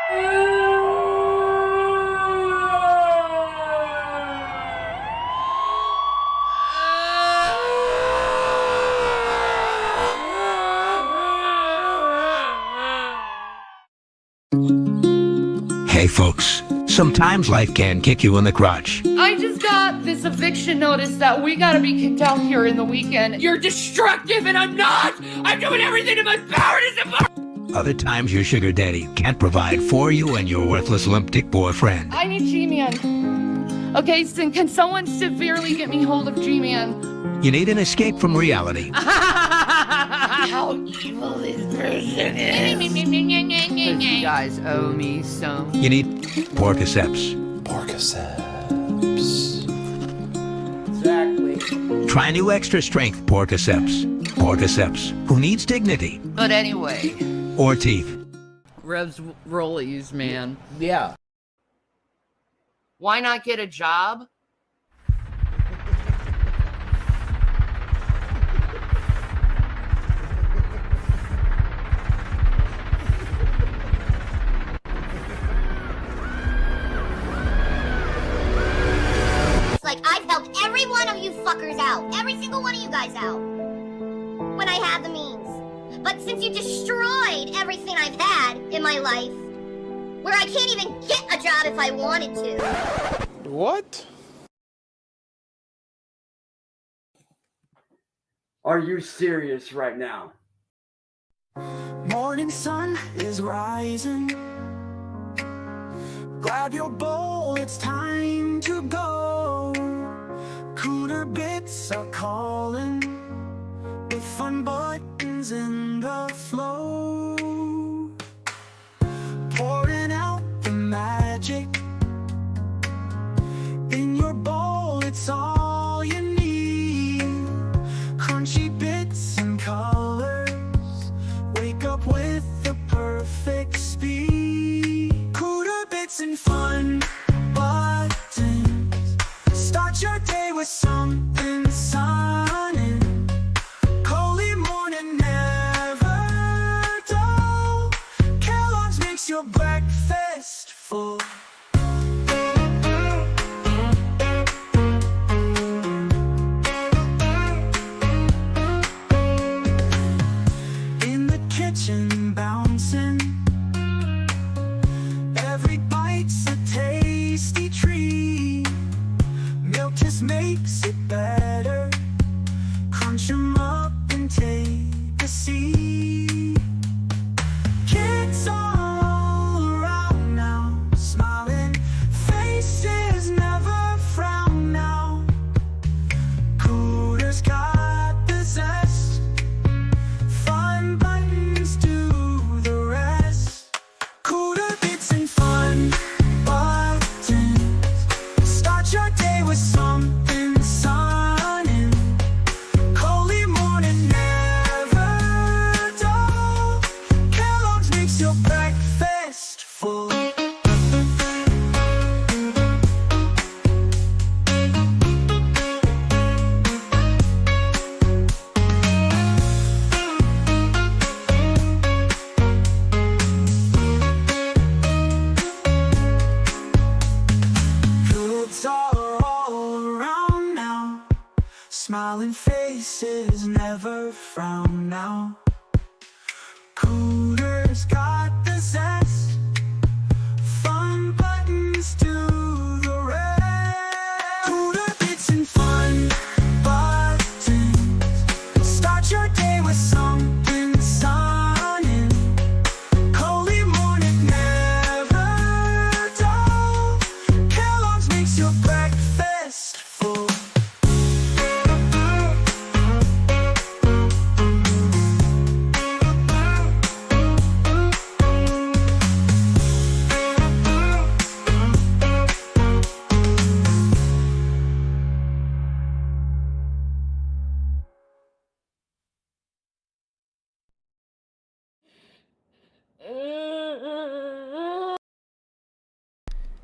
Hey folks, sometimes life can kick you in the crotch. I just got this eviction notice that we gotta be kicked out here in the weekend. You're destructive and I'm not! I'm doing everything in my power to support. Other times your sugar daddy can't provide for you and your worthless limp dick boyfriend. I need G-Man. Okay, so can someone severely get me hold of G-Man? You need an escape from reality. How evil this person is. You guys owe me some. You need Porcaceps. Exactly. Try new extra strength Porcaceps. Porcaceps, who needs dignity. But anyway. Or teeth. Rev's rollies, man. Yeah. Why not get a job? Like, I've helped every one of you fuckers out. Every single one of you guys out. When I had the means. But since you destroyed everything I've had in my life, where I can't even get a job if I wanted to. What? Are you serious right now? Morning sun is rising. Grab your bowl, it's time to go. Cooler bits are calling, with fun buttons in the flow. Pouring out the magic in your bowl, it's all you need. Crunchy bits and colors, wake up with the perfect speed. Cooler bits and fun buttons, start your day with something sunny. Cozy morning, never dull. Kellogg's makes your breakfast full. In the kitchen bouncing, every bite's a tasty treat. Milk just makes it better. Crunch 'em up and take a seat. Kids all around now, smiling faces never frown now. Cooler's got the zest, fun buttons do the rest. Cooler bits and fun buttons, start your day with something sunny. Cozy morning, never dull. Kellogg's makes your breakfast full. Kids are all around now, smiling faces never frown now. Cooler's got the zest, fun buttons do the rest. Cooler bits and fun buttons, start your day with something sunny. Cozy morning, never dull. Kellogg's makes your breakfast full.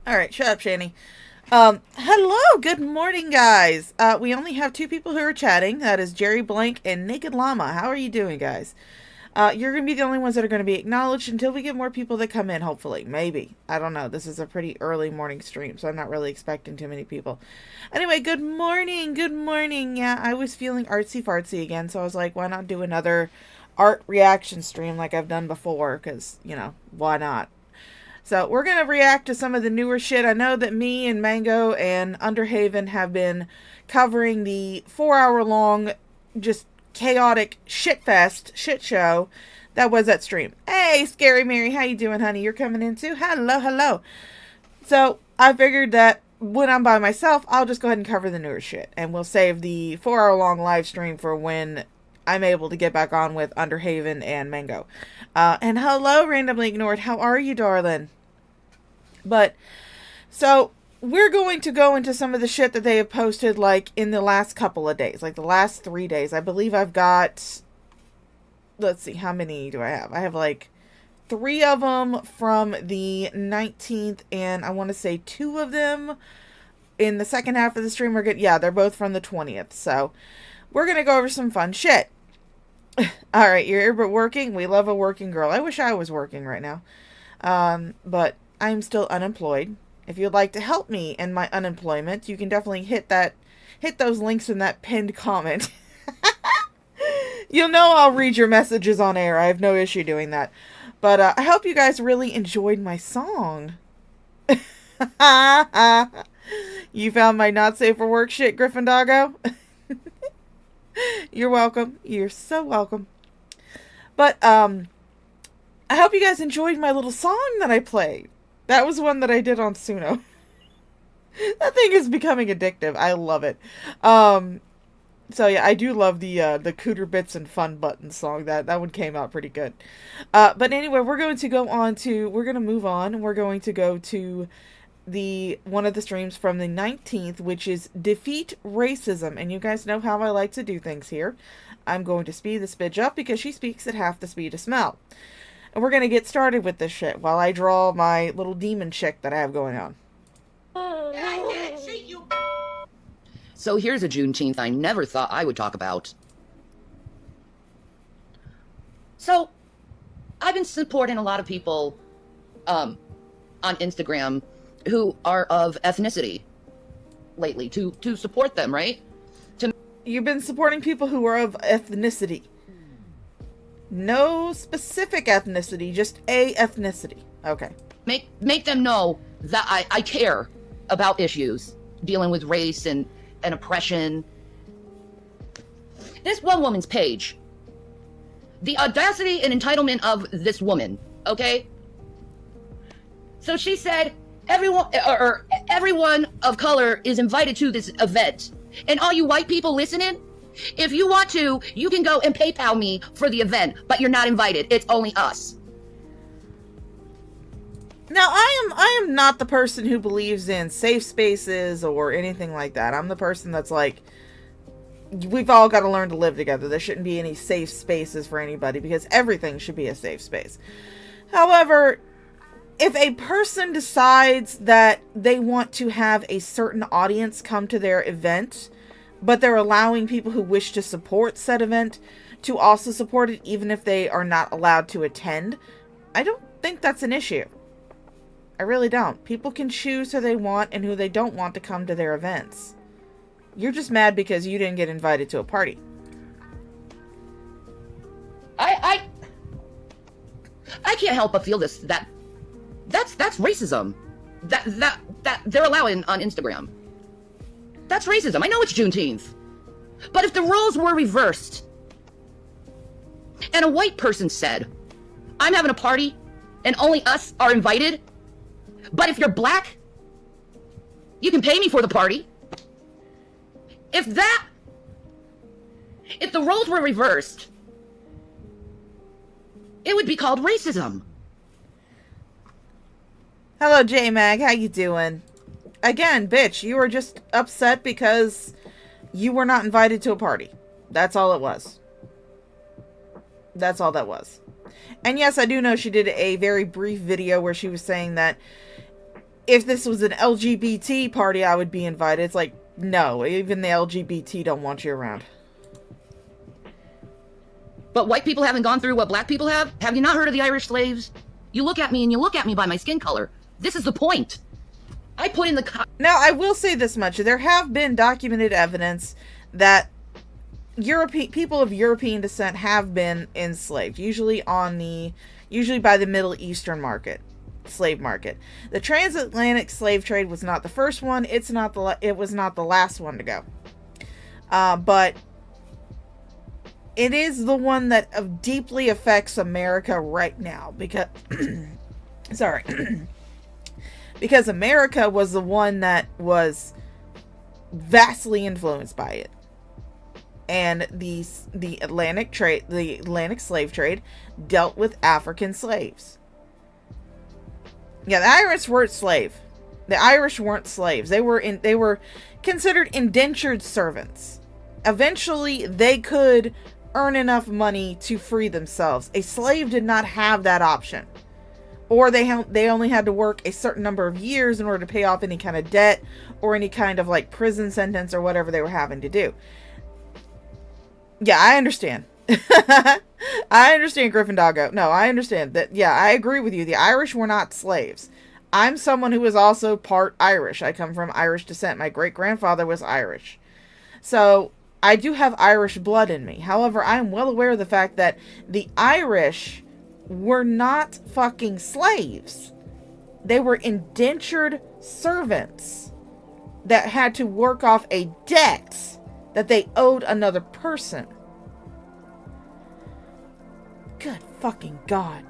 Alright, shut up, Shani. Hello, good morning, guys. We only have two people who are chatting. That is Jerry Blank and Naked Llama. How are you doing, guys? You're going to be the only ones that are going to be acknowledged until we get more people that come in, hopefully. Maybe. I don't know. This is a pretty early morning stream, so I'm not really expecting too many people. Anyway, good morning. Good morning. Yeah, I was feeling artsy-fartsy again, so I was like, why not do another art reaction stream like I've done before? Because, you know, why not? So we're going to react to some of the newer shit. I know that me and Mango and Underhaven have been covering the 4-hour-long, just chaotic shit show that was that stream. Hey, Scary Mary, how you doing, honey? You're coming in too? Hello. So I figured that when I'm by myself, I'll just go ahead and cover the newer shit, and we'll save the 4-hour-long live stream for when I'm able to get back on with Underhaven and Mango. And hello, Randomly Ignored. How are you, darling? But, so, we're going to go into some of the shit that they have posted, like, in the last couple of days. Like, the last 3 days. I believe I've got, let's see, how many do I have? I have, like, 3 of them from the 19th, and I want to say 2 of them in the second half of the stream are good. Yeah, they're both from the 20th. So, we're going to go over some fun shit. Alright, your earbud working? We love a working girl. I wish I was working right now. But I'm still unemployed. If you'd like to help me in my unemployment, you can definitely hit those links in that pinned comment. You'll know I'll read your messages on air. I have no issue doing that. But I hope you guys really enjoyed my song. You found my not safe for work shit, Griffin Doggo? You're welcome. You're so welcome. But, I hope you guys enjoyed my little song that I played. That was one that I did on Suno. That thing is becoming addictive. I love it. So yeah, I do love the Cooter Bits and Fun Button song. That one came out pretty good. But anyway, we're going to move on. We're going to go to one of the streams from the 19th, which is Defeat Racism. And you guys know how I like to do things here. I'm going to speed this bitch up because she speaks at half the speed of smell. And we're going to get started with this shit while I draw my little demon chick that I have going on. So here's a Juneteenth I never thought I would talk about. So, I've been supporting a lot of people on Instagram who are of ethnicity lately to support them, right? You've been supporting people who are of ethnicity. No specific ethnicity, just a ethnicity. Okay. Make them know that I care about issues dealing with race and oppression. This one woman's page. The audacity and entitlement of this woman, okay? So she said, everyone of color is invited to this event. And all you white people listening, if you want to, you can go and PayPal me for the event, but you're not invited. It's only us. Now, I am not the person who believes in safe spaces or anything like that. I'm the person that's like, we've all got to learn to live together. There shouldn't be any safe spaces for anybody because everything should be a safe space. However, if a person decides that they want to have a certain audience come to their event, but they're allowing people who wish to support said event to also support it even if they are not allowed to attend, I don't think that's an issue. I really don't. People can choose who they want and who they don't want to come to their events. You're just mad because you didn't get invited to a party. I can't help but feel that's racism. That they're allowing on Instagram. That's racism. I know it's Juneteenth. But if the roles were reversed and a white person said, I'm having a party and only us are invited, but if you're black, you can pay me for the party. If the roles were reversed, it would be called racism. Hello, J-Mag. How you doing? Again, bitch, you were just upset because you were not invited to a party. That's all it was. That's all that was. And yes, I do know she did a very brief video where she was saying that if this was an LGBT party, I would be invited. It's like, no, even the LGBT don't want you around. But white people haven't gone through what black people have? Have you not heard of the Irish slaves? You look at me and you look at me by my skin color. This is the point. I put in the... Now, I will say this much. There have been documented evidence that people of European descent have been enslaved, usually by the Middle Eastern slave market. The transatlantic slave trade was not the first one. It was not the last one to go. But it is the one that deeply affects America right now because sorry. Because America was the one that was vastly influenced by it. And the Atlantic slave trade dealt with African slaves. Yeah, the Irish weren't slaves. They were considered indentured servants. Eventually, they could earn enough money to free themselves. A slave did not have that option. Or they only had to work a certain number of years in order to pay off any kind of debt or any kind of like prison sentence or whatever they were having to do. Yeah, I understand. I understand, Griffin Doggo. No, I understand that. Yeah, I agree with you. The Irish were not slaves. I'm someone who is also part Irish. I come from Irish descent. My great-grandfather was Irish. So I do have Irish blood in me. However, I am well aware of the fact that the Irish were not fucking slaves. They were indentured servants that had to work off a debt that they owed another person. Good fucking God.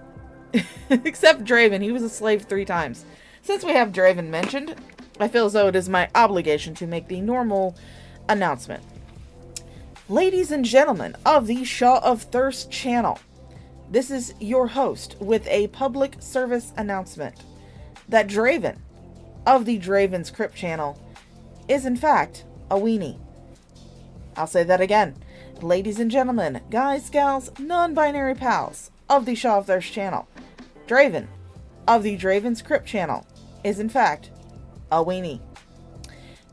Except Draven, he was a slave 3 times. Since we have Draven mentioned, I feel as though it is my obligation to make the normal announcement. Ladies and gentlemen of the Shaw of Thirst channel, this is your host with a public service announcement that Draven of the Draven's Crypt channel is in fact a weenie. I'll say that again. Ladies and gentlemen, guys, gals, non-binary pals of the Shaw of Thirst channel, Draven of the Draven's Crypt channel is in fact a weenie.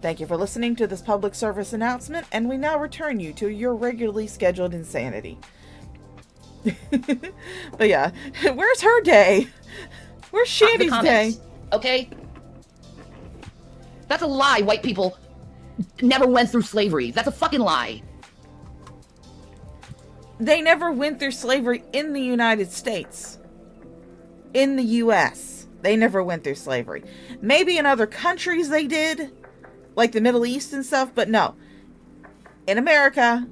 Thank you for listening to this public service announcement, and we now return you to your regularly scheduled insanity. But yeah, where's her day? Where's Shandy's day? Okay? That's a lie. White people never went through slavery. That's a fucking lie. They never went through slavery in the United States. In the U.S. They never went through slavery. Maybe in other countries they did, like the Middle East and stuff, but no. In America,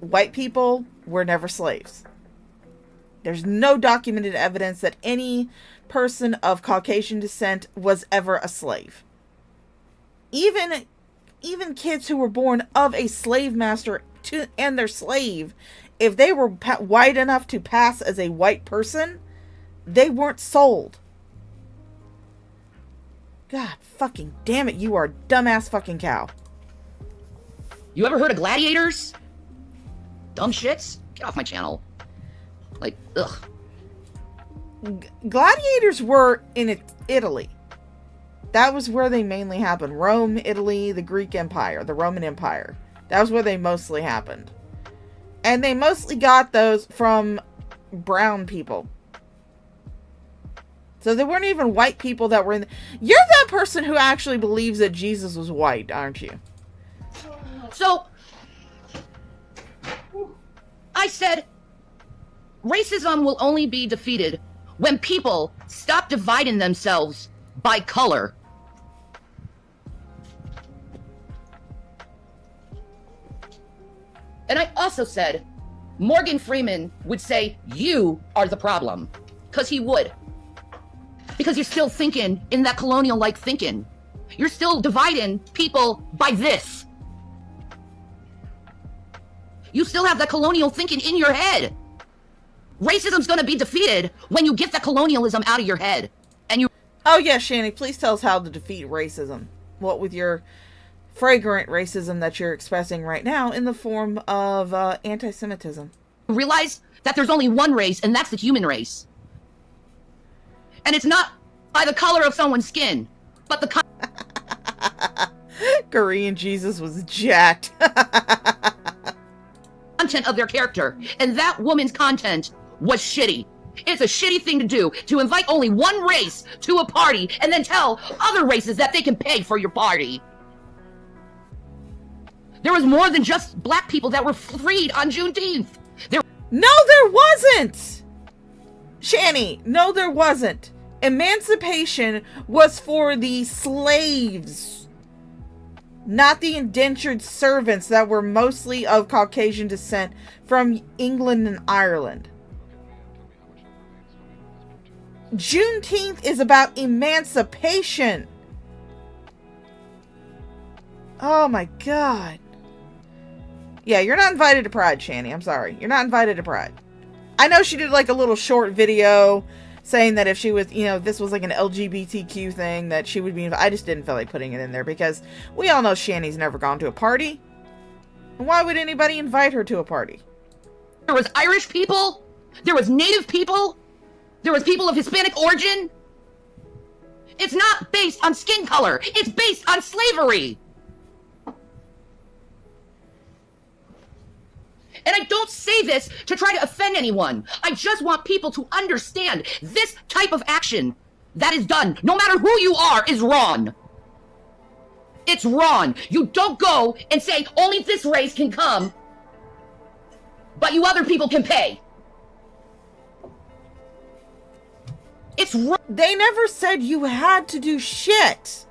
white people were never slaves. There's no documented evidence that any person of Caucasian descent was ever a slave. Even kids who were born of a slave master and their slave, if they were white enough to pass as a white person, they weren't sold. God fucking damn it, you are a dumbass fucking cow. You ever heard of gladiators? Dumb shits? Get off my channel. Like, ugh. Gladiators were in Italy. That was where they mainly happened. Rome, Italy, the Greek Empire, the Roman Empire. That was where they mostly happened. And they mostly got those from brown people. So they weren't even white people that were in... You're that person who actually believes that Jesus was white, aren't you? So, I said, racism will only be defeated when people stop dividing themselves by color. And I also said, Morgan Freeman would say, you are the problem. Because he would. Because you're still thinking in that colonial-like thinking. You're still dividing people by this. You still have that colonial thinking in your head. Racism's gonna be defeated when you get that colonialism out of your head. And you... Oh yeah, Shanny, please tell us how to defeat racism. What with your fragrant racism that you're expressing right now in the form of anti-Semitism. Realize that there's only one race, and that's the human race. And it's not by the color of someone's skin, but the Korean Jesus was jacked. content of their character, and that woman's content was shitty. It's a shitty thing to do, to invite only one race to a party and then tell other races that they can pay for your party. There was more than just black people that were freed on Juneteenth. No, there wasn't! Shani, no, there wasn't. Emancipation was for the slaves, not the indentured servants that were mostly of Caucasian descent from England and Ireland. Juneteenth is about emancipation. Oh my god. Yeah, you're not invited to Pride, Shani. I'm sorry. You're not invited to Pride. I know she did like a little short video saying that if she was, you know, this was like an LGBTQ thing, that she would be invited. I just didn't feel like putting it in there because we all know Shani's never gone to a party. And why would anybody invite her to a party? There was Irish people. There was Native people. There was people of Hispanic origin. It's not based on skin color. It's based on slavery. And I don't say this to try to offend anyone. I just want people to understand this type of action that is done, no matter who you are, is wrong. It's wrong. You don't go and say only this race can come, but you other people can pay. It's wrong. They never said you had to do shit.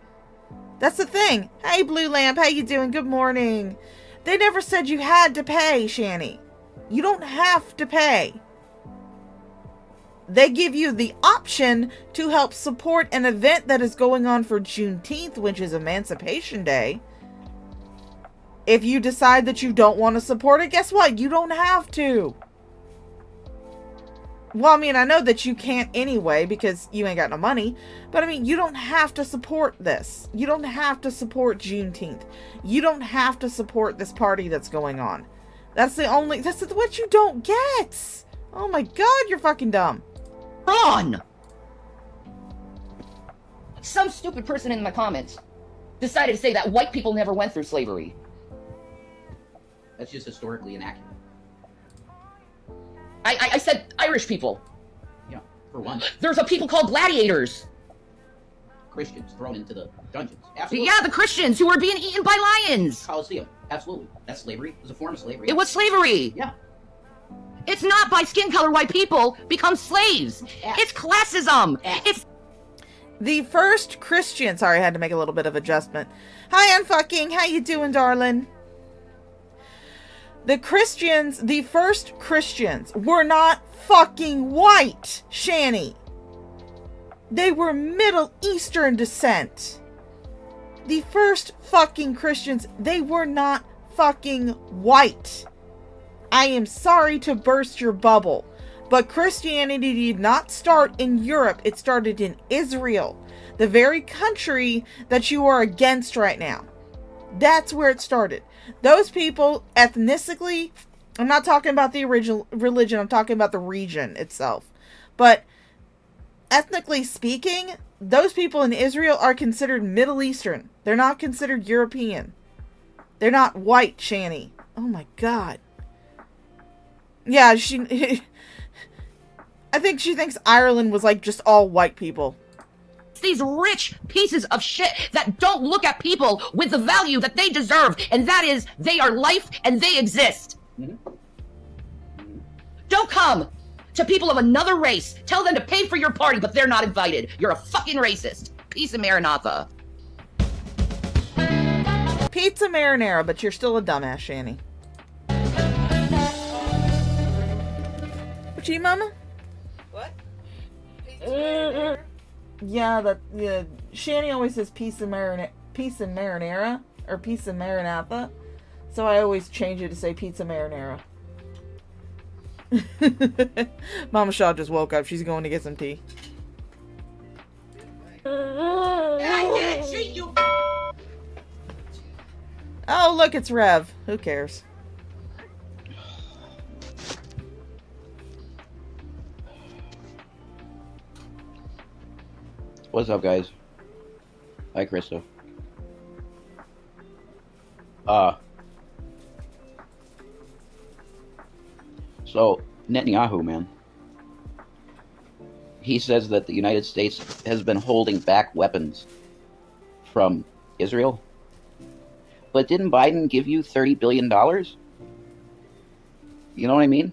That's the thing. Hey, Blue Lamp, how you doing? Good morning. They never said you had to pay, Shani. You don't have to pay. They give you the option to help support an event that is going on for Juneteenth, which is Emancipation Day. If you decide that you don't want to support it, guess what? You don't have to. Well, I mean, I know that you can't anyway because you ain't got no money. But I mean, you don't have to support this. You don't have to support Juneteenth. You don't have to support this party that's going on. That's what you don't get. Oh my god, you're fucking dumb. Wrong. Some stupid person in the comments decided to say that white people never went through slavery. That's just historically inaccurate. I said Irish people. Yeah, for one. There's a people called gladiators. Christians thrown into the dungeons. Absolutely. Yeah, the Christians who were being eaten by lions. Colosseum. Absolutely. That's slavery. It was a form of slavery. It was slavery. Yeah. It's not by skin color white people become slaves. Yeah. It's classism. Yeah. It's The first Christian... Sorry, I had to make a little bit of adjustment. Hi, Unfucking. How you doing, darling? The first Christians were not fucking white, Shani. They were Middle Eastern descent. The first fucking Christians, they were not fucking white. I am sorry to burst your bubble, but Christianity did not start in Europe. It started in Israel, the very country that you are against right now. That's where it started. Those people, ethnically, I'm not talking about the original religion, I'm talking about the region itself. But ethnically speaking, those people in Israel are considered Middle Eastern. They're not considered European. They're not white, Shani. Oh my god. Yeah, I think she thinks Ireland was like just all white people. these rich pieces of shit that don't look at people with the value that they deserve, and that is they are life and they exist. Don't come to people of another race, tell them to pay for your party, but they're not invited. You're a fucking racist. Peace and Maranatha. Pizza marinara, but you're still a dumbass, Shani. What you, Mama? What? Yeah, Shani always says pizza marinara, or pizza maranatha, so I always change it to say pizza marinara. Mama Shaw just woke up. She's going to get some tea. I didn't cheat you. Oh, look, it's Rev. Who cares? What's up, guys? Hi, Krista. So, Netanyahu, man. He says that the United States has been holding back weapons from Israel. But didn't Biden give you $30 billion? You know what I mean?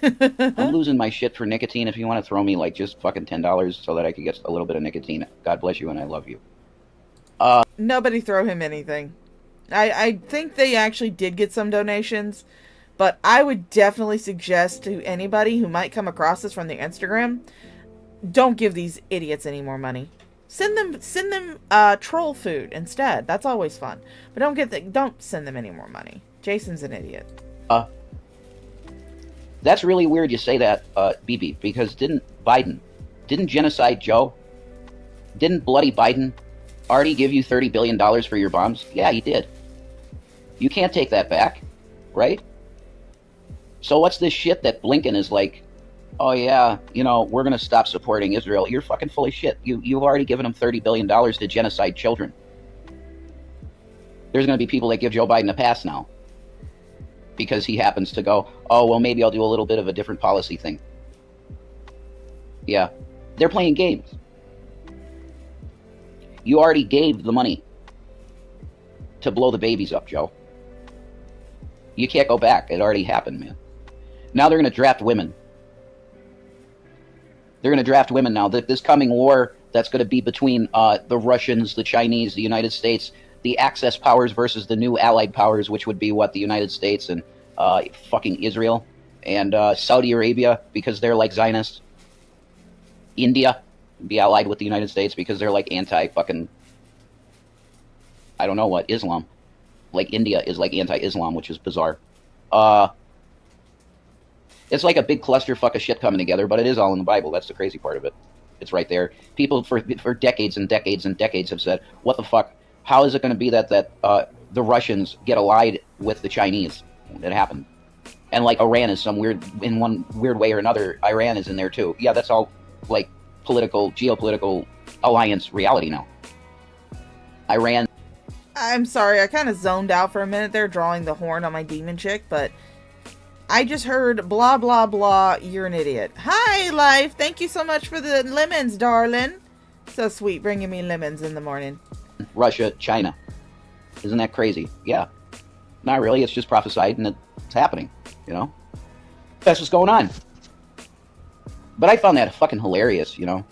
I'm losing my shit for nicotine. If you want to throw me like just fucking $10 so that I could get a little bit of nicotine, God bless you and I love you. Nobody throw him anything. I think they actually did get some donations, but I would definitely suggest to anybody who might come across this from the Instagram, don't give these idiots any more money. Send them troll food instead. That's always fun. But don't send them any more money. Jason's an idiot. That's really weird you say that, BB, because didn't Genocide Joe, didn't Bloody Biden already give you $30 billion for your bombs? Yeah, he did. You can't take that back, right? So what's this shit that Blinken is like, oh yeah, you know, we're going to stop supporting Israel? You're fucking full of shit. You've already given them $30 billion to genocide children. There's going to be people that give Joe Biden a pass now. Because he happens to go, oh, well, maybe I'll do a little bit of a different policy thing. Yeah. They're playing games. You already gave the money to blow the babies up, Joe. You can't go back. It already happened, man. Now they're going to draft women. They're going to draft women now. This coming war that's going to be between the Russians, the Chinese, the United States, the Axis powers versus the new allied powers, which would be what, the United States and fucking Israel and Saudi Arabia, because they're like Zionists. India be allied with the United States because they're like anti-fucking, I don't know what, Islam. Like India is like anti-Islam, which is bizarre. It's like a big clusterfuck of shit coming together, but it is all in the Bible. That's the crazy part of it. It's right there. People for decades and decades and decades have said, what the fuck? How is it going to be that the Russians get allied with the Chinese? It happened. And like Iran is in one weird way or another, Iran is in there too. Yeah, that's all like geopolitical alliance reality now. Iran. I'm sorry, I kind of zoned out for a minute there drawing the horn on my demon chick, but I just heard blah blah blah, you're an idiot. Hi, Life, thank you so much for the lemons, darling. So sweet, bringing me lemons in the morning. Russia, China. Isn't that crazy? Yeah. Not really, it's just prophesied and it's happening, you know? That's what's going on. But I found that fucking hilarious, you know?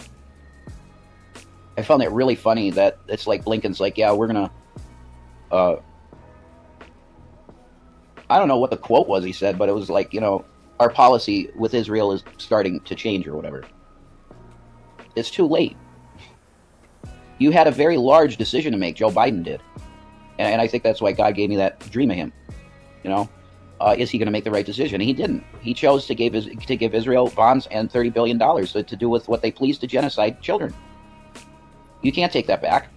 I found that really funny that it's like Blinken's like, yeah, we're gonna, I don't know what the quote was he said, but it was like, you know, our policy with Israel is starting to change or whatever. It's too late. You had a very large decision to make, Joe Biden did. And I think that's why God gave me that dream of him. You know, is he going to make the right decision? He didn't. He chose to give Israel bonds and $30 billion to do with what they please to genocide children. You can't take that back.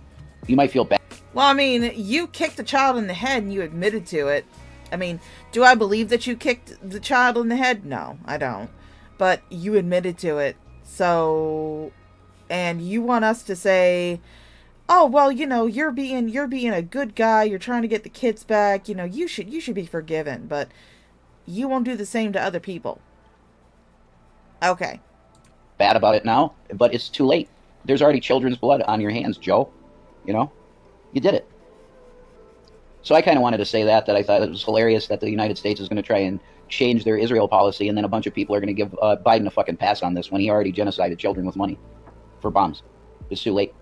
You might feel bad. Well, I mean, you kicked the child in the head and you admitted to it. I mean, do I believe that you kicked the child in the head? No, I don't. But you admitted to it. So, and you want us to say, oh, well, you know, you're being a good guy. You're trying to get the kids back. You know, you should be forgiven, but you won't do the same to other people. Okay. Bad about it now, but it's too late. There's already children's blood on your hands, Joe. You know, you did it. So I kind of wanted to say that I thought it was hilarious that the United States is going to try and change their Israel policy, and then a bunch of people are going to give Biden a fucking pass on this when he already genocided children with money for bombs. It's too late.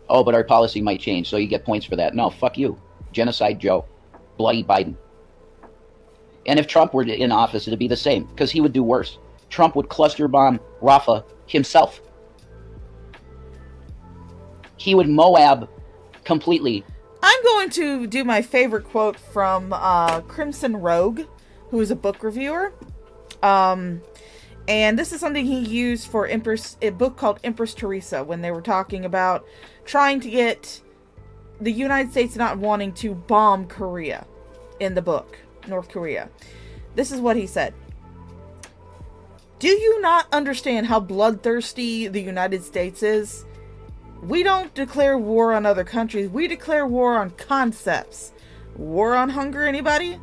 Oh, but our policy might change, so you get points for that. No, fuck you. Genocide Joe. Bloody Biden. And if Trump were in office, it'd be the same, because he would do worse. Trump would cluster bomb Rafah himself. He would Moab completely. I'm going to do my favorite quote from Crimson Rogue, who is a book reviewer. And this is something he used for a book called Empress Teresa, when they were talking about trying to get the United States not wanting to bomb Korea in the book, North Korea. This is what he said. Do you not understand how bloodthirsty the United States is? We don't declare war on other countries. We declare war on concepts. War on hunger, anybody?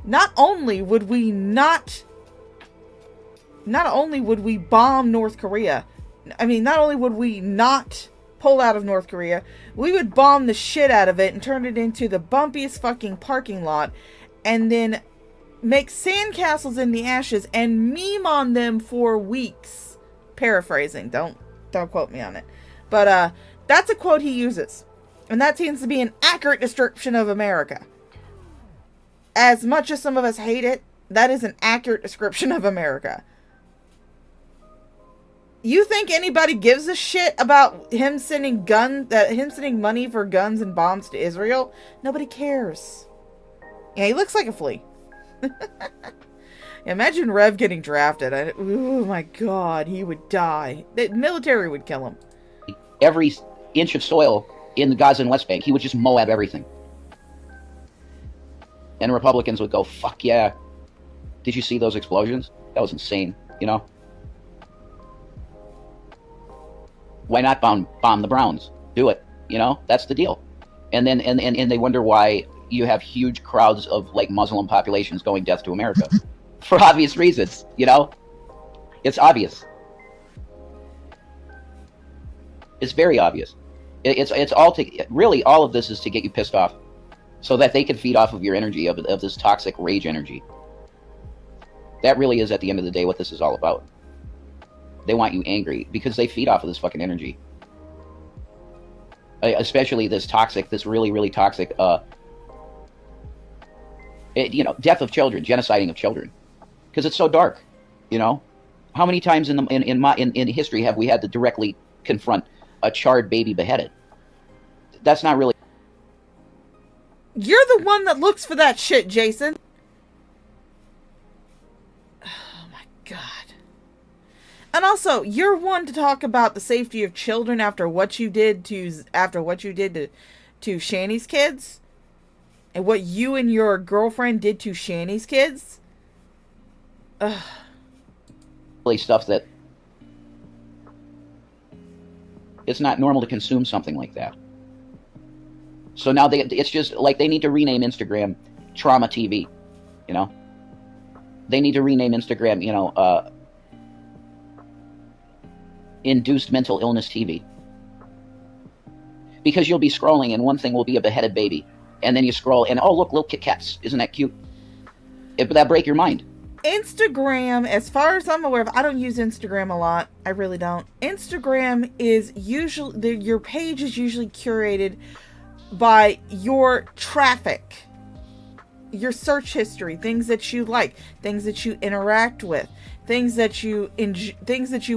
not only would we bomb North Korea, not only would we not pull out of North Korea, we would bomb the shit out of it and turn it into the bumpiest fucking parking lot, and then make sandcastles in the ashes and meme on them for weeks. Paraphrasing, don't quote me on it. But that's a quote he uses. And that seems to be an accurate description of America. As much as some of us hate it, that is an accurate description of America. You think anybody gives a shit about him sending money for guns and bombs to Israel? Nobody cares. Yeah, he looks like a flea. Imagine Rev getting drafted. Oh my god, he would die. The military would kill him. Every inch of soil in the Gaza and West Bank, he would just Moab everything. And Republicans would go, fuck yeah. Did you see those explosions? That was insane, you know? Why not bomb the Browns? Do it, you know? That's the deal. And then and they wonder why you have huge crowds of like Muslim populations going death to America. For obvious reasons, you know? It's obvious. It's very obvious. It's all really all of this is to get you pissed off, so that they can feed off of your energy of this toxic rage energy. That really is at the end of the day what this is all about. They want you angry because they feed off of this fucking energy. Especially this toxic, this really, really toxic, death of children, genociding of children, because it's so dark. You know, how many times in history have we had to directly confront a charred baby beheaded? That's not really. You're the one that looks for that shit, Jason. Oh my god. And also, you're one to talk about the safety of children after what you did to Shani's kids, and what you and your girlfriend did to Shani's kids. Ugh. Really stuff that it's not normal to consume something like that. So now it's just like they need to rename Instagram Trauma TV, you know? They need to rename Instagram, Induced Mental Illness TV. Because you'll be scrolling and one thing will be a beheaded baby. And then you scroll and, oh, look, little Kit Kats. Isn't that cute? That break your mind. Instagram, as far as I'm aware of, I don't use Instagram a lot. I really don't. Instagram is usually, your page is usually curated by your traffic, your search history, things that you like, things that you interact with, things that you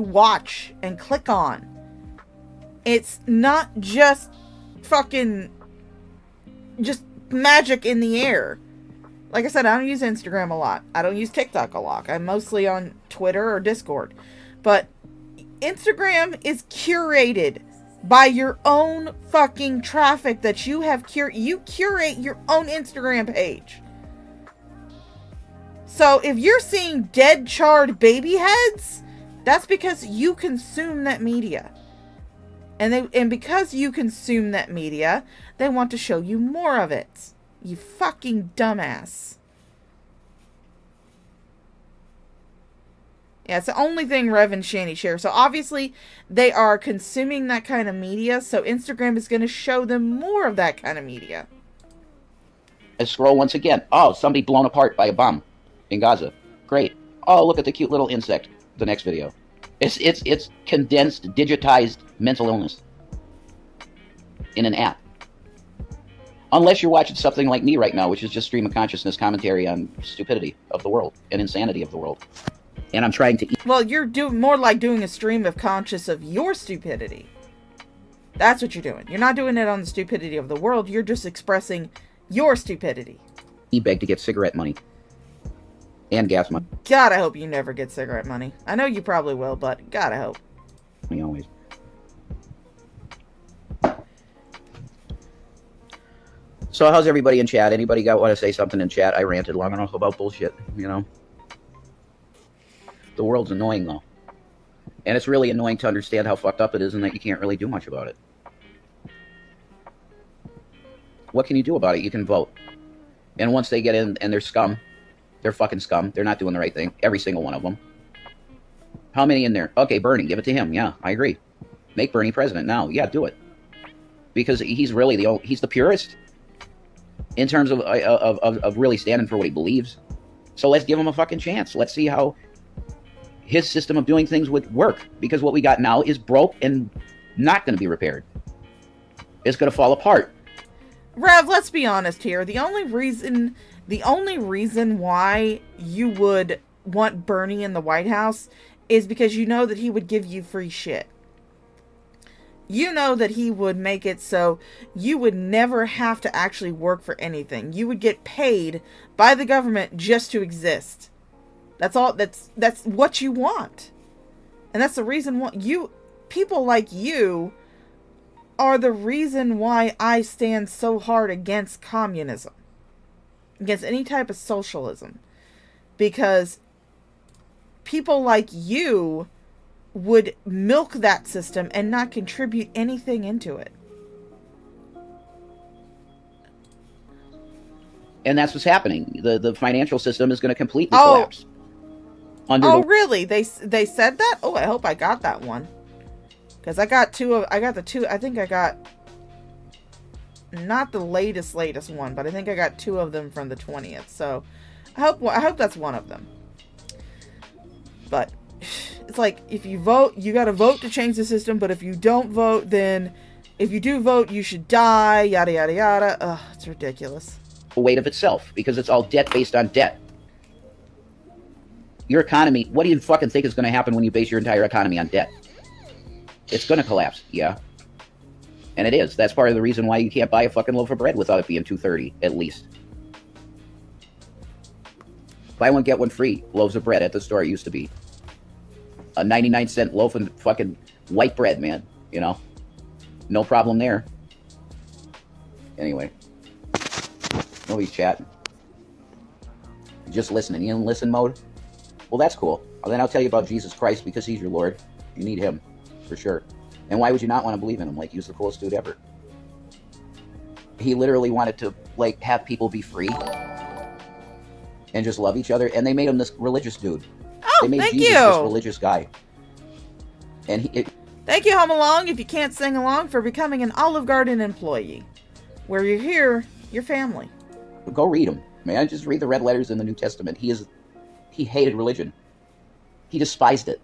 watch and click on. It's not just fucking just magic in the air. Like I said, I don't use Instagram a lot. I don't use TikTok a lot. I'm mostly on Twitter or Discord. But Instagram is curated by your own fucking traffic that you have you curate your own Instagram page. So if you're seeing dead, charred baby heads, that's because you consume that media. And because you consume that media, they want to show you more of it. You fucking dumbass. Yeah, it's the only thing Rev and Shani share. So obviously, they are consuming that kind of media, so Instagram is going to show them more of that kind of media. I scroll once again. Oh, somebody blown apart by a bomb in Gaza. Great. Oh, look at the cute little insect. The next video. It's condensed, digitized mental illness in an app. Unless you're watching something like me right now, which is just stream of consciousness commentary on stupidity of the world and insanity of the world. And I'm trying to eat. Well, you're more like doing a stream of conscious of your stupidity. That's what you're doing. You're not doing it on the stupidity of the world. You're just expressing your stupidity. He begged to get cigarette money. And gas money. God, I hope you never get cigarette money. I know you probably will, but God, I hope. Me always. So how's everybody in chat? Anybody want to say something in chat? I ranted long enough about bullshit, you know? The world's annoying, though. And it's really annoying to understand how fucked up it is and that you can't really do much about it. What can you do about it? You can vote. And once they get in and they're scum, They're fucking scum. They're not doing the right thing. Every single one of them. How many in there? Okay, Bernie, give it to him. Yeah, I agree. Make Bernie president now. Yeah, do it. Because he's really he's the purest in terms of really standing for what he believes. So let's give him a fucking chance. Let's see how his system of doing things would work. Because what we got now is broke and not going to be repaired. It's going to fall apart. Rev, let's be honest here. The only reason why you would want Bernie in the White House is because you know that he would give you free shit. You know that he would make it so you would never have to actually work for anything. You would get paid by the government just to exist. That's all. That's what you want. And that's the reason why people like you are the reason why I stand so hard against communism. Against any type of socialism. Because people like you would milk that system and not contribute anything into it. And that's what's happening. The financial system is going to completely collapse. Really? They said that? Oh, I hope I got that one. Because I got the two. I think I got not the latest one, but I think I got 2 of them from the 20th. So I hope that's one of them. But it's like, if you vote, you got to vote to change the system. But if you don't vote, then if you do vote, you should die. Yada yada yada. Ugh, it's ridiculous. The weight of itself, because it's all debt based on debt. Your economy. What do you fucking think is going to happen when you base your entire economy on debt? It's going to collapse, yeah. And it is. That's part of the reason why you can't buy a fucking loaf of bread without it being $2.30, at least. Buy one, get one free. Loaves of bread at the store. It used to be a 99-cent loaf of fucking white bread, man. You know? No problem there. Anyway. Nobody's chatting. Just listening. You in listen mode? Well, that's cool. Well, then I'll tell you about Jesus Christ, because he's your Lord. You need him. For sure. And why would you not want to believe in him? Like, he was the coolest dude ever. He literally wanted to, like, have people be free and just love each other. And they made him this religious dude. Oh, they made thank Jesus you. this religious guy. And thank you, Home Along, if you can't sing along, for becoming an Olive Garden employee. Where you're here, your family. Go read him, man. Just read the red letters in the New Testament. He hated religion. He despised it.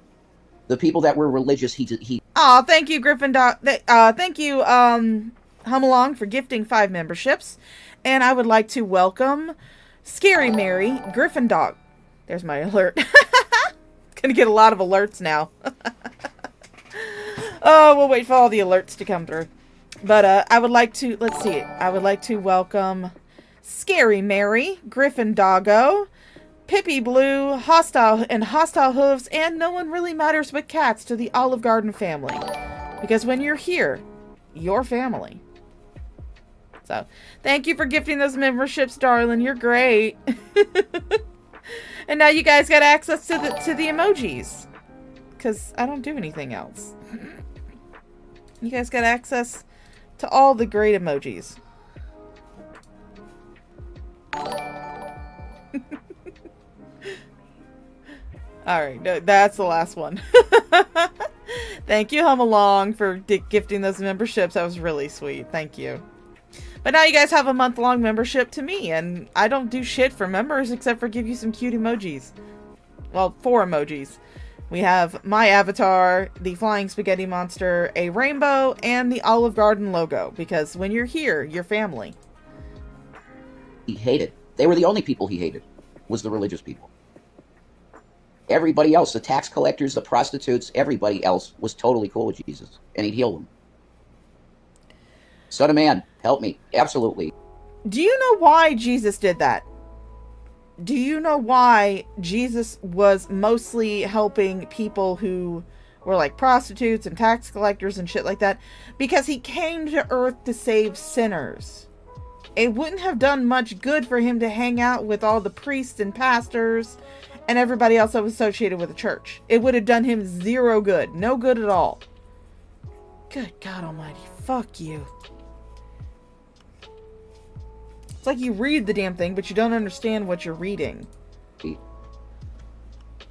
The people that were religious, he. Oh, thank you, Griffin Dog. Thank you, Hum Along, for gifting 5 memberships. And I would like to welcome Scary Mary, Griffin Dog. There's my alert. Gonna get a lot of alerts now. Oh, we'll wait for all the alerts to come through. But I would like to, let's see. I would like to welcome Scary Mary, Griffin Doggo, Pippi Blue, Hostile Hooves, and No One Really Matters But Cats to the Olive Garden family. Because when you're here, you're family. So, thank you for gifting those memberships, darling. You're great. And now you guys got access to the emojis. Because I don't do anything else. You guys got access to all the great emojis. Alright, no, that's the last one. Thank you, Hum Along, for gifting those memberships. That was really sweet. Thank you. But now you guys have a month-long membership to me, and I don't do shit for members except for give you some cute emojis. Well, 4 emojis. We have my avatar, the flying spaghetti monster, a rainbow, and the Olive Garden logo. Because when you're here, you're family. He hated. They were the only people he hated. Was the religious people. Everybody else, the tax collectors, the prostitutes, everybody else was totally cool with Jesus. And he'd heal them. Son of man, help me. Absolutely. Do you know why Jesus did that? Do you know why Jesus was mostly helping people who were like prostitutes and tax collectors and shit like that? Because he came to earth to save sinners. It wouldn't have done much good for him to hang out with all the priests and pastors and everybody else that was associated with the church. It would have done him 0 good. No good at all. Good God almighty. Fuck you. It's like you read the damn thing, but you don't understand what you're reading. be.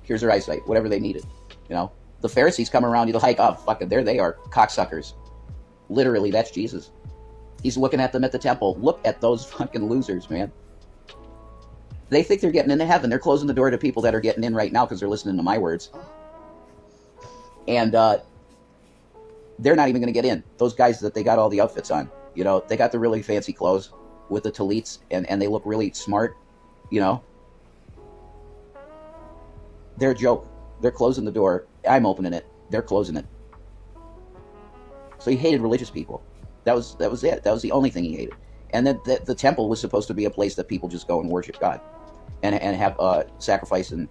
Here's their eyesight, whatever they needed. You know, the Pharisees come around, you're like, oh, fuck it, there they are, cocksuckers. Literally, that's Jesus. He's looking at them at the temple. Look at those fucking losers, man. They think they're getting into heaven. They're closing the door to people that are getting in right now because they're listening to my words. And they're not even going to get in. Those guys that they got all the outfits on, you know, they got the really fancy clothes with the tallits, and they look really smart, you know. They're a joke. They're closing the door. I'm opening it. They're closing it. So he hated religious people. That was it. That was the only thing he hated. And then the temple was supposed to be a place that people just go and worship God, and have sacrifice and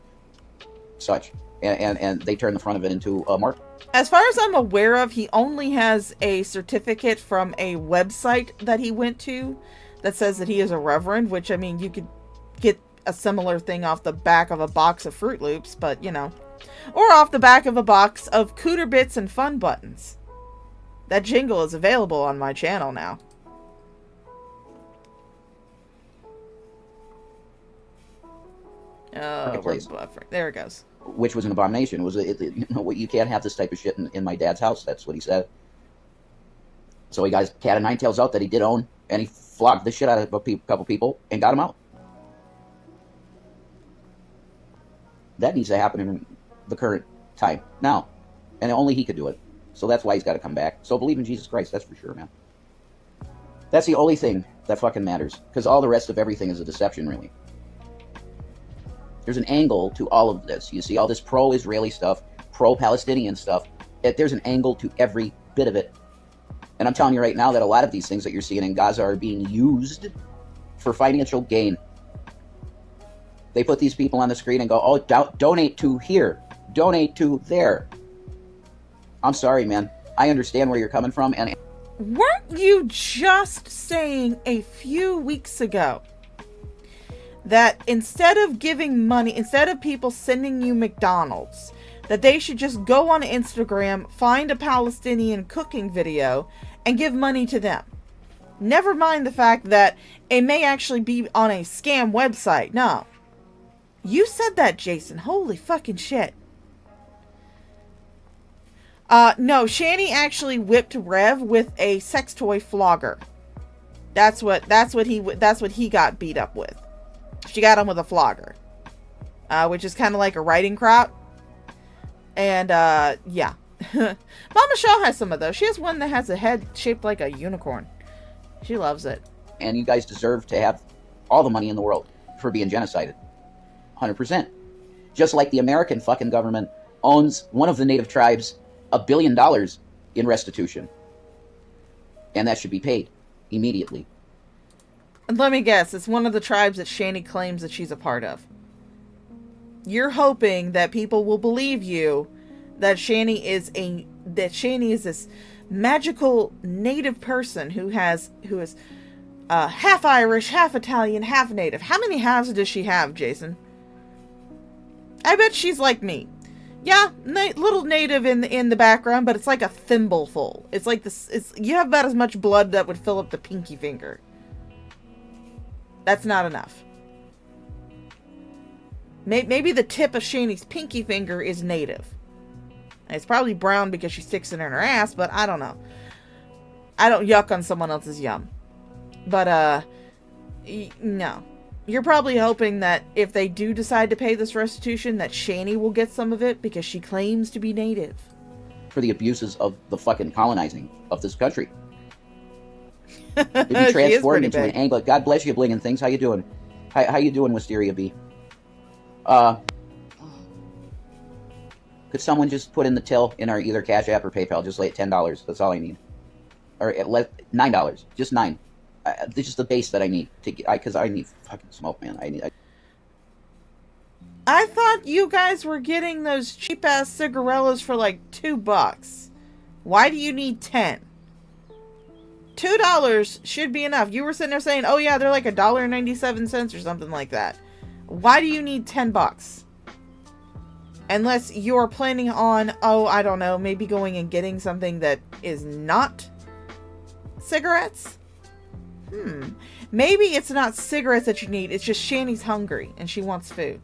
such. And they turned the front of it into a market. As far as I'm aware of, he only has a certificate from a website that he went to that says that he is a reverend, which, I mean, you could get a similar thing off the back of a box of Fruit Loops, but, you know. Or off the back of a box of Cooter Bits and Fun Buttons. That jingle is available on my channel now. Oh, we're buffering. There it goes. Which was an abomination. It was you know, you can't have this type of shit in my dad's house. That's what he said. So he got his cat of nine tails out that he did own, and he flogged the shit out of a couple people and got him out. That needs to happen in the current time now, and only he could do it. So that's why he's got to come back. So believe in Jesus Christ. That's for sure, man. That's the only thing that fucking matters, because all the rest of everything is a deception, really. There's an angle to all of this. You see all this pro-Israeli stuff, pro-Palestinian stuff. There's an angle to every bit of it. And I'm telling you right now that a lot of these things that you're seeing in Gaza are being used for financial gain. They put these people on the screen and go, oh, donate to here, donate to there. I'm sorry, man. I understand where you're coming from. And weren't you just saying a few weeks ago that instead of giving money, instead of people sending you McDonald's, that they should just go on Instagram, find a Palestinian cooking video, and give money to them? Never mind the fact that it may actually be on a scam website. No. You said that, Jason. Holy fucking shit. No, Shani actually whipped Rev with a sex toy flogger. That's what he got beat up with. She got him with a flogger, which is kind of like a riding crop. And yeah, Mama Shaw has some of those. She has one that has a head shaped like a unicorn. She loves it. And you guys deserve to have all the money in the world for being genocided, 100%. Just like the American fucking government owns one of the native tribes $1 billion in restitution, and that should be paid immediately. And let me guess, it's one of the tribes that Shani claims that she's a part of. You're hoping that people will believe you that Shani is this magical native person who is half Irish, half Italian, half native. How many halves does she have, Jason? I bet she's like me. Yeah, little native in the background, but it's like a thimbleful. It's like this. You have about as much blood that would fill up the pinky finger. That's not enough. Maybe the tip of Shani's pinky finger is native. And it's probably brown because she sticks it in her ass, but I don't know. I don't yuck on someone else's yum. But no. You're probably hoping that if they do decide to pay this restitution, that Shani will get some of it because she claims to be native. For the abuses of the fucking colonizing of this country. To be transformed into an Anglo. God bless you, Blingin' Things. How you doing? How you doing, Wisteria B? Could someone just put in the till in our either Cash App or PayPal? Just like $10. That's all I need. Or $9. Just $9. This is the base that I need to get, because I need fucking smoke, man. I thought you guys were getting those cheap ass cigarellas for like $2. Why do you need 10? $2 should be enough. You were sitting there saying, "Oh yeah, they're like $1.97 or something like that." Why do you need $10? Unless you're planning on, oh, I don't know, maybe going and getting something that is not cigarettes. Maybe it's not cigarettes that you need. It's just Shani's hungry and she wants food.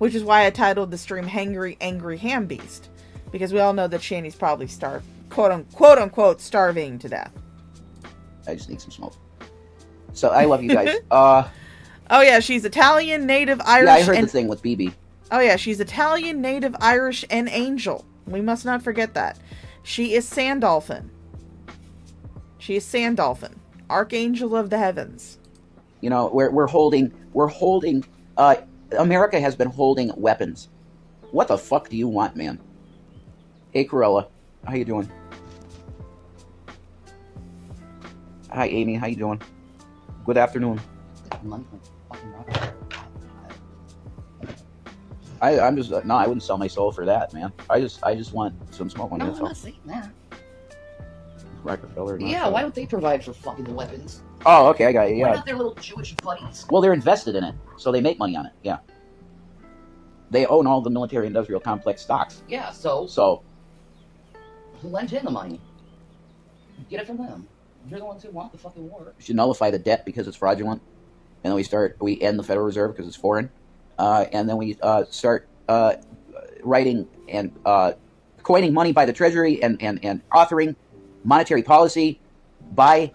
which is why I titled the stream Hangry, Angry Hambeast, because we all know that Shanny's probably starved, quote unquote, starving to death. I just need some smoke. So I love you guys. Oh yeah, she's Italian, Native, Irish. Yeah, I heard the thing with BB. Oh yeah, she's Italian, Native, Irish, and Angel. We must not forget that. She is Sandolphin. She is Sandolphin, Archangel of the Heavens. You know, we're holding. America has been holding weapons. What the fuck do you want, man? Hey, Corella, how you doing? Hi, Amy, how you doing? Good afternoon. I'm just no, I wouldn't sell my soul for that, man. I just want some smoke on No, it. I'm not saying that. Rockefeller. Yeah, why don't they provide for fucking weapons? Oh, okay, I got you. Why Yeah. not their little Jewish buddies? Well, they're invested in it, so they make money on it. Yeah. They own all the military-industrial complex stocks. Yeah, so So lend in the money. Get it from them. You're the ones who want the fucking war. we should nullify the debt because it's fraudulent, and then we end the Federal Reserve because it's foreign, and then we start writing and coining money by the Treasury and authoring monetary policy by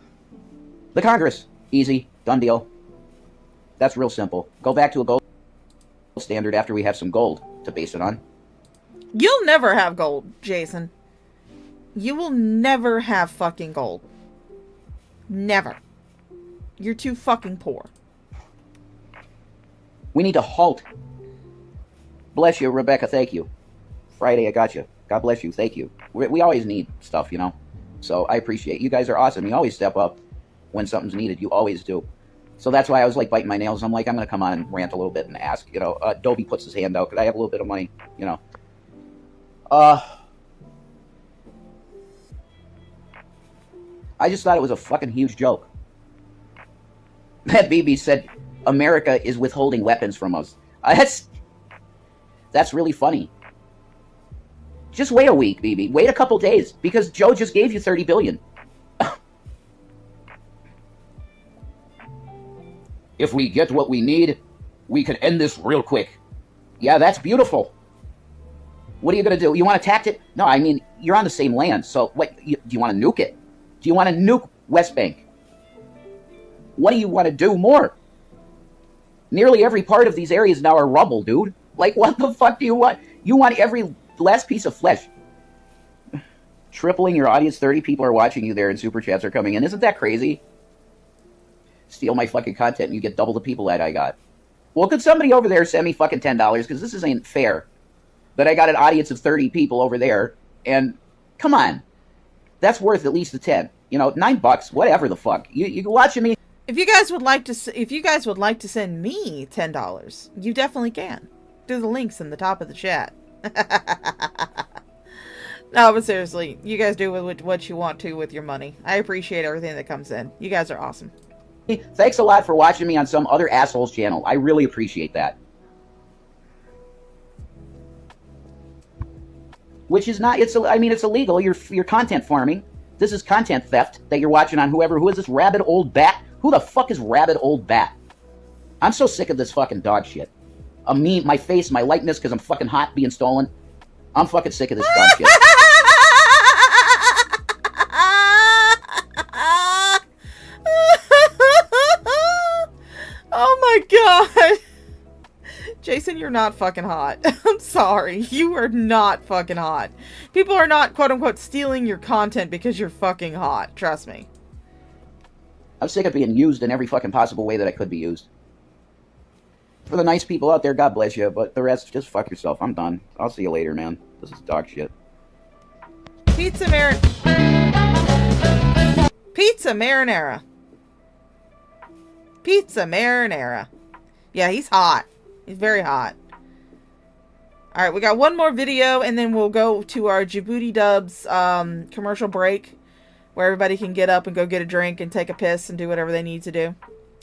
the Congress. Easy, done deal. That's real simple. Go back to a gold standard after we have some gold to base it on. You'll never have gold, Jason. You will never have fucking gold. Never. You're too fucking poor. We need to halt. Bless you, Rebecca. Thank you. Friday, I got you. God bless you. Thank you. We always need stuff, you know. So I appreciate you guys are awesome. You always step up when something's needed. You always do. So that's why I was like biting my nails. I'm like, I'm gonna come on and rant a little bit and ask. You know, Dobie puts his hand out. Could I have a little bit of money? You know. I just thought it was a fucking huge joke. That BB said America is withholding weapons from us. That's really funny. Just wait a week, BB. Wait a couple days, because Joe just gave you $30 billion. If we get what we need, we can end this real quick. Yeah, that's beautiful. What are you going to do? You want to attack it? No, I mean, you're on the same land, so what? Do you want to nuke it? Do you want to nuke West Bank? What do you want to do more? Nearly every part of these areas now are rubble, dude. Like, what the fuck do you want? You want every last piece of flesh. Tripling your audience, 30 people are watching you there and super chats are coming in. Isn't that crazy? Steal my fucking content and you get double the people that I got. Well, could somebody over there send me fucking $10? Because this ain't fair. That I got an audience of 30 people over there, and come on. That's worth at least the 10. You know, $9, whatever the fuck. You watching me? If you guys would like to send me $10, you definitely can. Do the links in the top of the chat. No, but seriously, you guys do with what you want to with your money. I appreciate everything that comes in. You guys are awesome. Thanks a lot for watching me on some other asshole's channel. I really appreciate that. Which is not, it's illegal. You're content farming. This is content theft that you're watching on who is this rabid old bat? Who the fuck is rabid old bat? I'm so sick of this fucking dog shit. Me, my face, my likeness, because I'm fucking hot being stolen. I'm fucking sick of this dog shit. Oh my god. Jason, you're not fucking hot. I'm sorry. You are not fucking hot. People are not, quote unquote, stealing your content because you're fucking hot. Trust me. I'm sick of being used in every fucking possible way that I could be used. For the nice people out there, God bless you, but the rest, just fuck yourself. I'm done. I'll see you later, man. This is dog shit. Pizza marinara. Pizza marinara. Yeah, he's hot. He's very hot. Alright, we got one more video, and then we'll go to our Djibouti Dubs commercial break, where everybody can get up and go get a drink and take a piss and do whatever they need to do.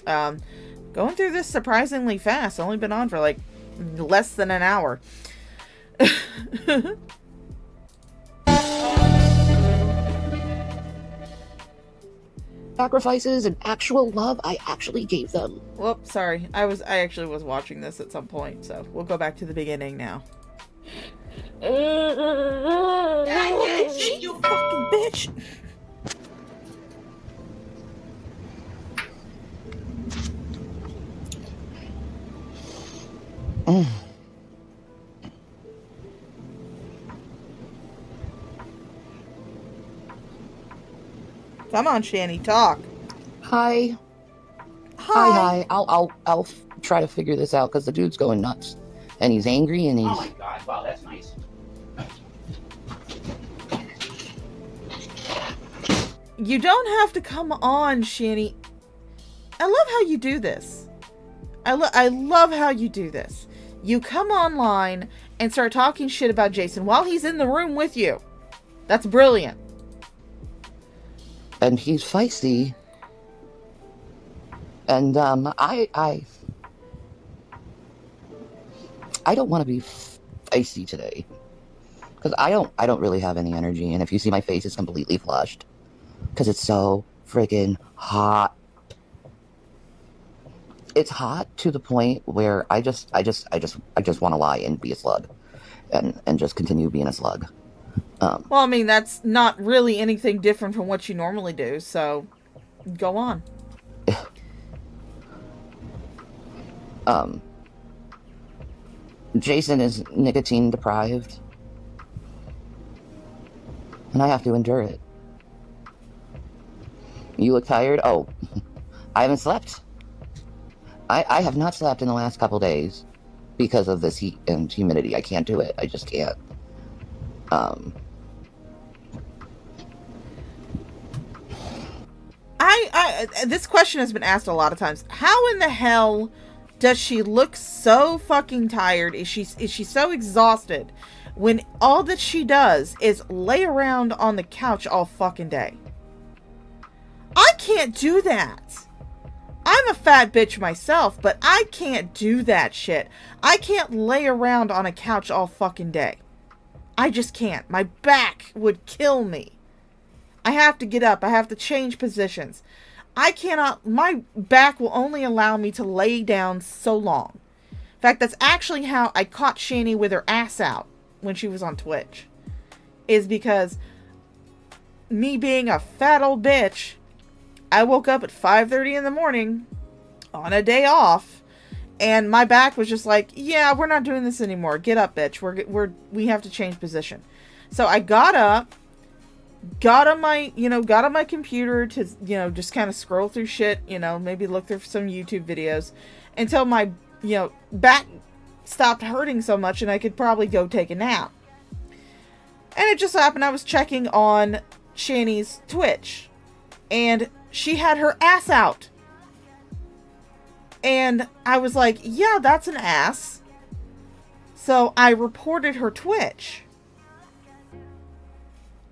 Going through this surprisingly fast. Only been on for like less than an hour. sacrifices and actual love I actually gave them. Whoops, sorry. I actually was watching this at some point, so we'll go back to the beginning now. You Fucking bitch! Come on, Shani, talk. Hi. Hi. I'll try to figure this out because the dude's going nuts, and he's angry, and he's. Oh my god! Wow, that's nice. You don't have to come on, Shani. I love how you do this. I love how you do this. You come online and start talking shit about Jason while he's in the room with you. That's brilliant. And he's feisty. And I don't want to be feisty today, because I don't really have any energy. And if you see my face, it's completely flushed because it's so freaking hot. It's hot to the point where I just want to lie and be a slug, and just continue being a slug. Well, I mean, that's not really anything different from what you normally do, so go on. Jason is nicotine deprived, and I have to endure it. You look tired? Oh, I haven't slept. I have not slept in the last couple days because of this heat and humidity. I can't do it. I just can't. This question has been asked a lot of times. How in the hell does she look so fucking tired? Is she so exhausted when all that she does is lay around on the couch all fucking day? I can't do that. I'm a fat bitch myself, but I can't do that shit. I can't lay around on a couch all fucking day. I just can't. My back would kill me. I have to get up. I have to change positions. I cannot. My back will only allow me to lay down so long. In fact, that's actually how I caught Shani with her ass out when she was on Twitch. Is because me being a fat old bitch, I woke up at 5:30 in the morning on a day off, and my back was just like, yeah, we're not doing this anymore. Get up, bitch. We have to change position. So I got up, got on my computer to, just kind of scroll through shit, maybe look through some YouTube videos until my, back stopped hurting so much and I could probably go take a nap. And it just happened I was checking on Shani's Twitch, and she had her ass out. And I was like, yeah, that's an ass. So I reported her Twitch.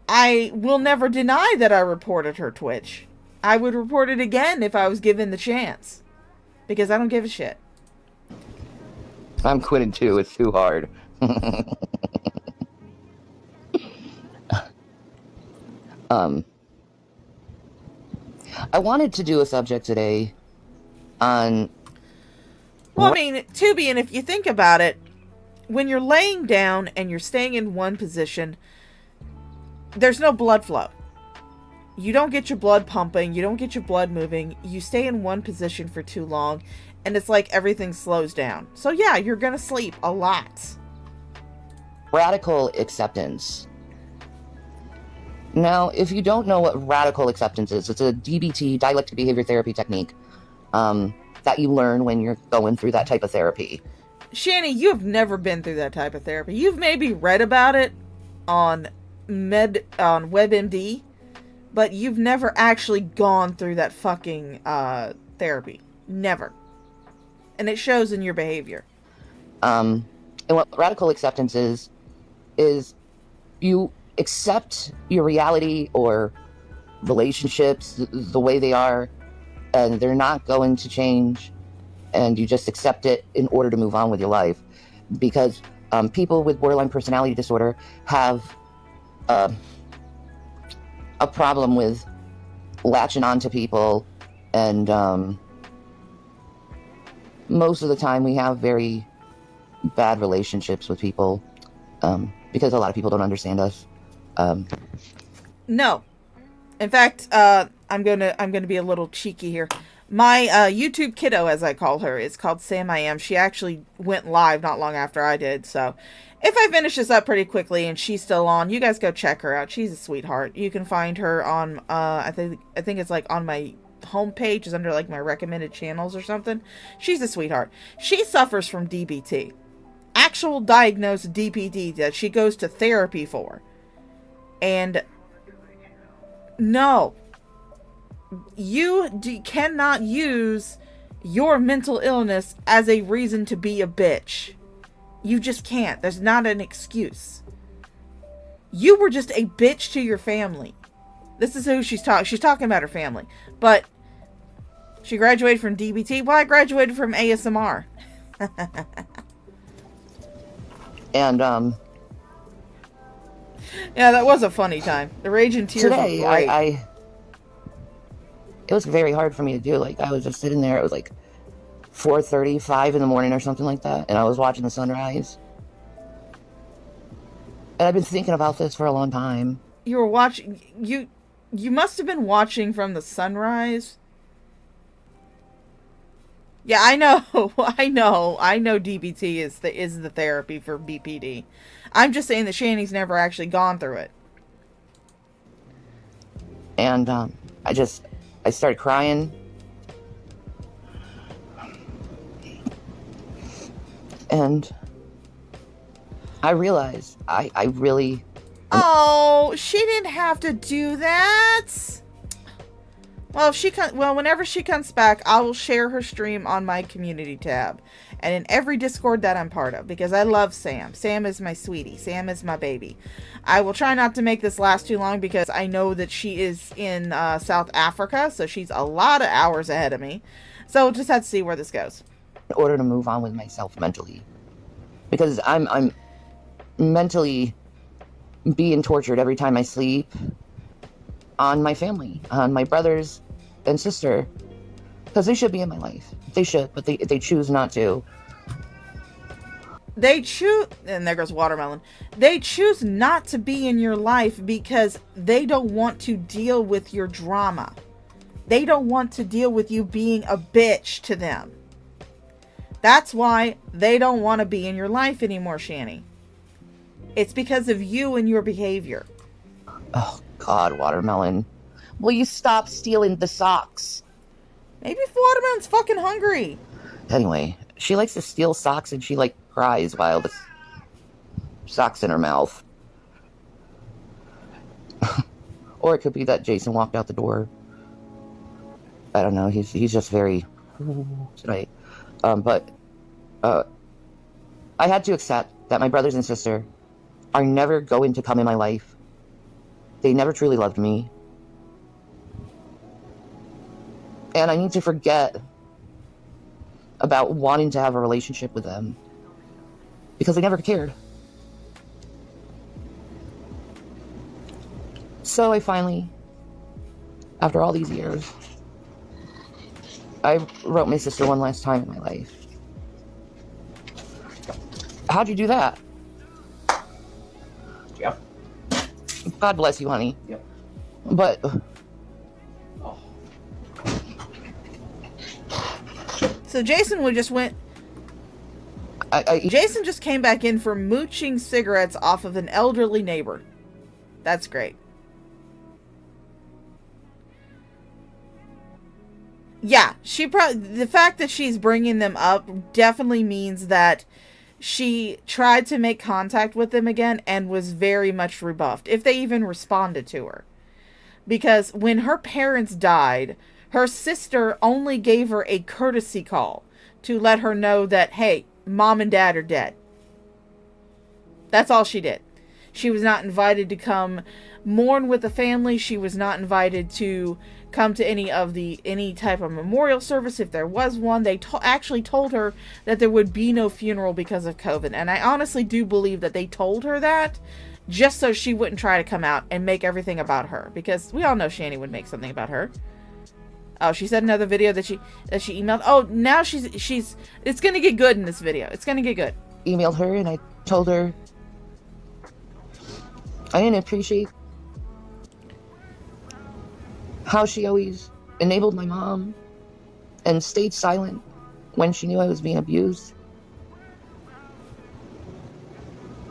I will never deny that I reported her Twitch. I would report it again if I was given the chance. Because I don't give a shit. I'm quitting too. It's too hard. I wanted to do a subject today on... Well, I mean, Tubi, and if you think about it, when you're laying down and you're staying in one position, there's no blood flow. You don't get your blood pumping. You don't get your blood moving. You stay in one position for too long, and it's like everything slows down. So yeah, you're going to sleep a lot. Radical acceptance. Now, if you don't know what radical acceptance is, it's a DBT, dialectic behavior therapy technique, that you learn when you're going through that type of therapy. Shani, you have never been through that type of therapy. You've maybe read about it on WebMD, but you've never actually gone through that fucking therapy. Never. And it shows in your behavior. And what radical acceptance is you accept your reality or relationships the way they are, and they're not going to change, and you just accept it in order to move on with your life. Because people with borderline personality disorder have a problem with latching on to people, and most of the time we have very bad relationships with people, because a lot of people don't understand us. No. In fact, I'm gonna be a little cheeky here. My YouTube kiddo, as I call her, is called Sam I Am. She actually went live not long after I did, so if I finish this up pretty quickly and she's still on, you guys go check her out. She's a sweetheart. You can find her on I think it's like on my homepage, is under like my recommended channels or something. She's a sweetheart. She suffers from DBT. Actual diagnosed DBT that she goes to therapy for. And no, you cannot use your mental illness as a reason to be a bitch. You just can't. There's not an excuse. You were just a bitch to your family. This is who she's talking. She's talking about her family. But she graduated from DBT. Well, I graduated from ASMR. And yeah, that was a funny time. The rage and tears today, were great. it was very hard for me to do. Like, I was just sitting there. It was like 4:30, 5 in the morning or something like that. And I was watching the sunrise. And I've been thinking about this for a long time. You were watching... You must have been watching from the sunrise. Yeah, I know. I know DBT is the therapy for BPD. I'm just saying that Shani's never actually gone through it. And I started crying. And I realized I really... Oh, she didn't have to do that. Well, whenever she comes back, I will share her stream on my community tab. And in every Discord that I'm part of. Because I love Sam. Sam is my sweetie. Sam is my baby. I will try not to make this last too long because I know that she is in South Africa. So she's a lot of hours ahead of me. So we'll just have to see where this goes. In order to move on with myself mentally. Because I'm mentally being tortured every time I sleep on my family, on my brothers and sister, because they should be in my life. They should, but they choose not to. They choose, and there goes watermelon. They choose not to be in your life because they don't want to deal with your drama. They don't want to deal with you being a bitch to them. That's why they don't want to be in your life anymore, Shani. It's because of you and your behavior. Oh, God, Watermelon. Will you stop stealing the socks? Maybe Watermelon's fucking hungry. Anyway, she likes to steal socks and she, cries while the socks in her mouth. Or it could be that Jason walked out the door. I don't know. He's just very... tonight. But I had to accept that my brothers and sister are never going to come in my life. They never truly loved me. And I need to forget about wanting to have a relationship with them. Because they never cared. So I finally, after all these years, I wrote my sister one last time in my life. How'd you do that? Jeff? God bless you, honey. Yep. But... Oh. So Jason went... Jason just came back in for mooching cigarettes off of an elderly neighbor. That's great. Yeah, the fact that she's bringing them up definitely means that she tried to make contact with them again and was very much rebuffed, if they even responded to her. Because when her parents died, her sister only gave her a courtesy call to let her know that, hey, mom and dad are dead. That's all she did. She was not invited to come mourn with the family. She was not invited to come to any type of memorial service if there was one. They actually told her that there would be no funeral because of COVID. And I honestly do believe that they told her that just so she wouldn't try to come out and make everything about her, because we all know Shani would make something about her. Oh, she said another video that she emailed. Oh, now she's it's gonna get good in this video. It's gonna get good. Emailed her and I told her I didn't appreciate how she always enabled my mom and stayed silent when she knew I was being abused.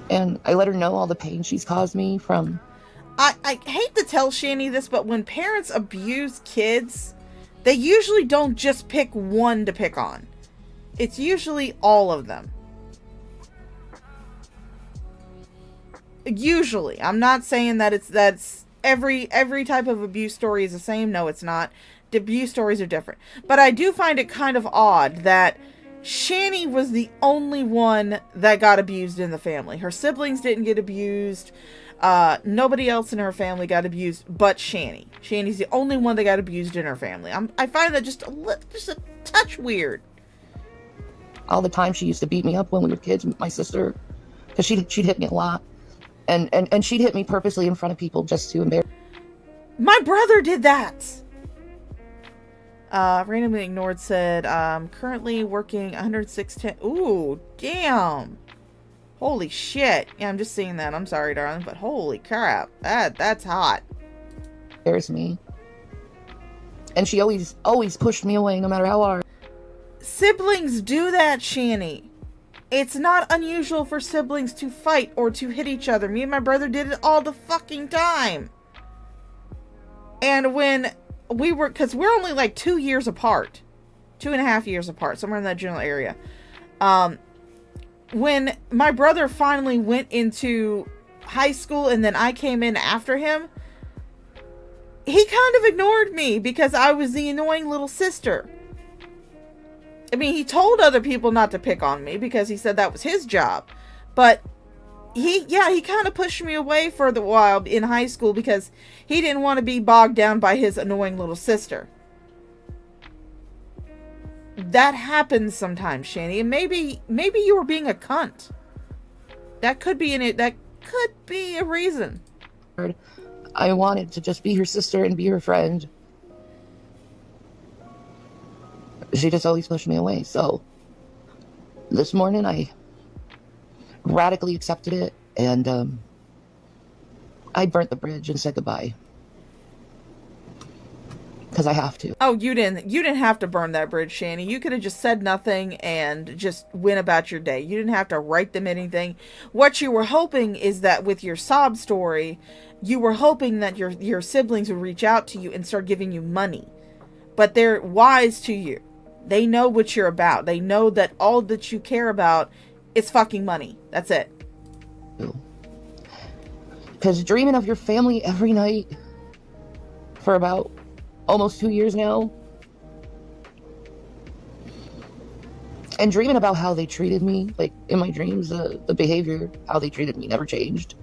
And I let her know all the pain she's caused me from... I hate to tell Shani this, but when parents abuse kids, they usually don't just pick one to pick on. It's usually all of them. Usually. I'm not saying that that's every type of abuse story is the same. No, it's not. The abuse stories are different. But I do find it kind of odd that Shani was the only one that got abused in the family. Her siblings didn't get abused. Nobody else in her family got abused but Shani. Shani's the only one that got abused in her family. I find that just a touch weird. All the time she used to beat me up when we were kids with my sister, because she'd hit me a lot. And she'd hit me purposely in front of people just to embarrass. My brother did that. Randomly ignored said, currently working 106.10. Ooh, damn. Holy shit. Yeah, I'm just seeing that. I'm sorry, darling, but holy crap. That's hot. There's me. And she always pushed me away no matter how hard. Siblings do that, Shani. It's not unusual for siblings to fight or to hit each other. Me and my brother did it all the fucking time. And when we were, because we're only like 2 years apart, 2.5 years apart, somewhere in that general area. When my brother finally went into high school and then I came in after him, he kind of ignored me because I was the annoying little sister. I mean, he told other people not to pick on me because he said that was his job. But he kind of pushed me away for the while in high school because he didn't want to be bogged down by his annoying little sister. That happens sometimes, Shani. And maybe you were being a cunt. That could be that could be a reason. I wanted to just be her sister and be her friend. She just always pushed me away. So this morning I radically accepted it, and I burnt the bridge and said goodbye. Because I have to. Oh, you didn't have to burn that bridge, Shani. You could have just said nothing and just went about your day. You didn't have to write them anything. What you were hoping is that with your sob story, you were hoping that your siblings would reach out to you and start giving you money. But they're wise to you. They know what you're about. They know that all that you care about is fucking money. That's it. Because dreaming of your family every night for about almost 2 years now, and dreaming about how they treated me, like in my dreams, the behavior, how they treated me never changed.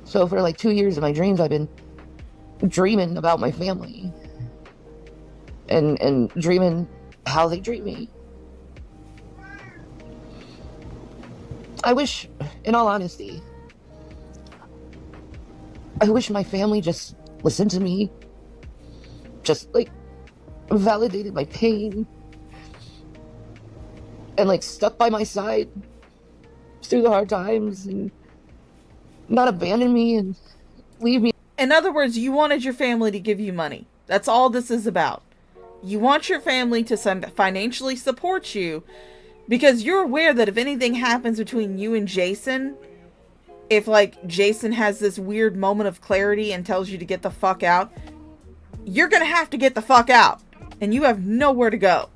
So for like 2 years in my dreams, I've been dreaming about my family and dreaming how they treat me. I wish, in all honesty, I wish my family just listened to me, just like validated my pain, and like stuck by my side through the hard times and not abandon me and leave me. In other words, you wanted your family to give you money. That's all this is about. You want your family to financially support you because you're aware that if anything happens between you and Jason, if like Jason has this weird moment of clarity and tells you to get the fuck out, you're gonna have to get the fuck out and you have nowhere to go.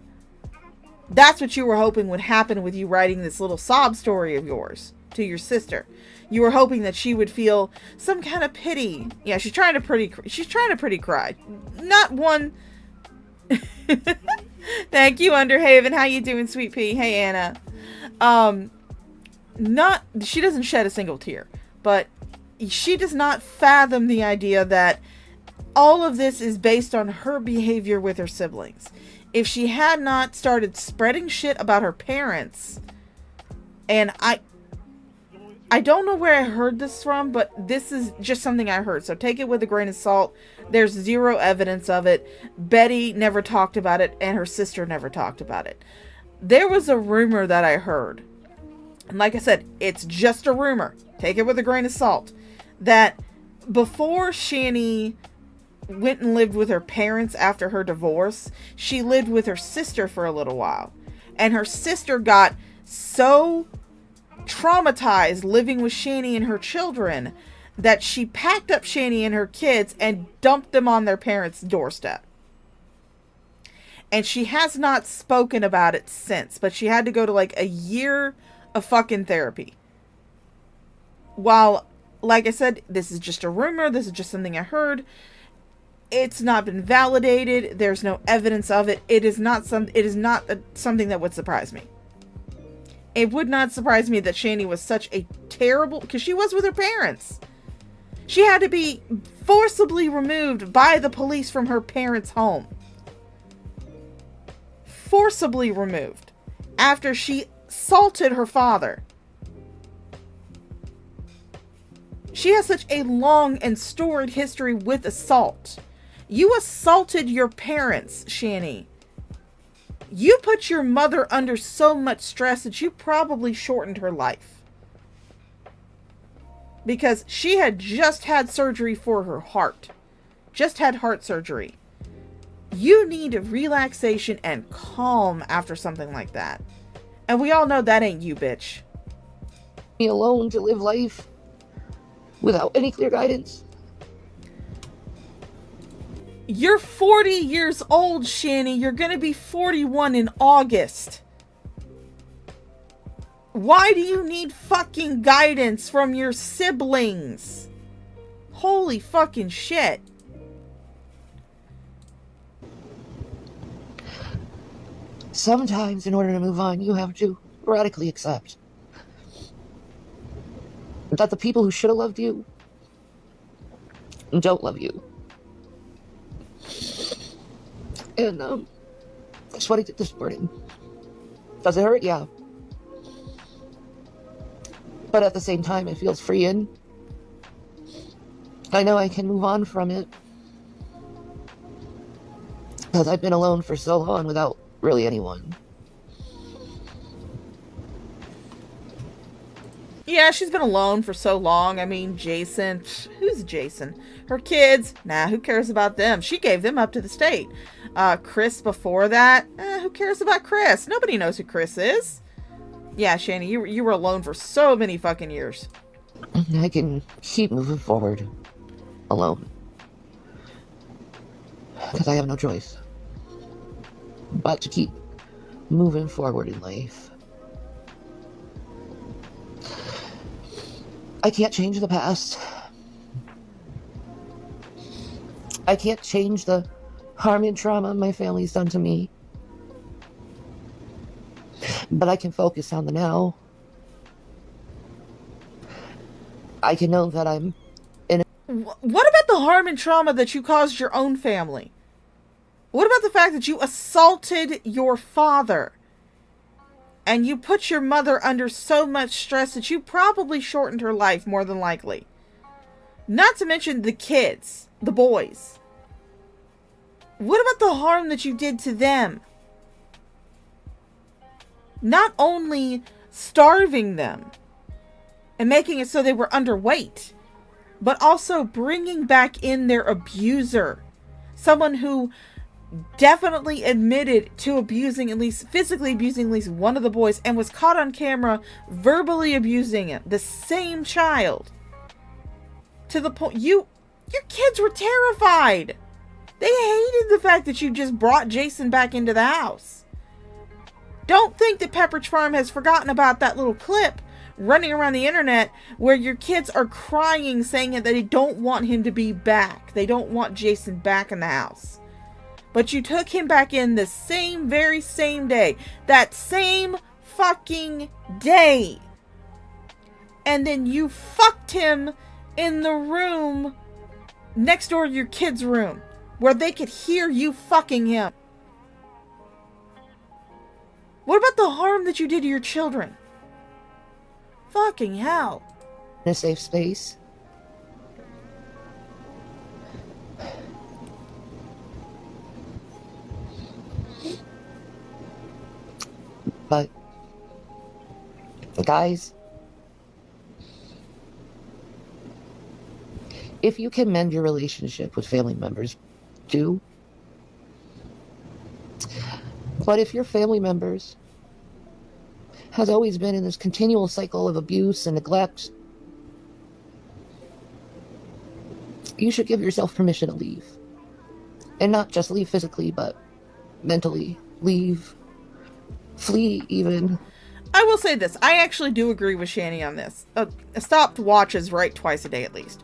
That's what you were hoping would happen with you writing this little sob story of yours to your sister. You were hoping that she would feel some kind of pity. Yeah, she's trying to pretty cry. Not one. Thank you, Underhaven. How you doing, sweet pea? Hey, Anna. She doesn't shed a single tear, but she does not fathom the idea that all of this is based on her behavior with her siblings. If she had not started spreading shit about her parents, and I don't know where I heard this from, but this is just something I heard. So take it with a grain of salt. There's zero evidence of it. Betty never talked about it, and her sister never talked about it. There was a rumor that I heard. And like I said, it's just a rumor. Take it with a grain of salt. That before Shani went and lived with her parents after her divorce, she lived with her sister for a little while. And her sister got so traumatized living with Shani and her children that she packed up Shani and her kids and dumped them on their parents' doorstep. And she has not spoken about it since, but she had to go to like a year of fucking therapy. While, like I said, this is just a rumor, this is just something I heard. It's not been validated. There's no evidence of it. It is not something that would surprise me. It would not surprise me that Shani was such a terrible, because she was with her parents. She had to be forcibly removed by the police from her parents' home. Forcibly removed after she assaulted her father. She has such a long and storied history with assault. You assaulted your parents, Shani. You put your mother under so much stress that you probably shortened her life. Because she had just had surgery for her heart. Just had heart surgery. You need relaxation and calm after something like that. And we all know that ain't you, bitch. Me alone to live life without any clear guidance. You're 40 years old, Shani. You're gonna be 41 in August. Why do you need fucking guidance from your siblings? Holy fucking shit. Sometimes, in order to move on, you have to radically accept that the people who should have loved you don't love you. And, that's what I did this morning. Does it hurt? Yeah. But at the same time, it feels freeing. I know I can move on from it. Because I've been alone for so long without really anyone. Yeah, she's been alone for so long. I mean, Jason. Who's Jason? Her kids. Nah, who cares about them? She gave them up to the state. Chris before that. Who cares about Chris? Nobody knows who Chris is. Yeah, Shani, you were alone for so many fucking years. I can keep moving forward. Alone. Because I have no choice but to keep moving forward in life. I can't change the past. I can't change the harm and trauma my family's done to me. But I can focus on the now. I can know that I'm in a... What about the harm and trauma that you caused your own family? What about the fact that you assaulted your father? And you put your mother under so much stress that you probably shortened her life, more than likely. Not to mention the kids, the boys. What about the harm that you did to them? Not only starving them and making it so they were underweight, but also bringing back in their abuser. Someone who definitely admitted to abusing, at least physically abusing at least one of the boys, and was caught on camera verbally abusing it. The same child. To the point, your kids were terrified. They hated the fact that you just brought Jason back into the house. Don't think that Pepperidge Farm has forgotten about that little clip running around the internet where your kids are crying, saying that they don't want him to be back. They don't want Jason back in the house. But you took him back in the very same day. That same fucking day. And then you fucked him in the room next door to your kid's room, where they could hear you fucking him. What about the harm that you did to your children? Fucking hell. in a safe space. But, guys, if you can mend your relationship with family members, do. But if your family members has always been in this continual cycle of abuse and neglect, you should give yourself permission to leave. And not just leave physically, but mentally. Leave. Flee, even. I will say this. I actually do agree with Shani on this. A stopped watch is right twice a day at least.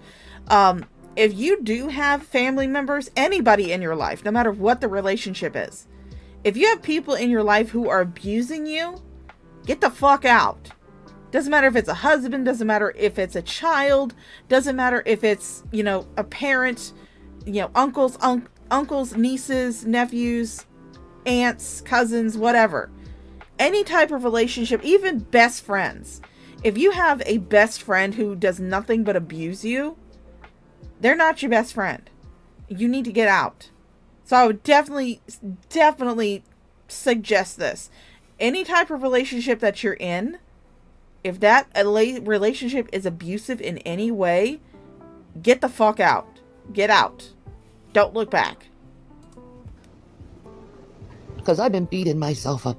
If you do have family members, anybody in your life, no matter what the relationship is, if you have people in your life who are abusing you, get the fuck out. Doesn't matter if it's a husband, doesn't matter if it's a child, doesn't matter if it's, a parent, uncles, nieces, nephews, aunts, cousins, whatever. Any type of relationship, even best friends. If you have a best friend who does nothing but abuse you, they're not your best friend. You need to get out. So I would definitely suggest this. Any type of relationship that you're in, if that relationship is abusive in any way, get the fuck out. Get out. Don't look back. Because I've been beating myself up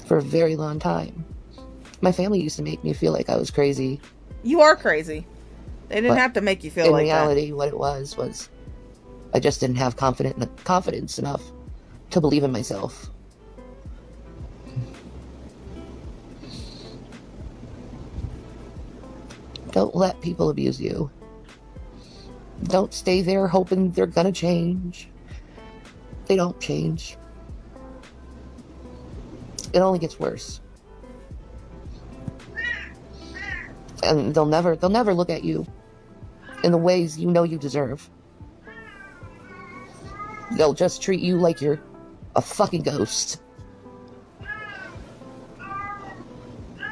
for a very long time. My family used to make me feel like I was crazy. You are crazy. They didn't have to make you feel like that. In reality, what it was I just didn't have confidence enough to believe in myself. Don't let people abuse you. Don't stay there hoping they're gonna change. They don't change. It only gets worse. And they'll never look at you in the ways you know you deserve. They'll just treat you like you're a fucking ghost.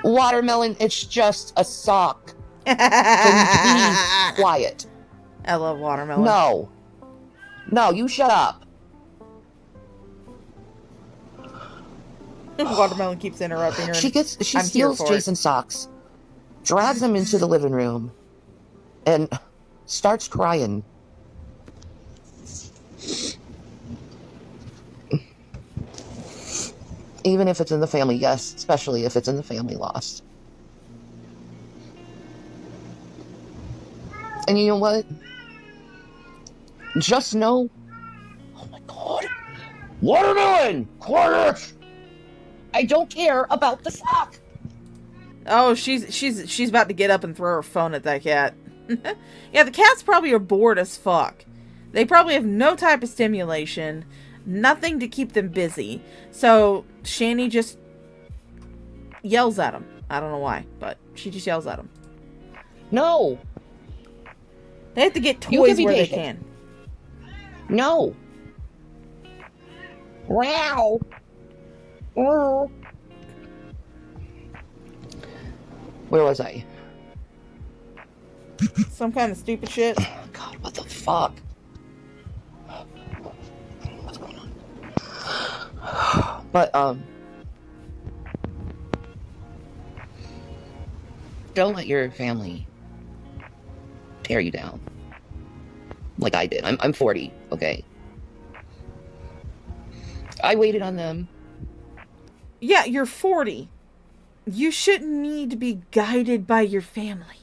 Watermelon, it's just a sock. Can you be quiet? I love watermelon. No, you shut up. Watermelon keeps interrupting her. She steals Jason's socks, drags him into the living room, and starts crying. Even if it's in the family, yes, especially if it's in the family lost. And you know what? Just know... Oh my god. Watermelon! Quiet! I don't care about the sock! Oh, she's about to get up and throw her phone at that cat. Yeah, the cats probably are bored as fuck. They probably have no type of stimulation, nothing to keep them busy. So Shani just yells at them. I don't know why, but she just yells at them. No! They have to get toys where they can. No! Wow! Oh. Where was I? Some kind of stupid shit. Oh god, what the fuck? What's going on? But, don't let your family tear you down. Like I did. I'm 40, okay? I waited on them. Yeah, you're 40. You shouldn't need to be guided by your family.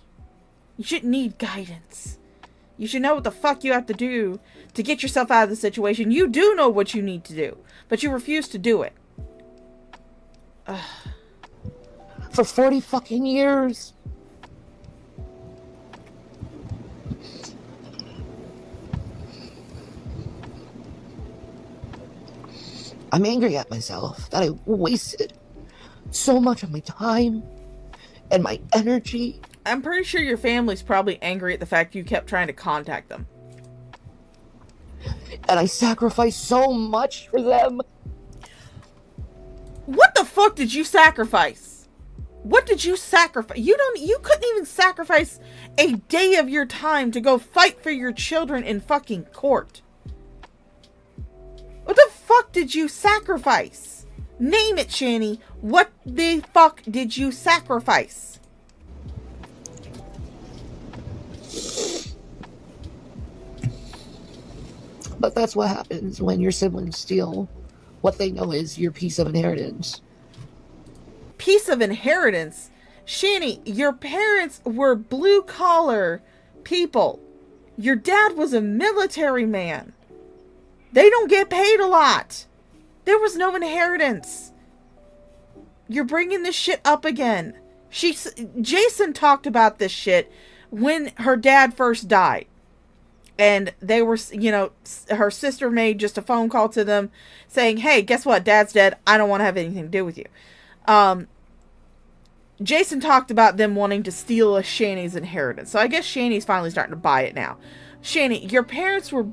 You shouldn't need guidance. You should know what the fuck you have to do to get yourself out of the situation. You do know what you need to do, but you refuse to do it. Ugh. For 40 fucking years. I'm angry at myself that I wasted so much of my time and my energy. I'm pretty sure your family's probably angry at the fact you kept trying to contact them. And I sacrificed so much for them. What the fuck did you sacrifice? What did you sacrifice? You couldn't even sacrifice a day of your time to go fight for your children in fucking court. What the fuck did you sacrifice? Name it, Shani. What the fuck did you sacrifice? But that's what happens when your siblings steal what they know is your piece of inheritance. Piece of inheritance? Shani, your parents were blue-collar people. Your dad was a military man. They don't get paid a lot. There was no inheritance. You're bringing this shit up again. Jason talked about this shit when her dad first died. And they were, you know, her sister made just a phone call to them saying, hey, guess what? Dad's dead. I don't want to have anything to do with you. Jason talked about them wanting to steal Shani's inheritance. So I guess Shani's finally starting to buy it now. Shani, your parents were...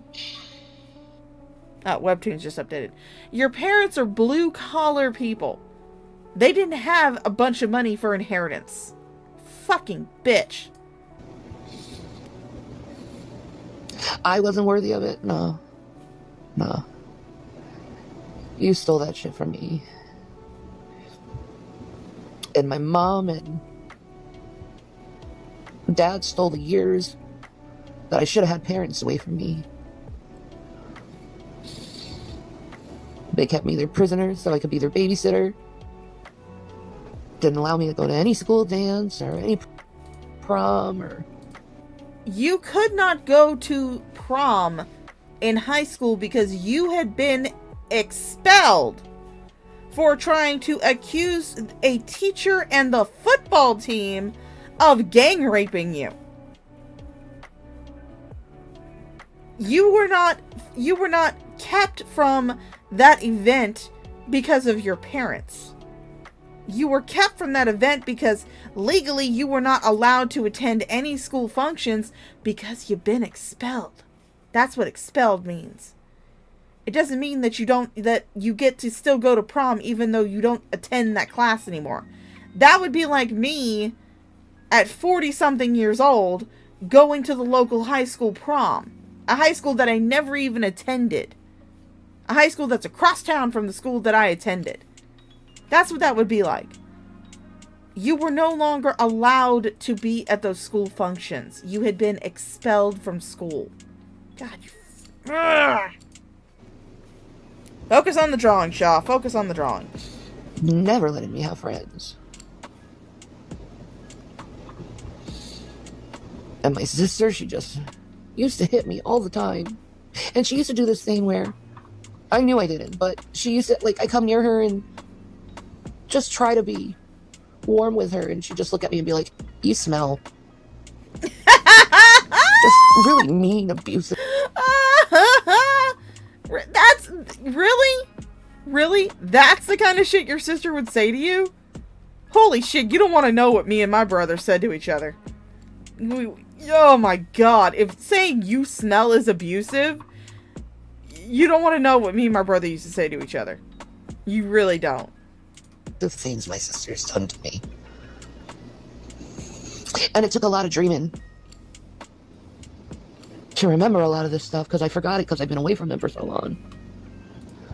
Webtoons just updated. Your parents are blue-collar people. They didn't have a bunch of money for inheritance. Fucking bitch. I wasn't worthy of it. No. You stole that shit from me. And my mom and dad stole the years that I should have had parents away from me. They kept me their prisoner so I could be their babysitter. Didn't allow me to go to any school dance or any prom or... You could not go to prom in high school because you had been expelled for trying to accuse a teacher and the football team of gang raping you. You were not kept from that event because of your parents. You were kept from that event because legally you were not allowed to attend any school functions because you've been expelled. That's what expelled means. It doesn't mean that you get to still go to prom even though you don't attend that class anymore. That would be like me at 40-something years old going to the local high school prom. A high school that I never even attended. A high school that's across town from the school that I attended. That's what that would be like. You were no longer allowed to be at those school functions. You had been expelled from school. God, you... Ugh. Focus on the drawing, Shaw. Focus on the drawing. Never letting me have friends. And my sister, she just used to hit me all the time. And she used to do this thing where I knew I didn't, but she used to, like, I come near her and just try to be warm with her, and she'd just look at me and be like, you smell. Just really mean, abusive. That's really that's the kind of shit your sister would say to you? Holy shit, you don't want to know what me and my brother said to each other. Oh my god, if saying you smell is abusive, you don't want to know what me and my brother used to say to each other. You really don't. The things my sister's done to me. And it took a lot of dreaming to remember a lot of this stuff, because I forgot it because I've been away from them for so long.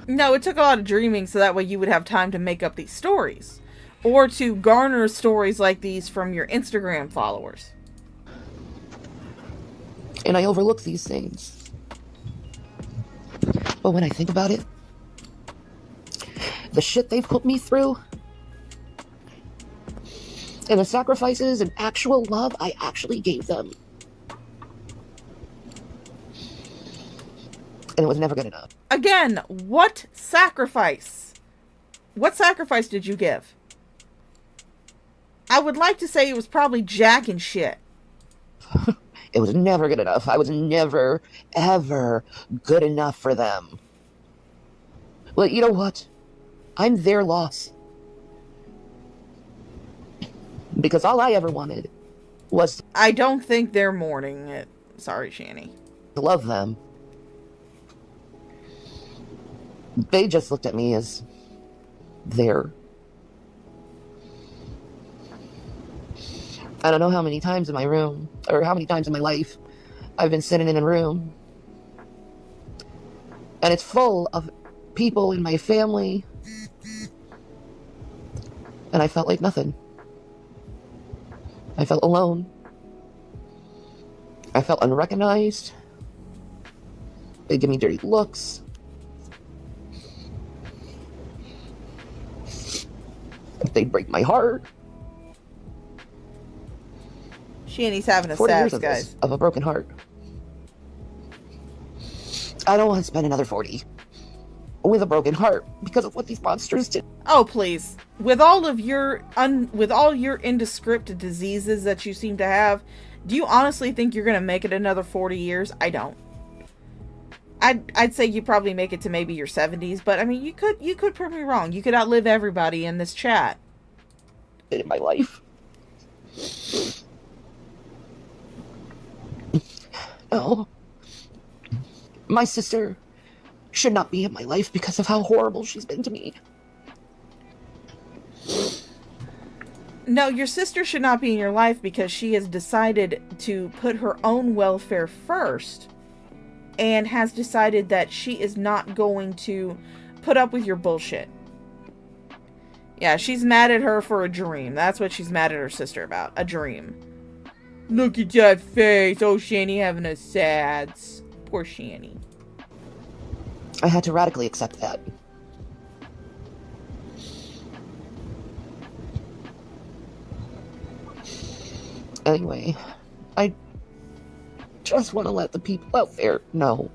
No, it took a lot of dreaming so that way you would have time to make up these stories. Or to garner stories like these from your Instagram followers. And I overlook these things. But when I think about it, the shit they've put me through, and the sacrifices and actual love I actually gave them. And it was never good enough. Again, what sacrifice? What sacrifice did you give? I would like to say it was probably Jack and shit. It was never good enough. I was never, ever good enough for them. Well, you know what? I'm their loss. Because all I ever wanted was... I don't think they're mourning it. Sorry, Shani. To love them. They just looked at me as their I don't know how many times in my room, or how many times in my life, I've been sitting in a room, and it's full of people in my family, and I felt like nothing. I felt alone. I felt unrecognized. They give me dirty looks. They break my heart. Shanny's having a 40 years sad, of guys. this, of a broken heart. I don't want to spend another 40 with a broken heart because of what these monsters did. Oh, please. With all of your indescript diseases that you seem to have, do you honestly think you're going to make it another 40 years? I don't. I'd say you probably make it to maybe your 70s, but I mean, you could prove me wrong. You could outlive everybody in this chat. In my life. No. My sister should not be in my life because of how horrible she's been to me. No, your sister should not be in your life because she has decided to put her own welfare first and has decided that she is not going to put up with your bullshit. Yeah, she's mad at her for a dream. That's what she's mad at her sister about. A dream. Look at that face. Oh, Shanny having a sads. Poor Shanny. I had to radically accept that. Anyway, I just want to let the people out there know.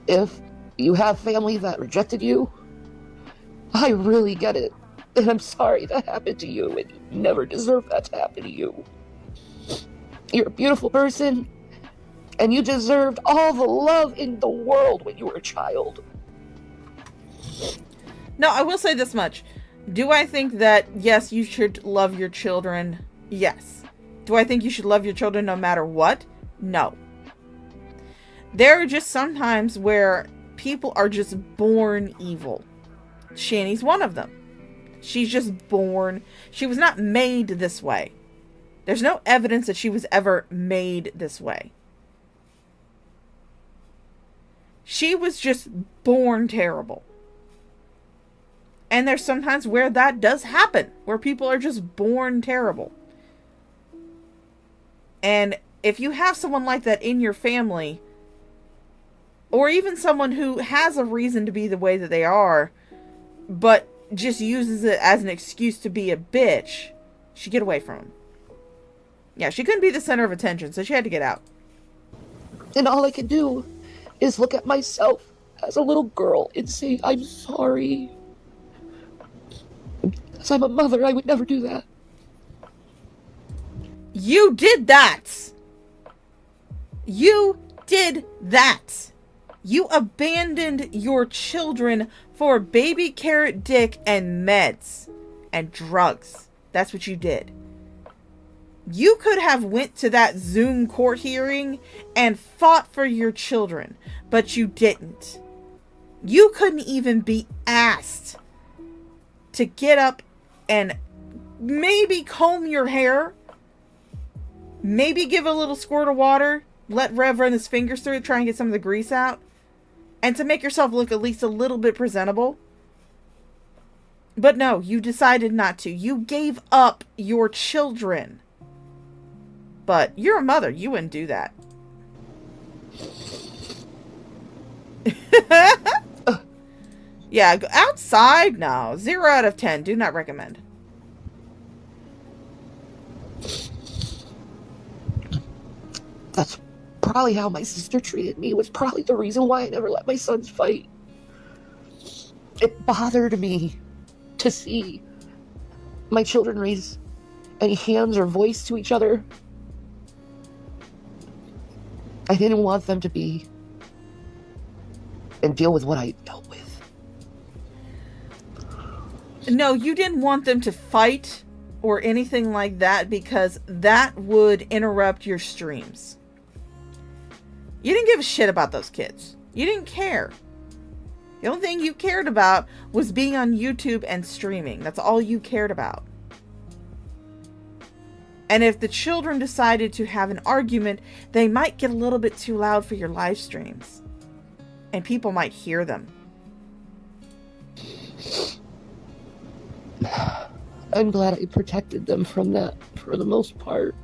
If you have family that rejected you, I really get it. And I'm sorry that happened to you, and you never deserved that to happen to you. You're a beautiful person, and you deserved all the love in the world when you were a child. No, I will say this much. Do I think that, yes, you should love your children? Yes. Do I think you should love your children no matter what? No. There are just some times where people are just born evil. Shanny's one of them. She's just born. She was not made this way. There's no evidence that she was ever made this way. She was just born terrible. And there's sometimes where that does happen, where people are just born terrible. And if you have someone like that in your family, or even someone who has a reason to be the way that they are, but just uses it as an excuse to be a bitch, she get away from him. Yeah, she couldn't be the center of attention, so she had to get out. And all I could do is look at myself as a little girl and say, I'm sorry. As I'm a mother, I would never do that. You did that! You did that! You abandoned your children for baby carrot dick and meds and drugs. That's what you did. You could have went to that Zoom court hearing and fought for your children, but you didn't. You couldn't even be asked to get up and maybe comb your hair, maybe give a little squirt of water, let Rev run his fingers through it, try and get some of the grease out, and to make yourself look at least a little bit presentable. But no, you decided not to. You gave up your children. But you're a mother. You wouldn't do that. Yeah, outside? No. 0 out of 10. Do not recommend. That's probably how my sister treated me. Was probably the reason why I never let my sons fight. It bothered me to see my children raise any hands or voice to each other. I didn't want them to be and deal with what I dealt with. No, you didn't want them to fight or anything like that because that would interrupt your streams. You didn't give a shit about those kids. You didn't care. The only thing you cared about was being on YouTube and streaming. That's all you cared about. And if the children decided to have an argument, they might get a little bit too loud for your live streams. And people might hear them. I'm glad I protected them from that for the most part.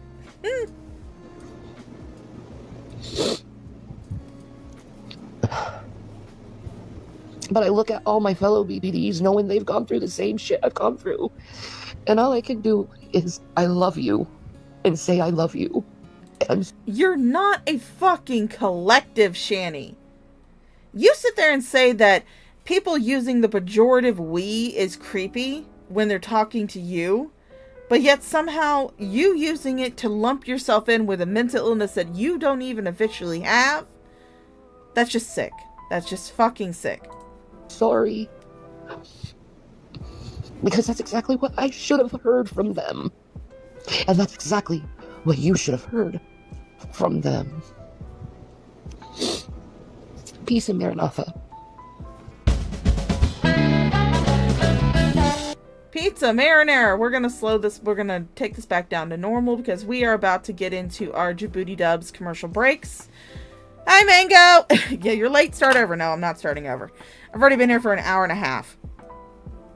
But I look at all my fellow BBDs knowing they've gone through the same shit I've gone through. And all I can do is, I love you. And say I love you. And you're not a fucking collective, Shanny. You sit there and say that people using the pejorative we is creepy when they're talking to you, but yet somehow you using it to lump yourself in with a mental illness that you don't even officially have. That's just sick. That's just fucking sick. Sorry. Because that's exactly what I should have heard from them. And that's exactly what you should have heard from them. Peace and Maranatha. Pizza marinara. We're gonna slow this. We're gonna take this back down to normal because we are about to get into our Djibouti Dubs commercial breaks. Hi, Mango. Yeah, you're late. Start over. No, I'm not starting over. I've already been here for an hour and a half.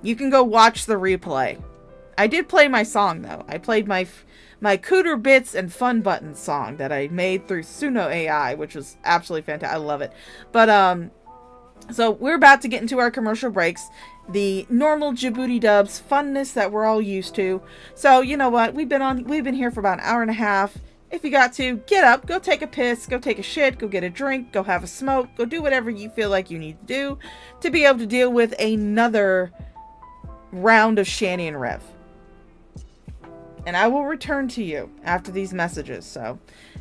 You can go watch the replay. I did play my song though. I played my Cooter Bits and Fun Buttons song that I made through Suno AI, which was absolutely fantastic. I love it. But so we're about to get into our commercial breaks. The normal Djibouti Dubs funness that we're all used to. So you know what? We've been here for about an hour and a half. If you got to, get up, go take a piss, go take a shit, go get a drink, go have a smoke, go do whatever you feel like you need to do to be able to deal with another round of Shanny and Rev. And I will return to you after these messages. So,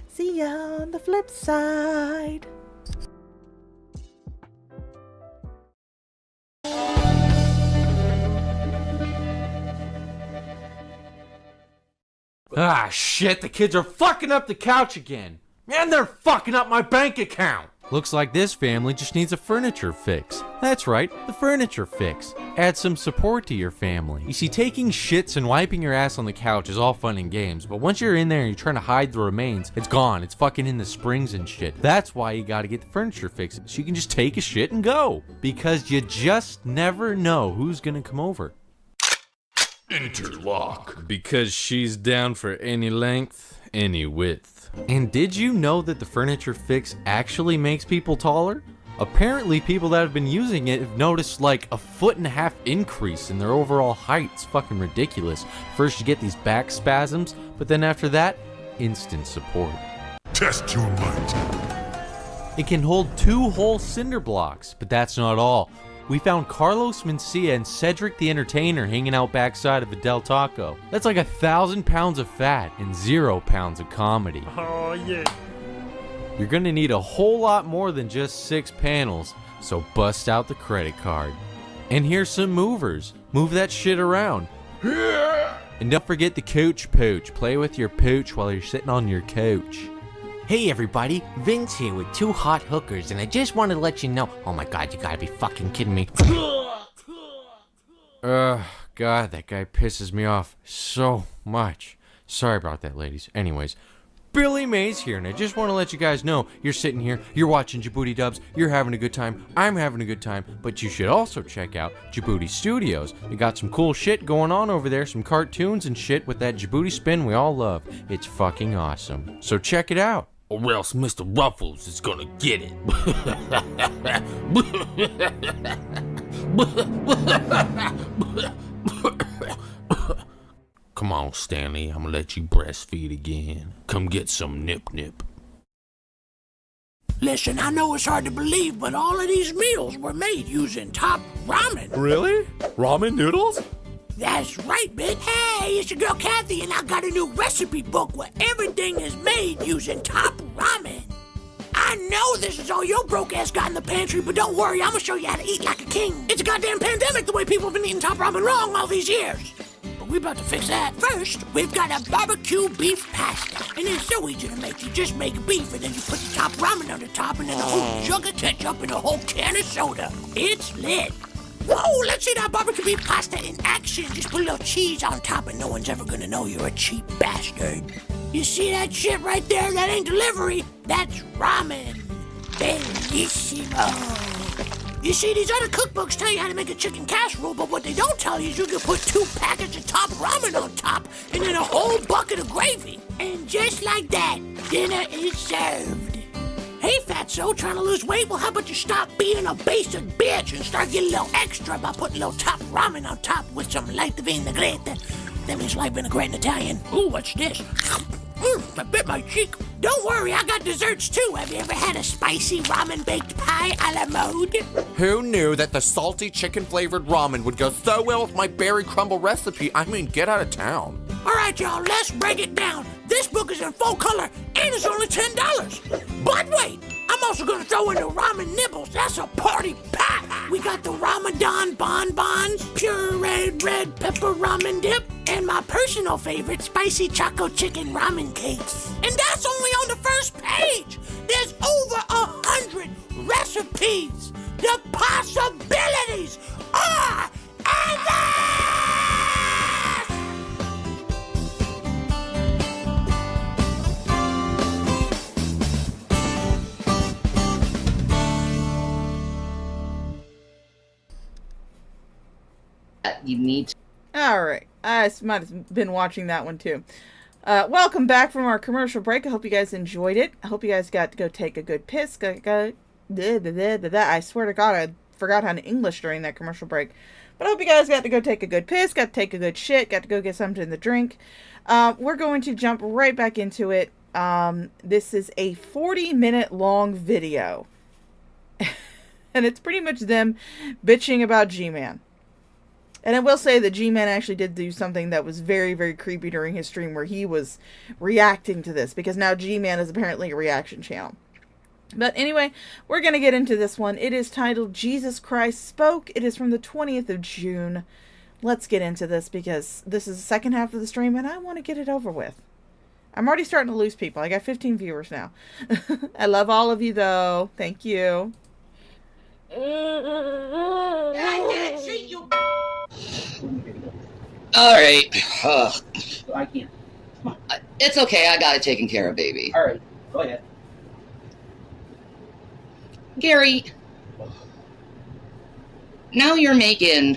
see ya on the flip side. Ah, shit, the kids are fucking up the couch again. And they're fucking up my bank account. Looks like this family just needs a furniture fix. That's right, the furniture fix. Add some support to your family. You see, taking shits and wiping your ass on the couch is all fun and games, but once you're in there and you're trying to hide the remains, it's gone. It's fucking in the springs and shit. That's why you gotta get the furniture fixed, so you can just take a shit and go. Because you just never know who's gonna come over. Interlock. Because she's down for any length, any width. And did you know that the furniture fix actually makes people taller? Apparently people that have been using it have noticed like a 1.5 foot increase in their overall height. It's fucking ridiculous. First you get these back spasms, but then after that, instant support. Test your might. It can hold 2 whole cinder blocks, but that's not all. We found Carlos Mencia and Cedric the Entertainer hanging out backside of a Del Taco. That's like 1,000 pounds of fat and 0 pounds of comedy. Oh yeah. You're gonna need a whole lot more than just 6 panels, so bust out the credit card. And here's some movers. Move that shit around. And don't forget the couch pooch. Play with your pooch while you're sitting on your couch. Hey everybody, Vince here with 2 hot hookers, and I just wanted to let you know. Oh my god, you gotta be fucking kidding me. God, that guy pisses me off so much. Sorry about that, ladies. Anyways, Billy Mays here, and I just want to let you guys know, you're sitting here, you're watching Djibouti Dubs, you're having a good time, I'm having a good time, but you should also check out Djibouti Studios. They got some cool shit going on over there, some cartoons and shit with that Djibouti spin we all love. It's fucking awesome. So check it out. Or else Mr. Ruffles is gonna get it. Come on, Stanley, I'm gonna let you breastfeed again. Come get some nip-nip. Listen, I know it's hard to believe, but all of these meals were made using top ramen. Really? Ramen noodles? That's right, bitch. Hey, it's your girl Kathy, and I got a new recipe book where everything is made using top ramen. I know this is all your broke ass got in the pantry, but don't worry, I'm gonna show you how to eat like a king. It's a goddamn pandemic the way people have been eating top ramen wrong all these years. But we're about to fix that. First, we've got a barbecue beef pasta, and it's so easy to make. You just make beef, and then you put the top ramen on the top, and then a whole jug of ketchup and a whole can of soda. It's lit. Whoa, let's see that barbecue beef pasta in action. Just put a little cheese on top and no one's ever gonna know you're a cheap bastard. You see that shit right there? That ain't delivery. That's ramen. Bellissimo. You see, these other cookbooks tell you how to make a chicken casserole, but what they don't tell you is you can put 2 packets of top ramen on top and then a whole bucket of gravy. And just like that, dinner is served. Hey, fatso, trying to lose weight? Well, how about you stop being a basic bitch and start getting a little extra by putting a little top ramen on top with some light vinaigrette. That means light vinaigrette in Italian. Ooh, what's this? I bit my cheek. Don't worry, I got desserts too. Have you ever had a spicy ramen baked pie a la mode? Who knew that the salty chicken flavored ramen would go so well with my berry crumble recipe? I mean, get out of town. All right, y'all, let's break it down. This book is in full color and it's only $10. But wait, I'm also gonna throw in the ramen nibbles. That's a party pack. We got the Ramadan bonbons, pure red pepper ramen dip, and my personal favorite, spicy choco chicken ramen cakes. And that's only on the first page. There's over 100 recipes. The possibilities are endless! You need to. All right. I might have been watching that one too. Welcome back from our commercial break. I hope you guys enjoyed it. I hope you guys got to go take a good piss. I swear to God, I forgot how to English during that commercial break. But I hope you guys got to go take a good piss, got to take a good shit, got to go get something to drink. We're going to jump right back into it. This is a 40-minute long video. And it's pretty much them bitching about G-Man. And I will say that G-Man actually did do something that was very, very creepy during his stream where he was reacting to this. Because now G-Man is apparently a reaction channel. But anyway, we're going to get into this one. It is titled Jesus Christ Spoke. It is from the 20th of June. Let's get into this because this is the second half of the stream and I want to get it over with. I'm already starting to lose people. I got 15 viewers now. I love all of you though. Thank you. I can't see you. All right. I can't. It's okay. I got it taken care of, baby. All right, go ahead. Gary, now you're making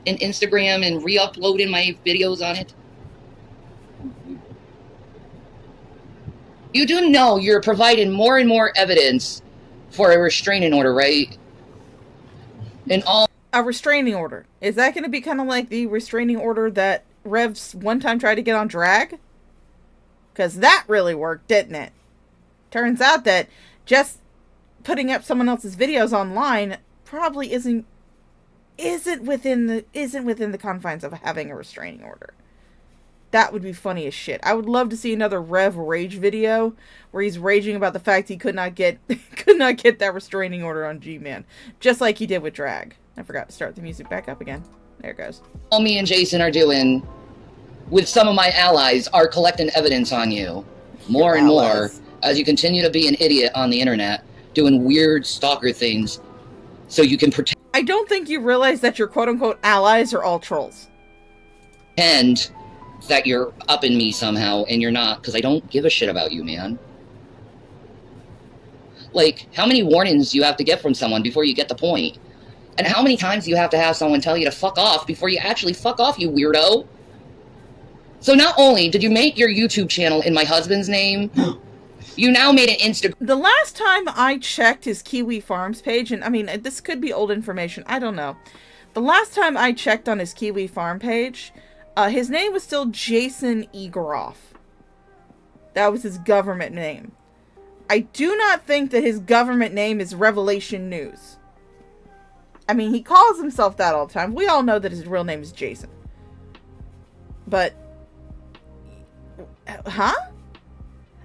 an Instagram and re-uploading my videos on it. You do know you're providing more and more evidence for a restraining order, right? And all. A restraining order. Is that going to be kind of like the restraining order that Revs one time tried to get on Drag? Because that really worked, didn't it? Turns out that just putting up someone else's videos online probably isn't within the confines of having a restraining order. That would be funny as shit. I would love to see another Rev rage video where he's raging about the fact he could not get that restraining order on G-Man, just like he did with Drag. I forgot to start the music back up again. There it goes. All me and Jason are doing with some of my allies are collecting evidence on you more and more as you continue to be an idiot on the internet doing weird stalker things so you can pretend. I don't think you realize that your quote-unquote allies are all trolls. And that you're upping me somehow and you're not, because I don't give a shit about you, man. Like, how many warnings do you have to get from someone before you get the point? And how many times do you have to have someone tell you to fuck off before you actually fuck off, you weirdo? So not only did you make your YouTube channel in my husband's name, you now made an Instagram. The last time I checked his Kiwi Farms page, and I mean, this could be old information, I don't know. The last time I checked on his Kiwi Farm page, his name was still Jason Igoroff. That was his government name. I do not think that his government name is Revelation News. I mean, he calls himself that all the time. We all know that his real name is Jason. But, huh?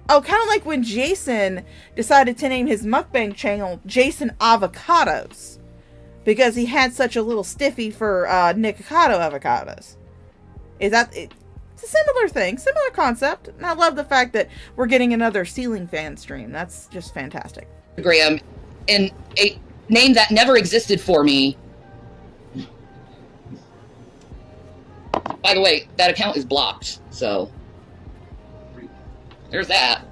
Oh, kind of like when Jason decided to name his mukbang channel Jason Avocados. Because he had such a little stiffy for Nikocado avocados. It's a similar thing, similar concept. And I love the fact that we're getting another ceiling fan stream. That's just fantastic. And a name that never existed for me By the way, that account is blocked, so there's that.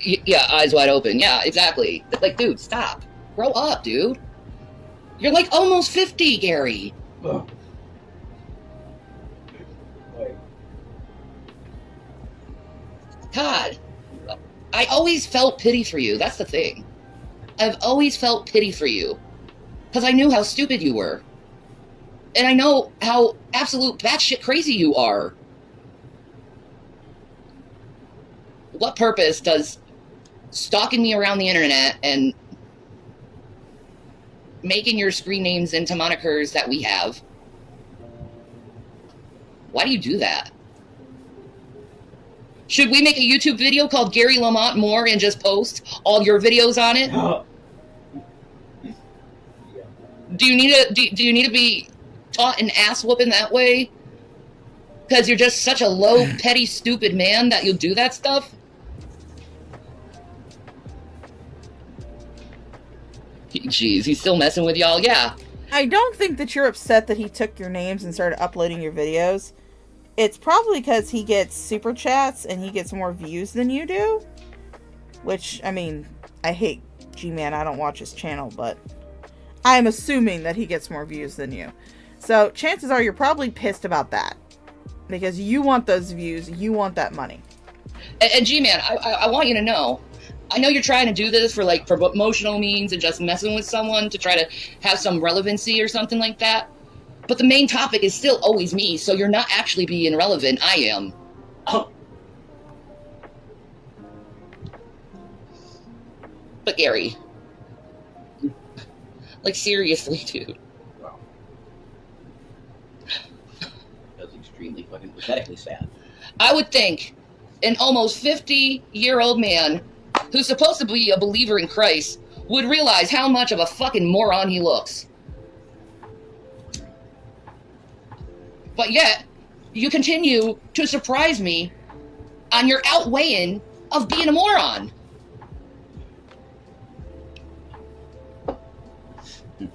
Yeah, eyes wide open. Yeah, exactly. Like, dude, stop. Grow up, dude. You're like almost 50, Gary. God, I always felt pity for you. That's the thing. I've always felt pity for you. Because I knew how stupid you were. And I know how absolute batshit crazy you are. What purpose does stalking me around the internet and making your screen names into monikers that we have, why do you do that? Should we make a YouTube video called Gary Lamont Moore and just post all your videos on it? Do you need to be taught an ass whooping that way? Because you're just such a low, petty, stupid man that you'll do that stuff? Jeez, he's still messing with y'all? Yeah. I don't think that you're upset that he took your names and started uploading your videos. It's probably because he gets super chats and he gets more views than you do. Which, I mean, I hate G-Man. I don't watch his channel, but I'm assuming that he gets more views than you. So chances are you're probably pissed about that. Because you want those views. You want that money. And G-Man, I want you to know, I know you're trying to do this for promotional means and just messing with someone to try to have some relevancy or something like that. But the main topic is still always me, so you're not actually being relevant. I am. Oh. But Gary, like seriously, dude. Wow. That's extremely fucking pathetically sad. I would think an almost 50-year-old man who's supposed to be a believer in Christ would realize how much of a fucking moron he looks. But yet, you continue to surprise me on your outweighing of being a moron. You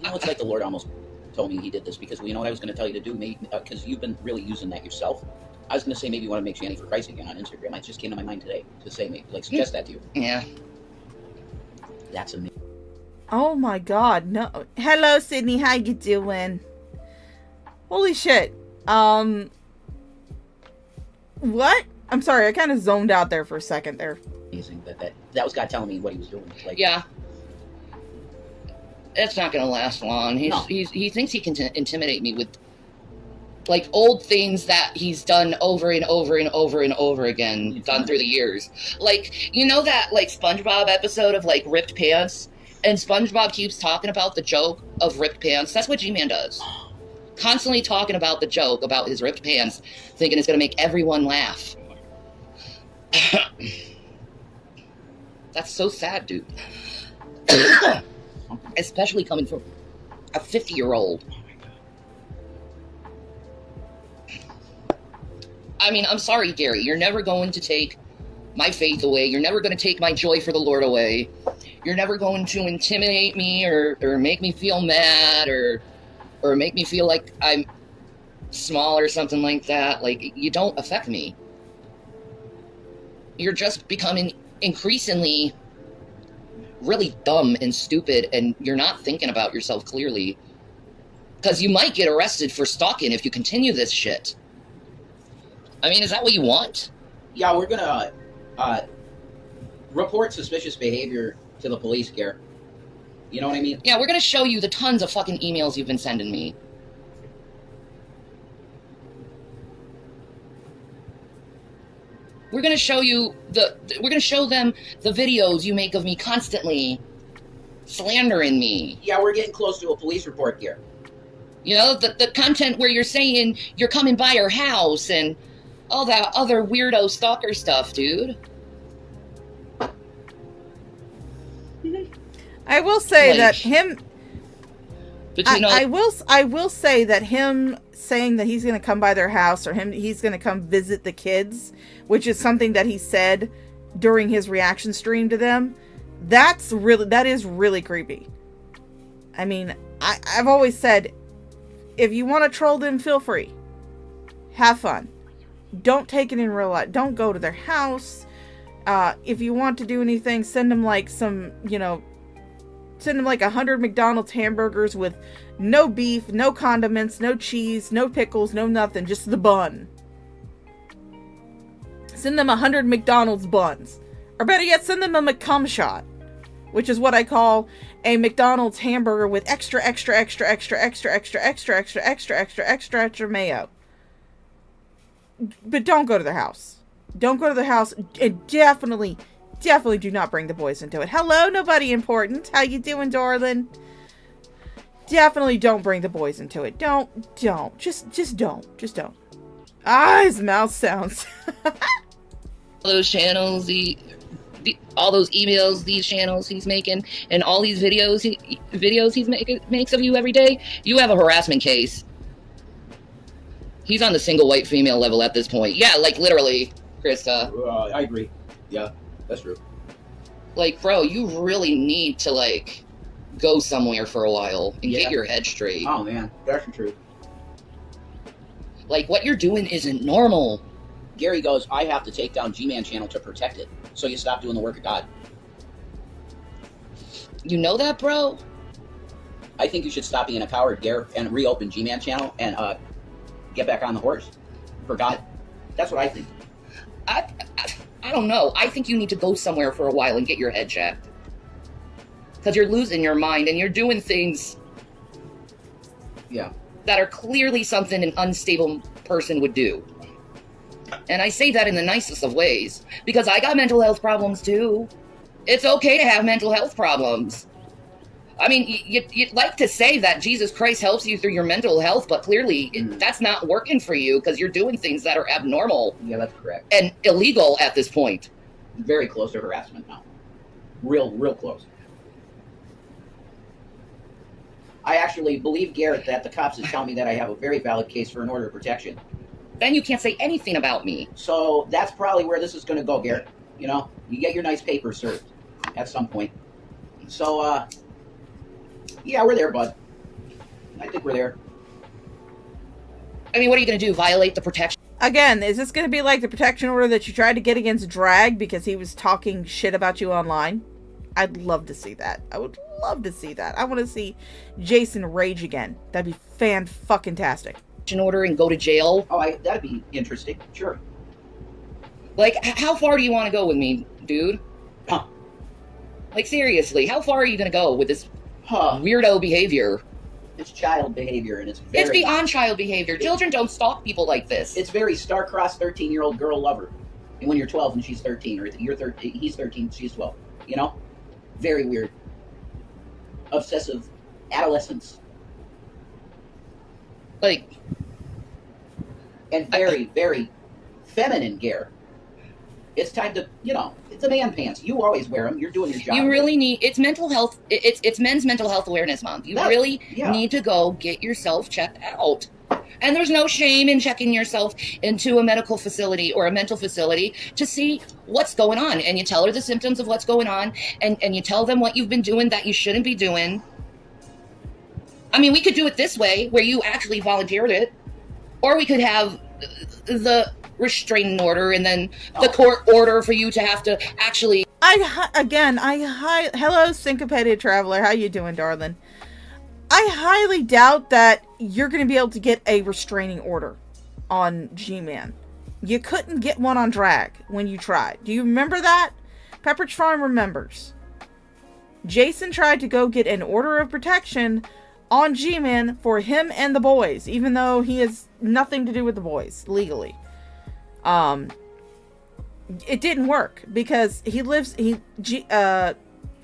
know, it's like the Lord almost told me he did this because, you know what I was going to tell you to do? Because you've been really using that yourself. I was going to say maybe you want to make Shanny for Christ again on Instagram. It just came to my mind today to say, maybe, like, suggest that to you. Yeah. That's amazing. Oh my god, no. Hello, Sydney. How you doing? Holy shit. What? I'm sorry, I kind of zoned out there for a second there. Amazing. That was God telling me what he was doing. Like, yeah. It's not gonna last long. He thinks he can intimidate me with like old things that he's done over and over and over and over again, done through the years. Like, you know that like SpongeBob episode of like ripped pants? And SpongeBob keeps talking about the joke of ripped pants. That's what G-Man does. Constantly talking about the joke about his ripped pants, thinking it's gonna make everyone laugh. That's so sad, dude. Especially coming from a 50-year-old. I mean, I'm sorry, Gary. You're never going to take my faith away. You're never going to take my joy for the Lord away. You're never going to intimidate me or make me feel mad or make me feel like I'm small or something like that. Like, you don't affect me. You're just becoming increasingly really dumb and stupid, and you're not thinking about yourself clearly. Because you might get arrested for stalking if you continue this shit. I mean, is that what you want? Yeah, we're gonna report suspicious behavior to the police, Gare. You know what I mean? Yeah, we're gonna show you the tons of fucking emails you've been sending me. We're gonna show you we're gonna show them the videos you make of me constantly slandering me. Yeah, we're getting close to a police report, Gare. You know, the content where you're saying you're coming by our house and all that other weirdo stalker stuff, dude. I will say like, that him. I will say that him saying that he's going to come by their house or he's going to come visit the kids, which is something that he said during his reaction stream to them, that is really creepy. I mean, I've always said, if you want to troll them, feel free. Have fun. Don't take it in real life. Don't go to their house. If you want to do anything, send them like some, send them like 100 McDonald's hamburgers with no beef, no condiments, no cheese, no pickles, no nothing, just the bun. Send them 100 McDonald's buns. Or better yet, send them a McCum shot, which is what I call a McDonald's hamburger with extra mayo. But don't go to their house. Don't go to their house, and definitely do not bring the boys into it. Hello, nobody important. How you doing, darling? Definitely don't bring the boys into it. Don't. Just don't. Ah, his mouth sounds. All those channels, all those emails, these channels he's making, and all these videos he makes of you every day, you have a harassment case. He's on the single white female level at this point. Yeah, like literally, Krista. I agree. Yeah, that's true. Like, bro, you really need to, like, go somewhere for a while and get your head straight. Oh, man, that's true. Like, what you're doing isn't normal. Gary goes, I have to take down G-Man channel to protect it. So you stop doing the work of God. You know that, bro? I think you should stop being a coward, Gary, and reopen G-Man channel and get back on the horse. For God. That's what I think. I don't know. I think you need to go somewhere for a while and get your head checked. Because you're losing your mind and you're doing things that are clearly something an unstable person would do. And I say that in the nicest of ways. Because I got mental health problems too. It's okay to have mental health problems. I mean, you'd like to say that Jesus Christ helps you through your mental health, but clearly that's not working for you because you're doing things that are abnormal. Yeah, that's correct. And illegal at this point. Very close to harassment now. Real close. I actually believe, Garrett, that the cops is telling me that I have a very valid case for an order of protection. Then you can't say anything about me. So that's probably where this is going to go, Garrett. You know, you get your nice paper served at some point. So, yeah, we're there, bud. I think we're there. I mean, what are you going to do? Violate the protection? Again, is this going to be like the protection order that you tried to get against Drag because he was talking shit about you online? I'd love to see that. I would love to see that. I want to see Jason rage again. That'd be fan-fucking-tastic. Order and go to jail? Oh, that'd be interesting. Sure. Like, how far do you want to go with me, dude? Huh. Like, seriously, how far are you going to go with this weirdo behavior? It's child behavior, and it's very... It's beyond child behavior. Children don't stalk people like this. It's very star-crossed 13-year-old girl lover. And when you're 12 and she's 13, or you're 13, he's 13, she's 12. You know? Very weird. Obsessive adolescence. Like... And very, very feminine, Gare. It's time to, it's a man pants. You always wear them. You're doing your job. You really need, it's mental health, it's Men's Mental Health Awareness Month. You really need to go get yourself checked out. And there's no shame in checking yourself into a medical facility or a mental facility to see what's going on. And you tell her the symptoms of what's going on, and you tell them what you've been doing that you shouldn't be doing. I mean, we could do it this way, where you actually volunteered it. Or we could have the restraining order and then the court order for you to have to actually... Hello, syncopated traveler. How you doing, darling? I highly doubt that you're going to be able to get a restraining order on G-Man. You couldn't get one on Drag when you tried. Do you remember that? Pepperidge Farm remembers. Jason tried to go get an order of protection on G-Man for him and the boys, even though he has nothing to do with the boys legally. It didn't work because at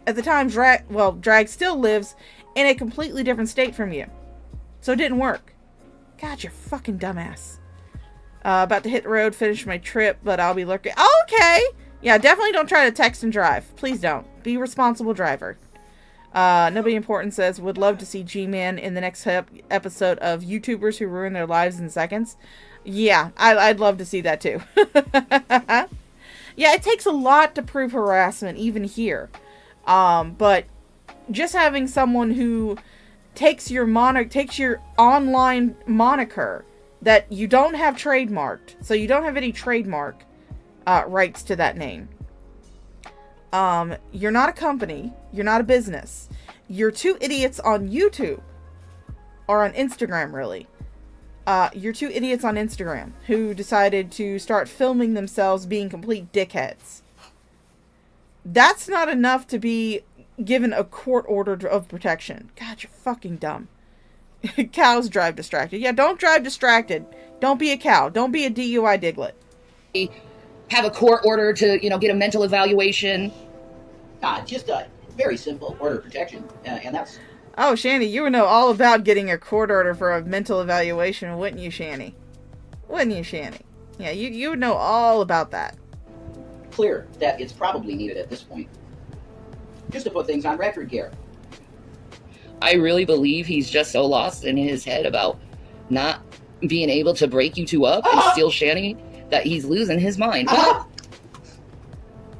the time Drag still lives in a completely different state from you. So it didn't work. God, you're fucking dumbass. About to hit the road, finish my trip, but I'll be lurking. Okay. Yeah, definitely don't try to text and drive. Please don't. Be a responsible driver. Nobody Important says, would love to see G-Man in the next episode of YouTubers who ruin their lives in seconds. Yeah, I'd love to see that too. Yeah, it takes a lot to prove harassment, even here. But just having someone who takes your online moniker that you don't have trademarked, so you don't have any trademark rights to that name. You're not a company. You're not a business. You're two idiots on YouTube. Or on Instagram, really. You're two idiots on Instagram who decided to start filming themselves being complete dickheads. That's not enough to be given a court order of protection. God, you're fucking dumb. Cows drive distracted. Yeah, don't drive distracted. Don't be a cow. Don't be a DUI Diglett. Have a court order to, get a mental evaluation. Just a very simple order of protection, and that's... Oh, Shanny, you would know all about getting a court order for a mental evaluation, wouldn't you, Shanny? Wouldn't you, Shanny? Yeah, you would know all about that. Clear that it's probably needed at this point. Just to put things on record here. I really believe he's just so lost in his head about not being able to break you two up and steal Shanny that he's losing his mind.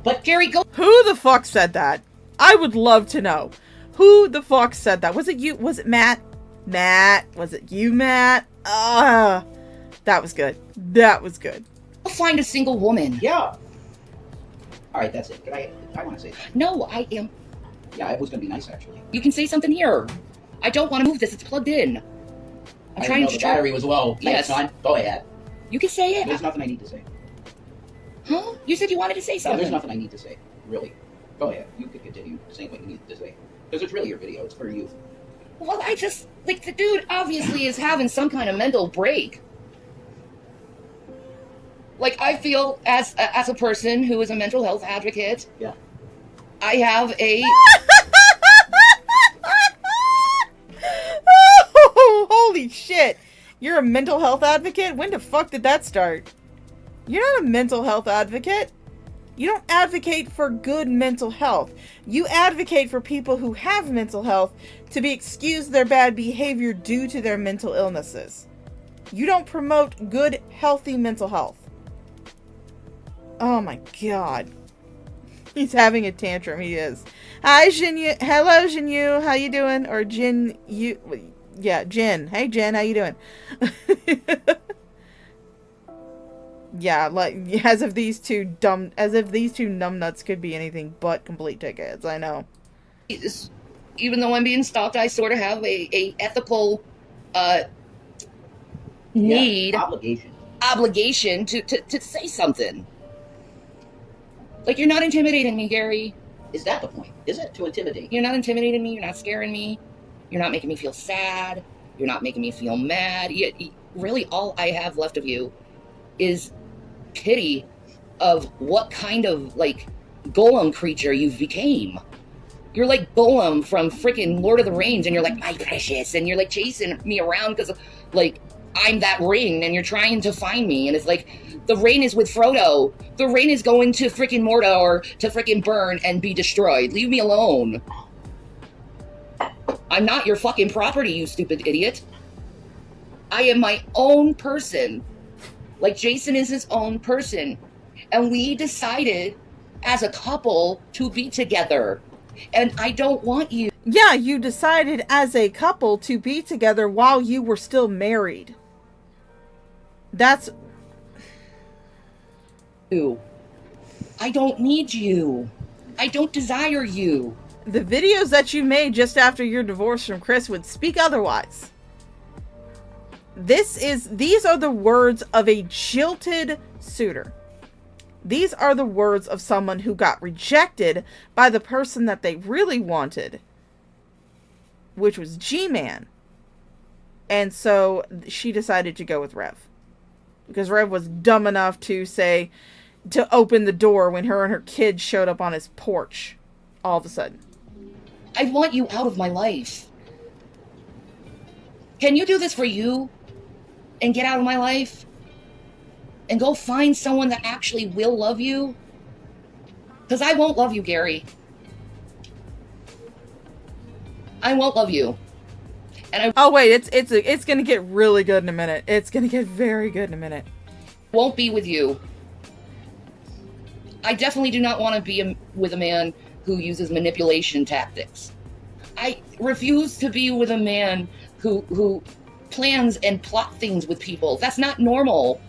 But Gary, go. Who the fuck said that? I would love to know. Who the fuck said that? Was it you? Was it Matt? Matt? Was it you, Matt? That was good. That was good. I'll find a single woman. Yeah. Alright, that's it. I want to say something. No, I am. Yeah, it was going to be nice, actually. You can say something here. I don't want to move this. It's plugged in. I'm trying to... The battery was low. Yes. Son. Go ahead. You can say it. There's nothing I need to say. Huh? You said you wanted to say something. Yeah, there's nothing I need to say. Really. Go ahead. You could continue saying what you need to say. Because it's really your video. It's for you. Well, I just... the dude obviously is having some kind of mental break. I feel, as a person who is a mental health advocate... Yeah. I have a... Oh, holy shit. You're a mental health advocate? When the fuck did that start? You're not a mental health advocate. You don't advocate for good mental health. You advocate for people who have mental health to be excused their bad behavior due to their mental illnesses. You don't promote good, healthy mental health. Oh my god. He's having a tantrum, he is. Hi, Jinyu. Hello, Jinyu. How you doing? Or Jin, you... Yeah, Jin. Hey, Jin, how you doing? Yeah, as if these two numbnuts could be anything but complete dickheads, I know. Even though I'm being stalked, I sort of have a ethical, need... Obligation to say something. You're not intimidating me, Gary. Is that the point? Is it to intimidate? You're not intimidating me. You're not scaring me. You're not making me feel sad. You're not making me feel mad. Really, all I have left of you is pity of what kind of, golem creature you've became. You're like Golem from freaking Lord of the Rings, and you're like, my precious, and you're, chasing me around because, I'm that ring, and you're trying to find me, and it's the ring is with Frodo. The ring is going to freaking Mordor to freaking burn and be destroyed. Leave me alone. I'm not your fucking property, you stupid idiot. I am my own person. Jason is his own person. And we decided as a couple to be together. And I don't want you. Yeah, you decided as a couple to be together while you were still married. That's... I don't need you. I don't desire you. The videos that you made just after your divorce from Chris would speak otherwise. These are the words of a jilted suitor. These are the words of someone who got rejected by the person that they really wanted, which was G-Man. And so she decided to go with Rev. Because Rev was dumb enough to open the door when her and her kids showed up on his porch all of a sudden. I want you out of my life. Can you do this for you? And get out of my life? And go find someone that actually will love you? Because I won't love you, Gary. I won't love you. And oh wait, it's gonna get really good in a minute. It's gonna get very good in a minute. Won't be with you. I definitely do not want to be with a man who uses manipulation tactics. I refuse to be with a man who plans and plot things with people. That's not normal.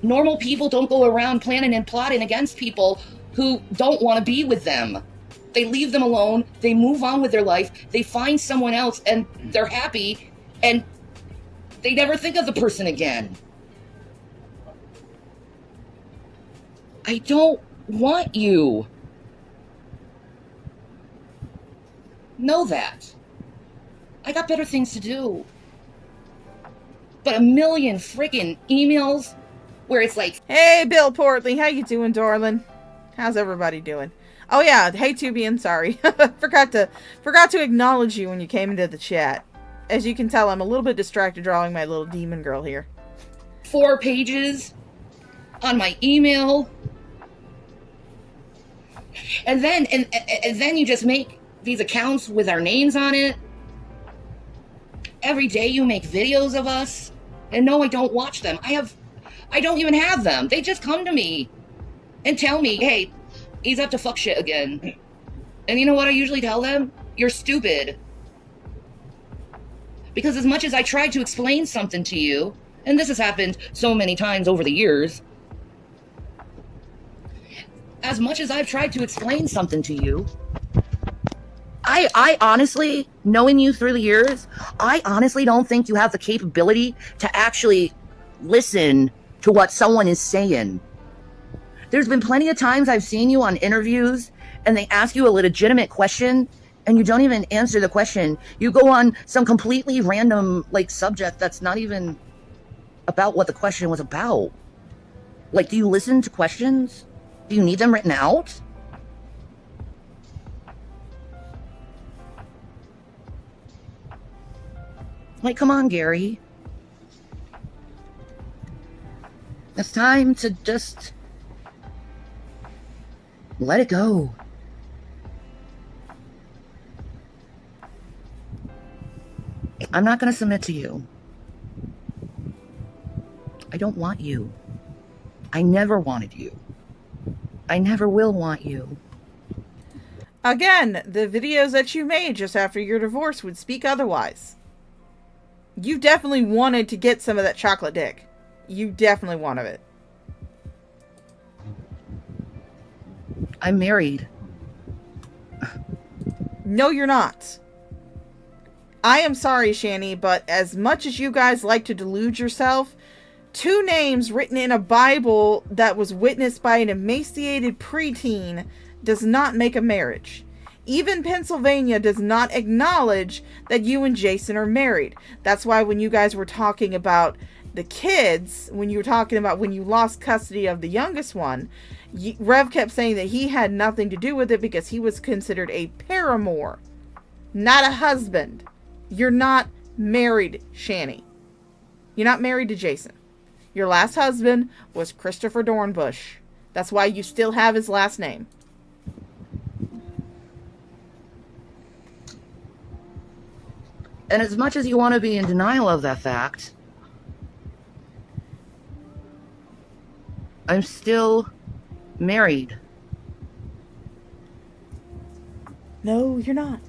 Normal people don't go around planning and plotting against people who don't want to be with them. They leave them alone, they move on with their life, they find someone else, and they're happy, and they never think of the person again. I don't want you. Know that. I got better things to do. But a million freaking emails where it's like, hey, Bill Portley, how you doing, darling? How's everybody doing? Oh yeah, hey Tubian, sorry. forgot to acknowledge you when you came into the chat. As you can tell, I'm a little bit distracted drawing my little demon girl here. 4 pages on my email. And then you just make these accounts with our names on it. Every day you make videos of us. And no, I don't watch them. I don't even have them. They just come to me and tell me, hey, he's up to fuck shit again. And you know what I usually tell them? You're stupid. Because as much as I tried to explain something to you, and this has happened so many times over the years, as much as I've tried to explain something to you, I honestly, knowing you through the years, I honestly don't think you have the capability to actually listen to what someone is saying. There's been plenty of times I've seen you on interviews and they ask you a legitimate question and you don't even answer the question. You go on some completely random subject that's not even about what the question was about. Do you listen to questions? Do you need them written out? Come on, Gary. It's time to just let it go. I'm not going to submit to you. I don't want you. I never wanted you. I never will want you. Again, the videos that you made just after your divorce would speak otherwise. You definitely wanted to get some of that chocolate dick. You definitely wanted it. I'm married. No, you're not. I am sorry, Shani, but as much as you guys like to delude yourself, 2 names written in a Bible that was witnessed by an emaciated preteen does not make a marriage. Even Pennsylvania does not acknowledge that you and Jason are married. That's why when you guys were talking about the kids, when you were talking about when you lost custody of the youngest one, Rev kept saying that he had nothing to do with it because he was considered a paramour, not a husband. You're not married, Shani. You're not married to Jason. Your last husband was Christopher Dornbush. That's why you still have his last name. And as much as you want to be in denial of that fact, I'm still married. No, you're not.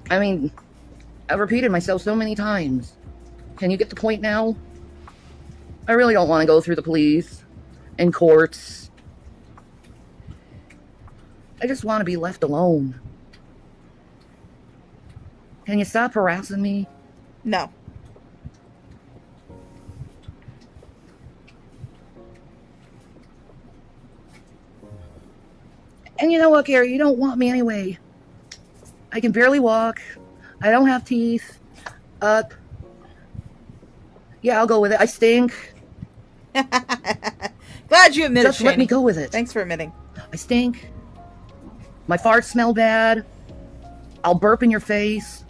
I mean, I've repeated myself so many times. Can you get the point now? I really don't want to go through the police and courts. I just want to be left alone. Can you stop harassing me? No. And you know what, Gary? You don't want me anyway. I can barely walk. I don't have teeth. Yeah, I'll go with it. I stink. Glad you admitted, Just let me go with it. Thanks for admitting. I stink. My farts smell bad. I'll burp in your face.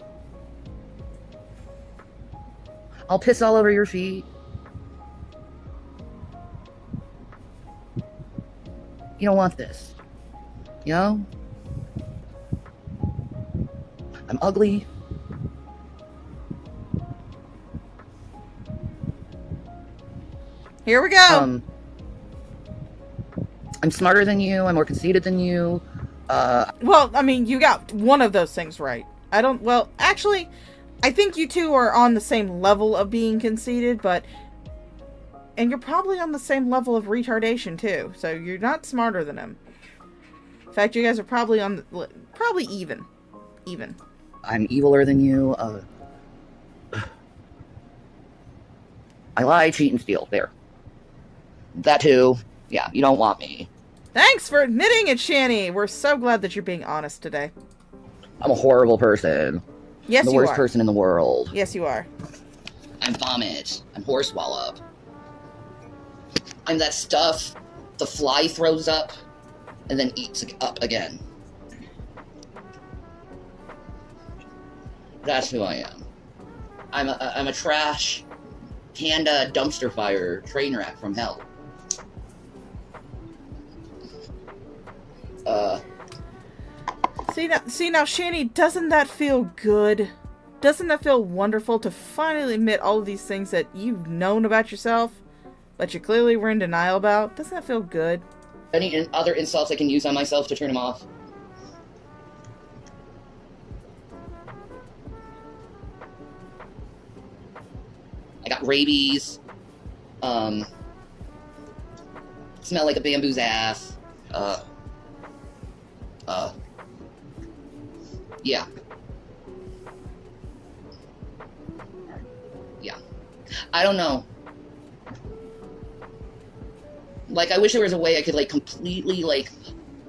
I'll piss all over your feet. You don't want this. You know? I'm ugly. Here we go. I'm smarter than you. I'm more conceited than you. Well, I mean, you got one of those things right. Well, actually, I think you two are on the same level of being conceited, and you're probably on the same level of retardation, too. So you're not smarter than him. In fact, you guys are probably probably even. Even. I'm eviler than you. I lie, cheat, and steal. There. That too. Yeah, you don't want me. Thanks for admitting it, Shanny. We're so glad that you're being honest today. I'm a horrible person. Yes, I'm the worst person in the world. Yes, you are. I'm vomit. I'm horse wallop. I'm that stuff the fly throws up and then eats up again. That's who I am. I'm a trash panda dumpster fire train wreck from hell. See now, Shanny, doesn't that feel good? Doesn't that feel wonderful to finally admit all of these things that you've known about yourself, but you clearly were in denial about? Doesn't that feel good? Any other insults I can use on myself to turn him off? I got rabies. Smell like a bamboo's ass. Yeah. Yeah. I don't know. Like, I wish there was a way I could, like, completely, like,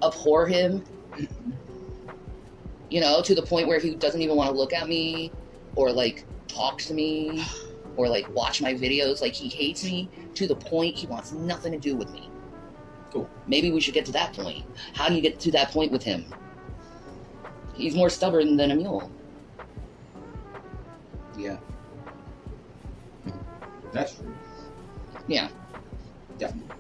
abhor him. You know, to the point where he doesn't even want to look at me, or, like, talk to me, or, like, watch my videos. Like, he hates me to the point he wants nothing to do with me. Cool. Maybe we should get to that point. How do you get to that point with him? He's more stubborn than a mule. Yeah. That's true. Yeah. Definitely.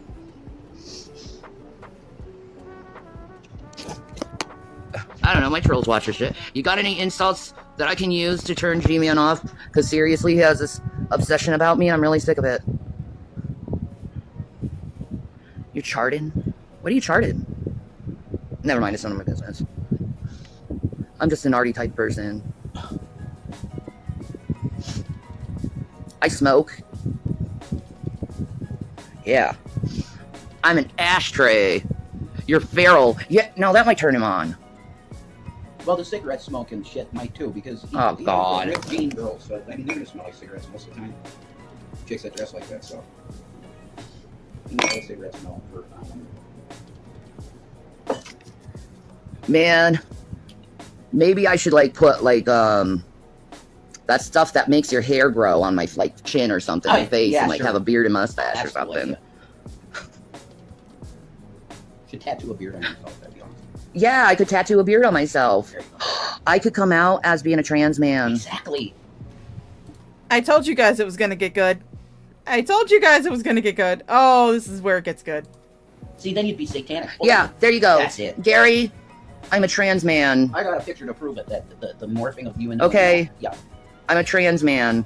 I don't know, my trolls watch your shit. You got any insults that I can use to turn G-Man off? Because seriously, he has this obsession about me and I'm really sick of it. You're charted? What are you charted? Never mind, it's none of my business. I'm just an arty type person. I smoke. Yeah. I'm an ashtray. You're feral. Yeah, no, that might turn him on. Well, the cigarette smoking shit might too, because Oh, God. ripped jean girls, so I mean, they're gonna smell like cigarettes most of the time. Chicks that dress like that, so you know, cigarettes smell for. Man, maybe I should like put like that stuff that makes your hair grow on my like chin or something, my face, yeah, and like sure. have a beard and mustache Absolutely, or something. yeah. Should tattoo a beard on yourself, that'd be awesome. Yeah, I could tattoo a beard on myself. I could come out as being a trans man. Exactly. I told you guys it was gonna get good. I told you guys it was gonna get good. Oh, this is where it gets good. See, then you'd be satanic. Yeah, there you go. That's it. Gary, I'm a trans man. I got a picture to prove it, that the morphing of you and Okay. Yeah, I'm a trans man.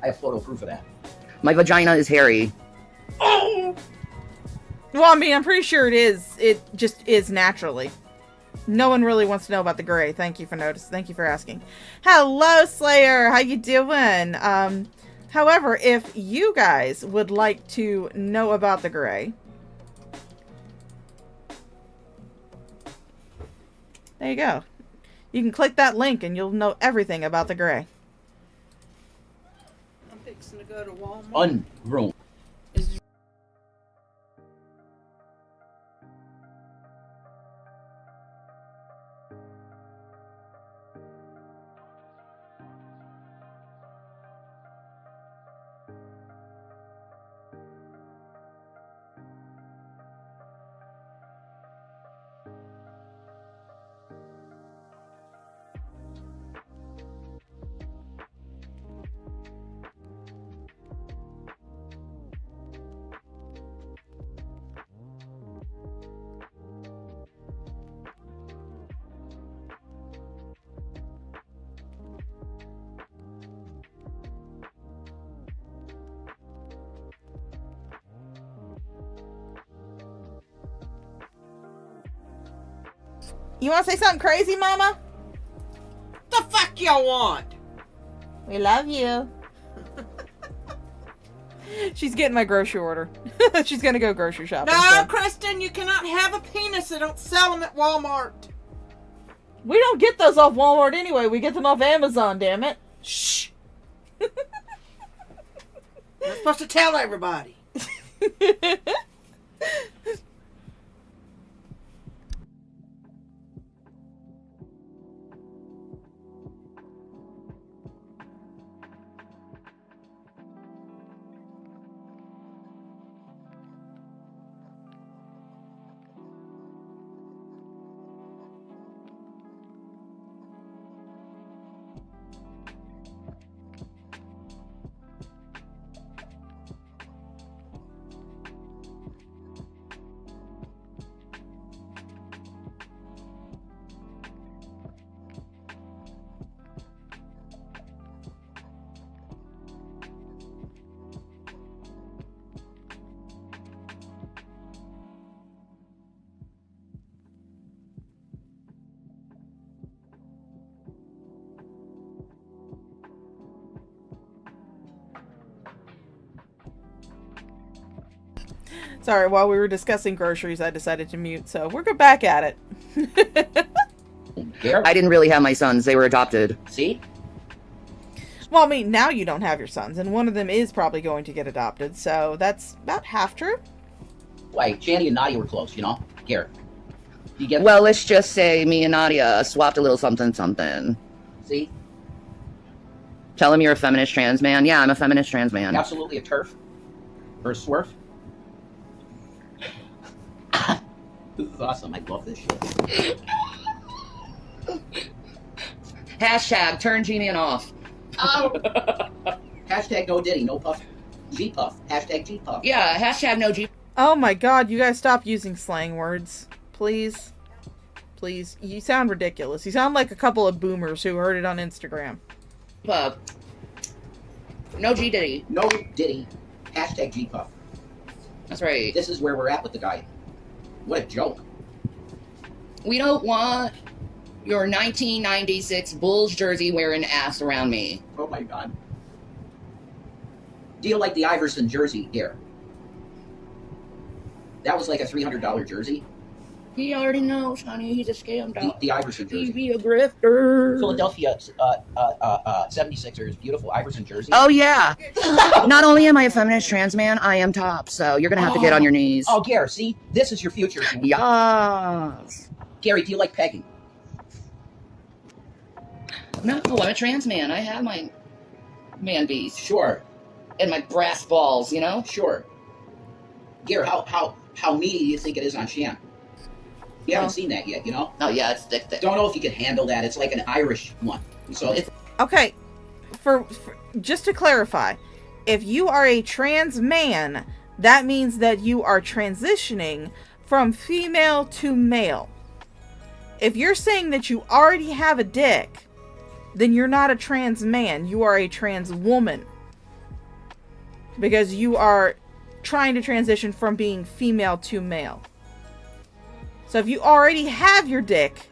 I have photo proof of that. My vagina is hairy. Well, I mean, I'm pretty sure it is. It just is naturally. No one really wants to know about the gray. Thank you for notice. Thank you for asking. Hello, Slayer. How you doing? However, if you guys would like to know about the gray, there you go. You can click that link and you'll know everything about the gray. I'm fixing to go to Walmart. Ungrown. You want to say something crazy, Mama? The fuck y'all want? We love you. She's getting my grocery order. She's gonna go grocery shopping. No, So. Kristen, you cannot have a penis. They don't sell them at Walmart. We don't get those off Walmart anyway. We get them off Amazon, damn it. Shh. You're supposed to tell everybody. Sorry, while we were discussing groceries, I decided to mute, so we're back at it. I didn't really have my sons. They were adopted. See? Well, I mean, now you don't have your sons, and one of them is probably going to get adopted, so that's about half true. Like, Shandy and Nadia were close, you know? Garrett. You get Well, let's just say me and Nadia swapped a little something. See? Tell him you're a feminist trans man. Yeah, I'm a feminist trans man. Absolutely a turf. Or a swerf. This is awesome. I love this shit. Hashtag turn G-Man off. Hashtag no Diddy, no puff. G-puff. Hashtag G-puff. Yeah, hashtag no G. Oh my god, you guys stop using slang words. Please. Please. You sound ridiculous. You sound like a couple of boomers who heard it on Instagram. Puff. No G-Diddy. No Diddy. Hashtag G-puff. That's right. This is where we're at with the guy. What a joke. We don't want your 1996 Bulls jersey wearing ass around me. Oh my god. Do you like the Iverson jersey here? That was like a $300 jersey. He already knows, honey. He's a scam dog. The Iverson jersey. He be a grifter. Philadelphia 76ers, beautiful Iverson jersey. Oh, yeah. Not only am I a feminist trans man, I am top, so you're going to have to get on your knees. Oh, Gary, see? This is your future. Yes. Gary, do you like pegging? No, I'm a trans man. I have my man beast. Sure. And my brass balls, you know? Sure. Gary, how meaty do you think it is on Shan? You haven't seen that yet, you know? Oh, yeah, it's thick. Don't know if you can handle that. It's like an Irish one. So it's... Okay, for just to clarify, if you are a trans man, that means that you are transitioning from female to male. If you're saying that you already have a dick, then you're not a trans man. You are a trans woman. Because you are trying to transition from being female to male. So if you already have your dick,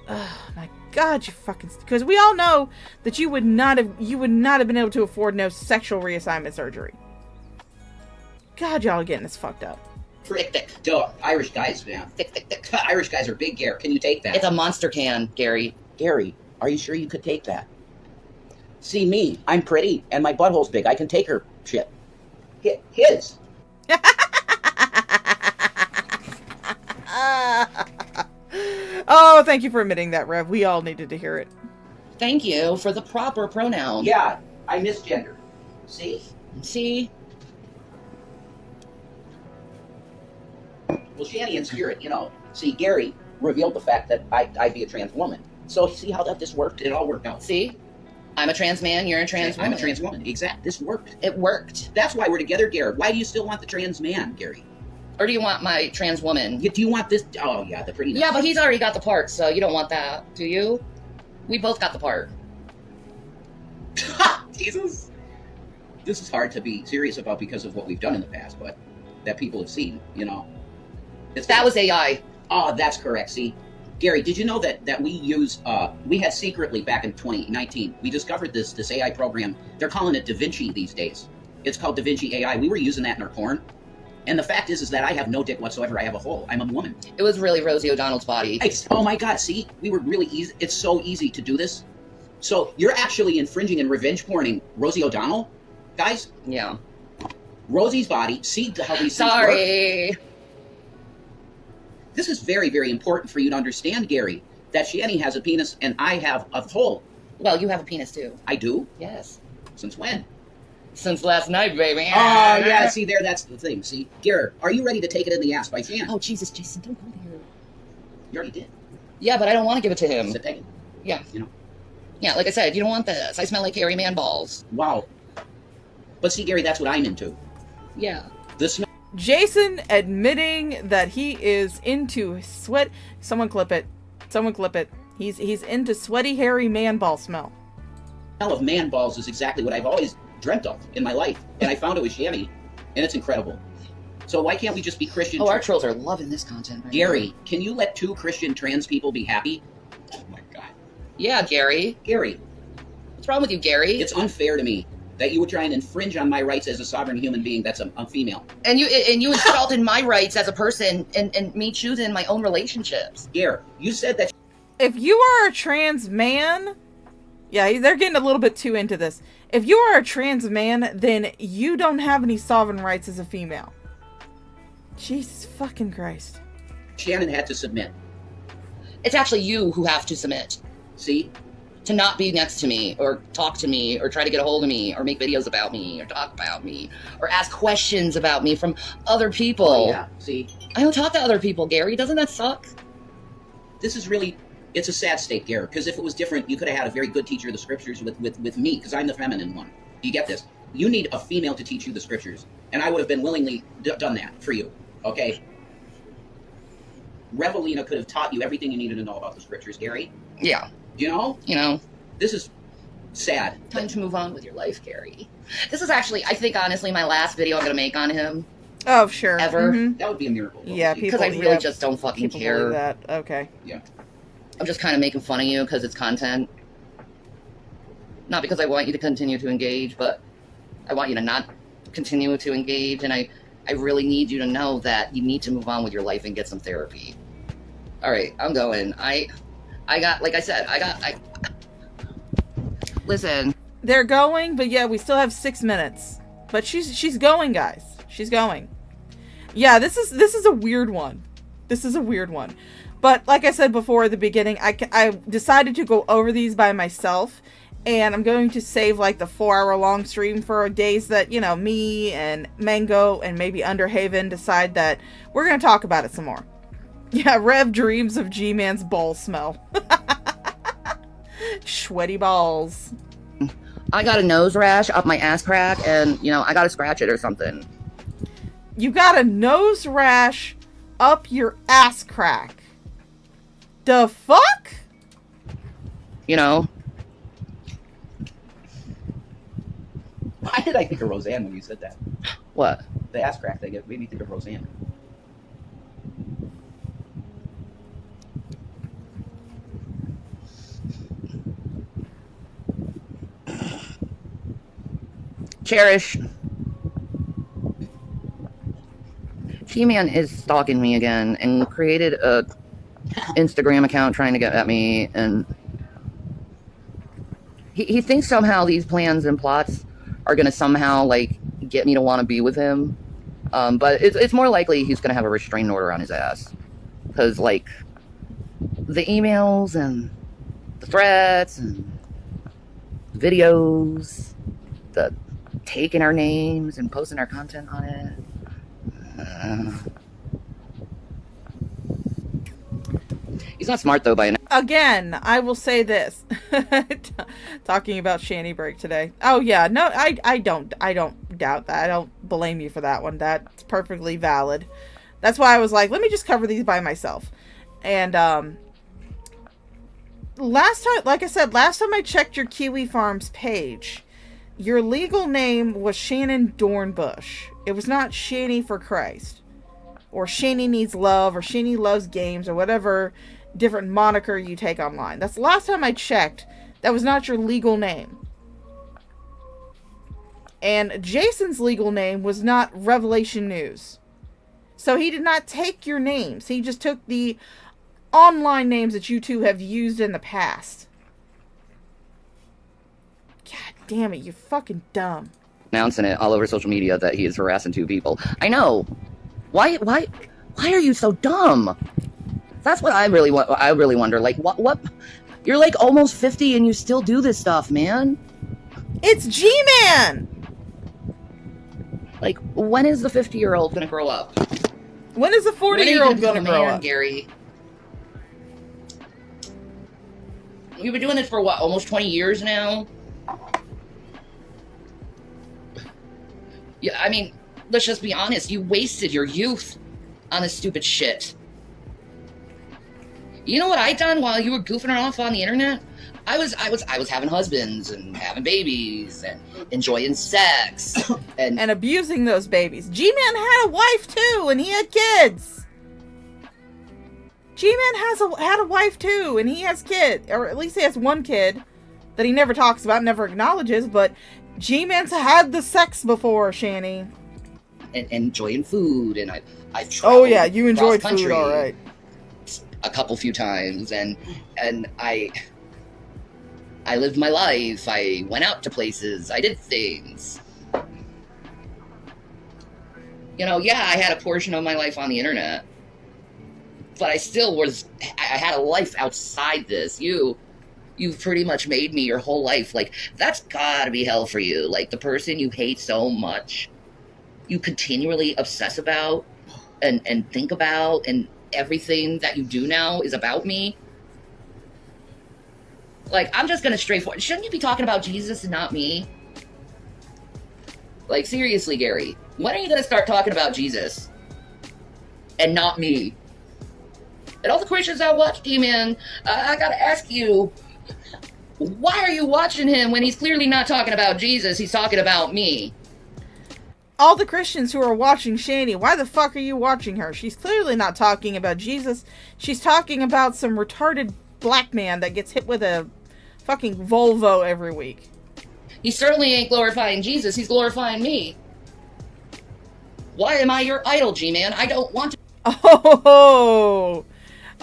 oh my god, you fucking, because we all know that you would not have been able to afford no sexual reassignment surgery. God, y'all are getting this fucked up. Thick. Duh, Irish guys, man. Thick. Irish guys are big, Gary. Can you take that? It's a monster can, Gary. Gary, are you sure you could take that? See me, I'm pretty, and my butthole's big. I can take her shit. His. Oh, thank you for admitting that, Rev. We all needed to hear it. Thank you for the proper pronoun. Yeah, I misgendered. See? Well, Shanny and Spirit, you know. See, Gary revealed the fact that I'd be a trans woman. So, see how this worked? It all worked out. See? I'm a trans man, you're a trans woman. I'm a trans woman. Exact. This worked. It worked. That's why we're together, Gary. Why do you still want the trans man, Gary? Or do you want my trans woman? Do you want this? Oh, yeah, the prettiness. Yeah, but he's already got the part, so you don't want that, do you? We both got the part. Jesus. This is hard to be serious about because of what we've done in the past, but that people have seen, you know. That was AI. Oh, that's correct. See, Gary, did you know that we use we had secretly back in 2019 we discovered this AI program. They're calling it Da Vinci these days. It's called Da Vinci AI. We were using that in our porn. And the fact is that I have no dick whatsoever. I have a hole. I'm a woman. It was really Rosie O'Donnell's body. Oh my God! See, we were really easy. It's so easy to do this. So you're actually infringing and revenge porning Rosie O'Donnell, guys. Yeah. Rosie's body. See how these things Sorry. work? This is very, very important for you to understand, Gary. That Shani has a penis and I have a hole. Well, you have a penis too. I do. Yes. Since when? Since last night, baby. Oh, yeah, see, that's the thing. See, Garrett, are you ready to take it in the ass by Shan? Oh, Jesus, Jason, don't go there. You already did. Yeah, but I don't want to give it to him. Sit down. Yeah. You know. Yeah, like I said, you don't want this. I smell like hairy man balls. Wow. But see, Gary, that's what I'm into. Yeah. The smell. Jason admitting that he is into sweat. Someone clip it. Someone clip it. He's into sweaty, hairy man ball smell. The smell of man balls is exactly what I've always dreamt of in my life, and I found it with Shani, and it's incredible. So why can't we just be Christian? Oh, our trolls are loving this content right Gary, now. Can you let 2 Christian trans people be happy? Oh my God. Yeah, Gary. Gary. What's wrong with you, Gary? It's unfair to me that you would try and infringe on my rights as a sovereign human being that's a female. And you insulted my rights as a person and me choosing my own relationships. Gary, you said that. If you are a trans man, yeah, they're getting a little bit too into this. If you are a trans man, then you don't have any sovereign rights as a female. Jesus fucking Christ. Shannon had to submit. It's actually you who have to submit. See? To not be next to me, or talk to me, or try to get a hold of me, or make videos about me, or talk about me, or ask questions about me from other people. Oh, yeah, see? I don't talk to other people, Gary. Doesn't that suck? This is really... It's a sad state, Garrett, because if it was different, you could have had a very good teacher of the scriptures with me, because I'm the feminine one. Do you get this? You need a female to teach you the scriptures, and I would have been willingly done that for you, okay? Revelina could have taught you everything you needed to know about the scriptures, Gary. Yeah. You know? You know. This is sad. Time to move on with your life, Gary. This is actually, I think, honestly, my last video I'm going to make on him. Oh, sure. Ever. Mm-hmm. That would be a miracle. Yeah, people... Because I really just don't fucking care. Believe that. Okay. Yeah. I'm just kind of making fun of you because it's content. Not because I want you to continue to engage, but I want you to not continue to engage, and I really need you to know that you need to move on with your life and get some therapy. All right, I'm going. I got, like I said, listen. They're going, but yeah, we still have 6 minutes. But she's going, guys. She's going. Yeah, this is a weird one. This is a weird one. But like I said before at the beginning, I decided to go over these by myself, and I'm going to save like the 4-hour long stream for days that, you know, me and Mango and maybe Underhaven decide that we're going to talk about it some more. Yeah, Rev dreams of G-Man's ball smell. Sweaty balls. I got a nose rash up my ass crack, and, you know, I got to scratch it or something. You got a nose rash up your ass crack. The fuck? You know? Why did I think of Roseanne when you said that? What? The ass crack thing, it made me think of Roseanne. Cherish. G-Man is stalking me again and created a Instagram account trying to get at me, and he thinks somehow these plans and plots are going to somehow, like, get me to want to be with him. But it's more likely he's going to have a restraining order on his ass. Because, like, the emails and the threats and videos, the taking our names and posting our content on it. He's not smart, though, by an... Again, I will say this. Talking about Shanny Break today. Oh, yeah. No, I don't doubt that. I don't blame you for that one. That's perfectly valid. That's why I was like, let me just cover these by myself. And, last time, like I said, last time I checked your Kiwi Farms page, your legal name was Shannon Dornbush. It was not Shanny for Christ. or Shani needs love, or Shani loves games, or whatever different moniker you take online. That's the last time I checked. That was not your legal name. And Jason's legal name was not Revelation News. So he did not take your names. He just took the online names that you two have used in the past. God damn it, you're fucking dumb. Announcing it all over social media that he is harassing 2 people. I know. Why are you so dumb? That's what I really wonder. Like, what? You're like almost 50 and you still do this stuff, man. It's G-Man! Like, when is the 50-year-old gonna grow up? When is the 40-year-old gonna grow up? Gary? We've been doing this for what, almost 20 years now? Yeah, I mean, let's just be honest. You wasted your youth on this stupid shit. You know what I done while you were goofing off on the internet? I was having husbands and having babies and enjoying sex and abusing those babies. G-Man had a wife too, and he had kids. G-Man had a wife too, and he has kids, or at least he has one kid that he never talks about, never acknowledges. But G-Man's had the sex before, Shani. And enjoying food, and I've traveled. Oh yeah, you enjoyed food, all right. A few times, and I lived my life. I went out to places. I did things. You know, yeah, I had a portion of my life on the internet, but I had a life outside this. You've pretty much made me your whole life. Like, that's gotta be hell for you. Like, the person you hate so much, you continually obsess about and think about, and everything that you do now is about me. Like, I'm just gonna straightforward. Shouldn't you be talking about Jesus and not me? Like, seriously, Gary, when are you gonna start talking about Jesus and not me? And all the Christians that watch G-Man, I gotta ask you, why are you watching him when he's clearly not talking about Jesus? He's talking about me. All the Christians who are watching Shani, why the fuck are you watching her? She's clearly not talking about Jesus. She's talking about some retarded black man that gets hit with a fucking Volvo every week. He certainly ain't glorifying Jesus. He's glorifying me. Why am I your idol, G-Man? I don't want to...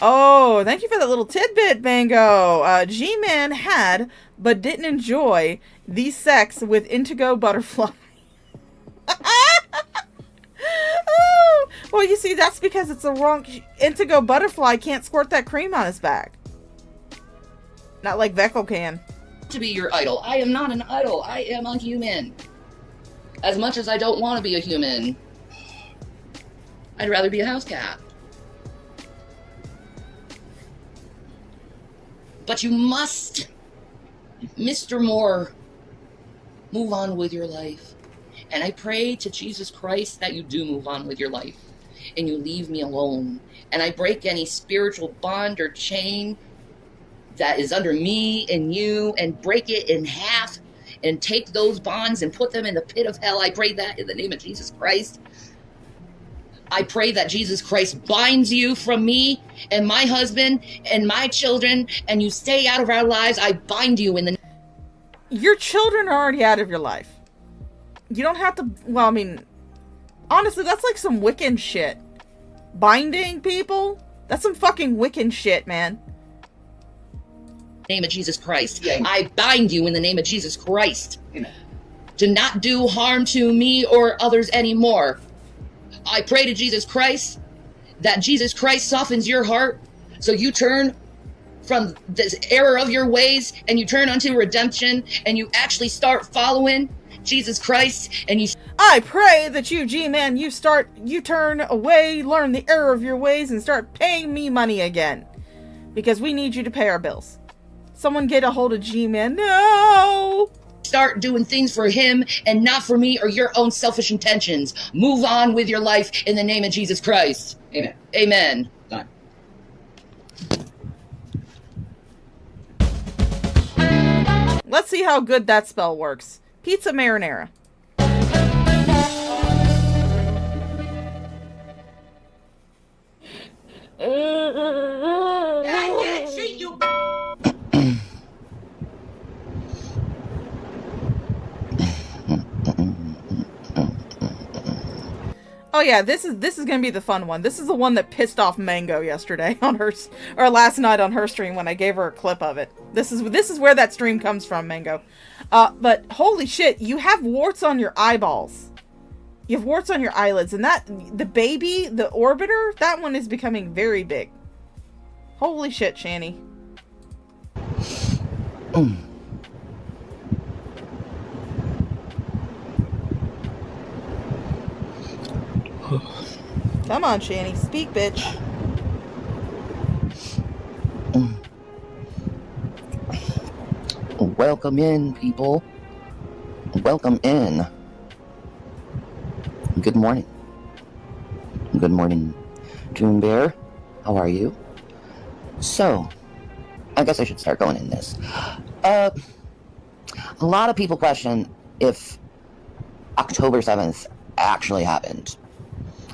Oh, thank you for that little tidbit, Bango. G-Man had, but didn't enjoy, the sex with Indigo Butterfly. Oh, well, you see, that's because it's the wrong... Indigo Butterfly can't squirt that cream on his back. Not like Vecco can. To be your idol. I am not an idol. I am a human. As much as I don't want to be a human, I'd rather be a house cat. But you must, Mr. Moore, move on with your life. And I pray to Jesus Christ that you do move on with your life and you leave me alone. And I break any spiritual bond or chain that is under me and you and break it in half and take those bonds and put them in the pit of hell. I pray that in the name of Jesus Christ. I pray that Jesus Christ binds you from me and my husband and my children, and you stay out of our lives. I bind you in the... Your children are already out of your life. You don't have to... Well, I mean, honestly, that's like some Wiccan shit. Binding people? That's some fucking Wiccan shit, man. Name of Jesus Christ. Yeah. I bind you in the name of Jesus Christ. Amen. To not do harm to me or others anymore. I pray to Jesus Christ that Jesus Christ softens your heart so you turn from this error of your ways and you turn unto redemption and you actually start following Jesus Christ and you... I pray that you, G-Man, you turn away, learn the error of your ways and start paying me money again. Because we need you to pay our bills. Someone get a hold of G-Man. No! Start doing things for him and not for me or your own selfish intentions. Move on with your life in the name of Jesus Christ. Amen. Amen. Done. Let's see how good that spell works. Pizza marinara. Oh yeah, this is gonna be the fun one. This is the one that pissed off Mango yesterday on her, or last night on her stream when I gave her a clip of it. This is where that stream comes from, Mango. But holy shit, you have warts on your eyeballs. You have warts on your eyelids, and the baby, the orbiter, that one is becoming very big. Holy shit, Shani. Come on, Shani, speak, bitch. Welcome in, people. Welcome in. Good morning. Good morning, Toon Bear. How are you? So, I guess I should start going in this. A lot of people question if October 7th actually happened.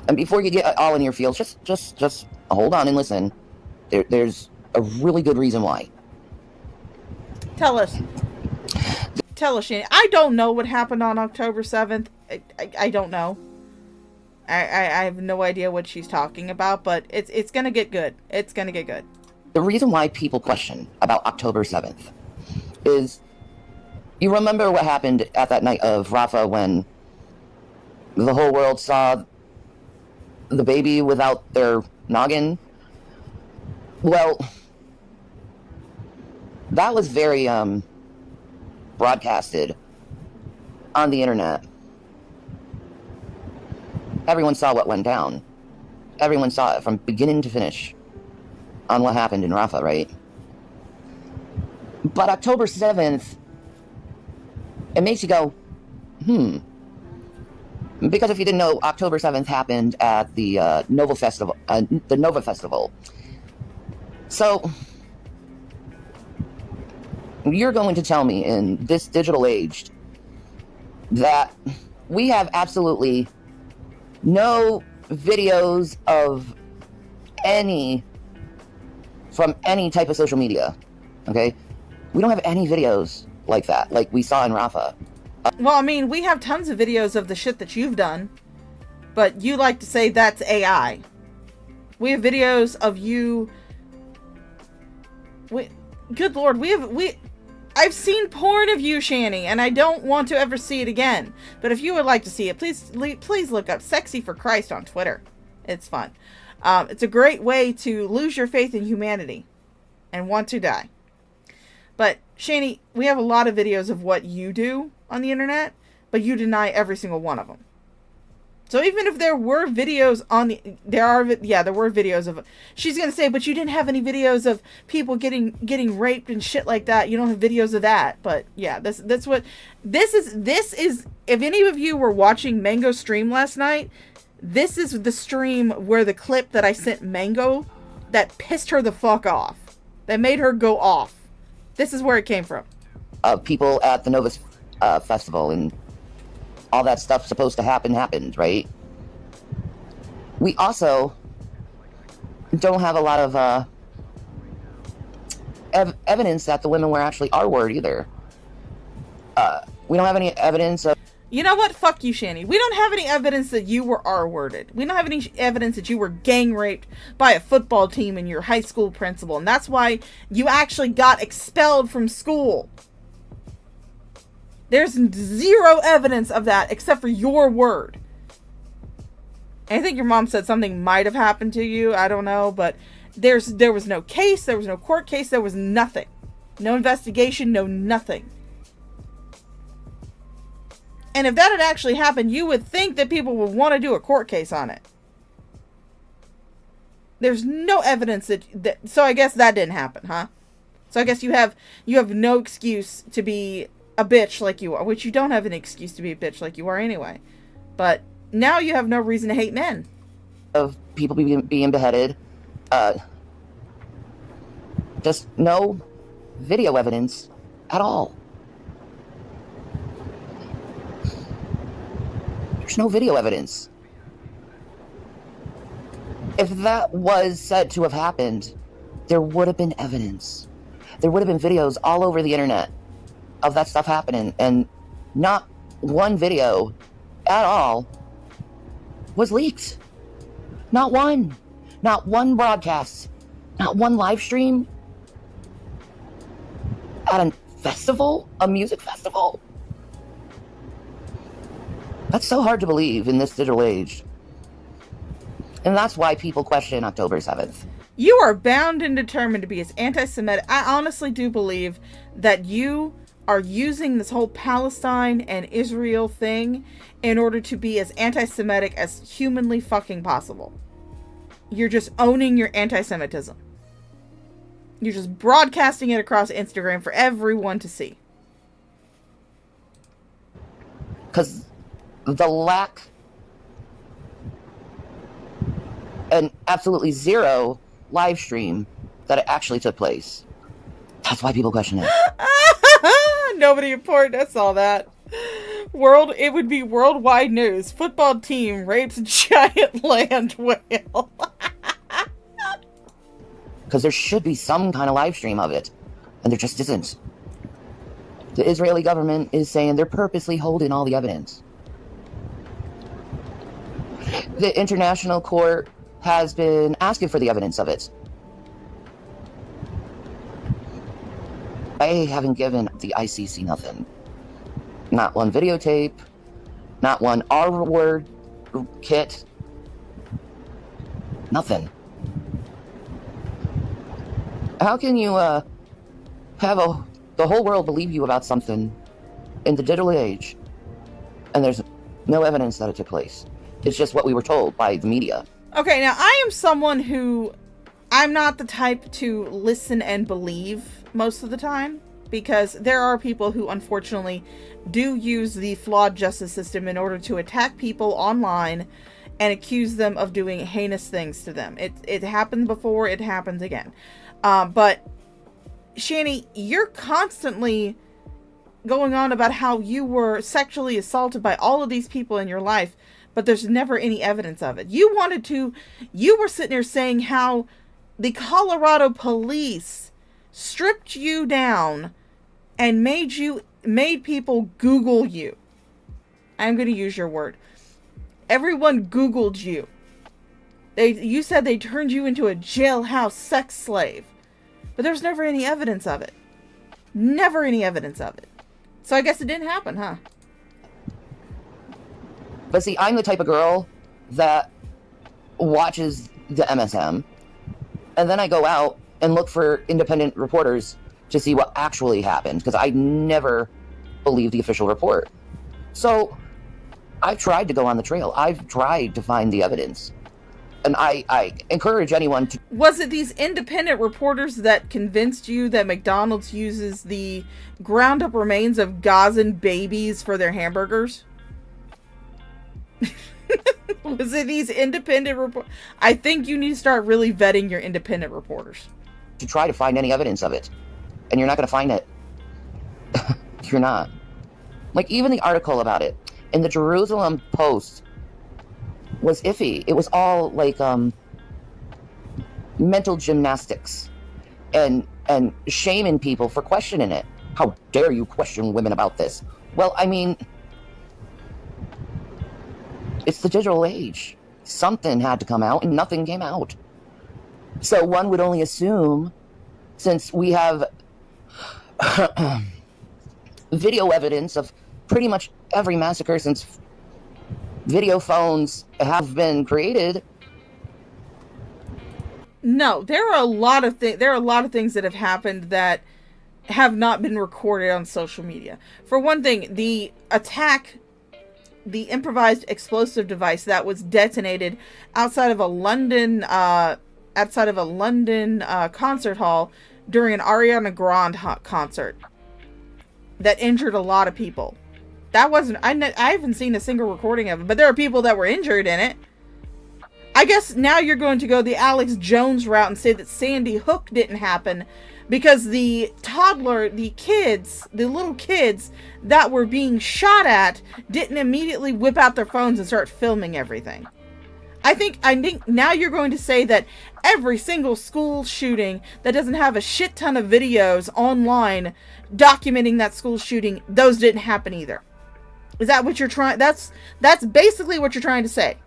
And before you get all in your feels, just hold on and listen. There's a really good reason why. Tell us, Shani. I don't know what happened on October 7th. I don't know. I have no idea what she's talking about, but it's gonna get good. It's gonna get good. The reason why people question about October 7th is, you remember what happened at that night of Rafa when the whole world saw the baby without their noggin? Well, that was very broadcasted on the internet. Everyone saw what went down. Everyone saw it from beginning to finish on what happened in Rafa, right? But October 7th, it makes you go, Because if you didn't know, October 7th happened at the Nova Festival. So, you're going to tell me in this digital age that we have absolutely no videos of from any type of social media, okay? We don't have any videos like that, like we saw in Rafa. Well, I mean, we have tons of videos of the shit that you've done, but you like to say that's AI. We have videos of you. Good Lord, I've seen porn of you, Shani, and I don't want to ever see it again. But if you would like to see it, please look up Sexy for Christ on Twitter. It's fun. It's a great way to lose your faith in humanity and want to die. But, Shani, we have a lot of videos of what you do on the internet, but you deny every single one of them. So even if there were videos there were videos of, she's going to say, but you didn't have any videos of people getting raped and shit like that. You don't have videos of that. But yeah, this is, if any of you were watching Mango stream last night, this is the stream where the clip that I sent Mango that pissed her the fuck off, that made her go off. This is where it came from. People at the Nova Festival and all that stuff supposed to happened, right? We also don't have a lot of evidence that the women were actually R-word either. We don't have any evidence of... You know what? Fuck you, Shani. We don't have any evidence that you were R-worded. We don't have any evidence that you were gang raped by a football team and your high school principal. And that's why you actually got expelled from school. There's zero evidence of that except for your word. And I think your mom said something might have happened to you. I don't know. But there was no case. There was no court case. There was nothing. No investigation. No nothing. And if that had actually happened, you would think that people would want to do a court case on it. There's no evidence that so I guess that didn't happen, huh? So I guess you have no excuse to be a bitch like you are, which you don't have an excuse to be a bitch like you are anyway. But now you have no reason to hate men. Of people being beheaded. Just no video evidence at all. There's no video evidence. If that was said to have happened, there would have been evidence. There would have been videos all over the internet of that stuff happening, and not one video at all was leaked. Not one. Not one broadcast. Not one live stream. At a festival? A music festival? That's so hard to believe in this digital age. And that's why people question October 7th. You are bound and determined to be as anti-Semitic. I honestly do believe that you are using this whole Palestine and Israel thing in order to be as anti-Semitic as humanly fucking possible. You're just owning your anti-Semitism. You're just broadcasting it across Instagram for everyone to see. Because the lack and absolutely zero live stream that it actually took place. That's why people question it. Nobody important. I saw that. It would be worldwide news. Football team rapes giant land whale. Because there should be some kind of live stream of it. And there just isn't. The Israeli government is saying they're purposely holding all the evidence. The International Court has been asking for the evidence of it. I haven't given the ICC nothing. Not one videotape. Not one R-word kit. Nothing. How can you have the whole world believe you about something in the digital age and there's no evidence that it took place? It's just what we were told by the media. Okay, now I am someone who, I'm not the type to listen and believe most of the time, because there are people who unfortunately do use the flawed justice system in order to attack people online and accuse them of doing heinous things to them. It happened before, it happens again. But Shani, you're constantly going on about how you were sexually assaulted by all of these people in your life, but there's never any evidence of it. You were sitting there saying how the Colorado police stripped you down and made people Google you. I'm going to use your word. Everyone Googled you. You said they turned you into a jailhouse sex slave, but there's never any evidence of it. Never any evidence of it. So I guess it didn't happen, huh? But see, I'm the type of girl that watches the MSM, and then I go out and look for independent reporters to see what actually happened, because I never believe the official report. So I've tried to go on the trail. I've tried to find the evidence. And I encourage anyone to... Was it these independent reporters that convinced you that McDonald's uses the ground up remains of Gazan babies for their hamburgers? Was it these independent reporters? I think you need to start really vetting your independent reporters. To try to find any evidence of it. And you're not going to find it. You're not. Like, even the article about it in the Jerusalem Post was iffy. It was all like mental gymnastics and shaming people for questioning it. How dare you question women about this? Well, I mean, it's the digital age. Something had to come out, and nothing came out. So one would only assume, since we have video evidence of pretty much every massacre since video phones have been created. No, there are a lot of things that have happened that have not been recorded on social media. For one thing, the attack, the improvised explosive device that was detonated outside of a London concert hall during an Ariana Grande concert that injured a lot of people. That wasn't, I haven't seen a single recording of it, but there are people that were injured in it. I guess now you're going to go the Alex Jones route and say that Sandy Hook didn't happen because the little kids that were being shot at didn't immediately whip out their phones and start filming everything. I think now you're going to say that every single school shooting that doesn't have a shit ton of videos online documenting that school shooting, those didn't happen either. Is that what you're trying? That's basically what you're trying to say.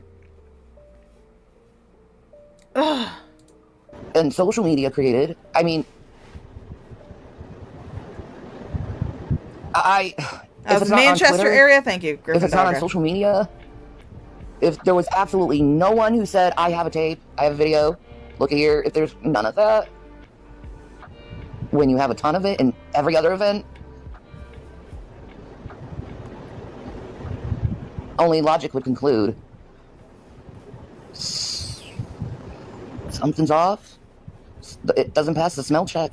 and social media created. I mean, if it's not Manchester on Twitter, area, thank you. if it's not on social media, if there was absolutely no one who said, I have a tape, I have a video, look at here, if there's none of that, when you have a ton of it in every other event, only logic would conclude something's off. It doesn't pass the smell check.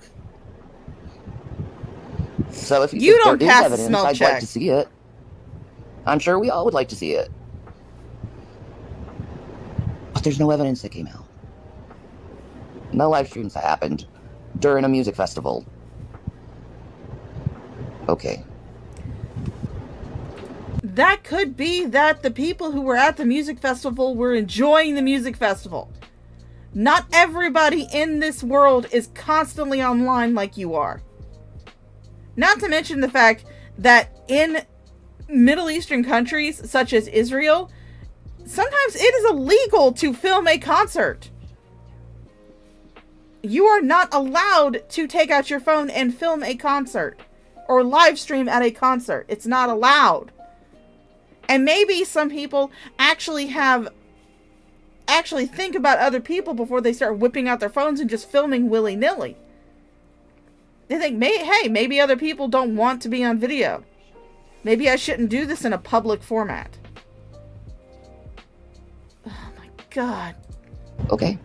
So if You if don't there is pass the evidence, smell I'd check. like to see it. I'm sure we all would like to see it. But there's no evidence that came out. No live streams that happened during a music festival. Okay. That could be that the people who were at the music festival were enjoying the music festival. Not everybody in this world is constantly online like you are. Not to mention the fact that in Middle Eastern countries, such as Israel, sometimes it is illegal to film a concert. You are not allowed to take out your phone and film a concert or live stream at a concert. It's not allowed. And maybe some people actually think about other people before they start whipping out their phones and just filming willy-nilly. They think, hey, maybe other people don't want to be on video. Maybe I shouldn't do this in a public format. Oh my god. Okay.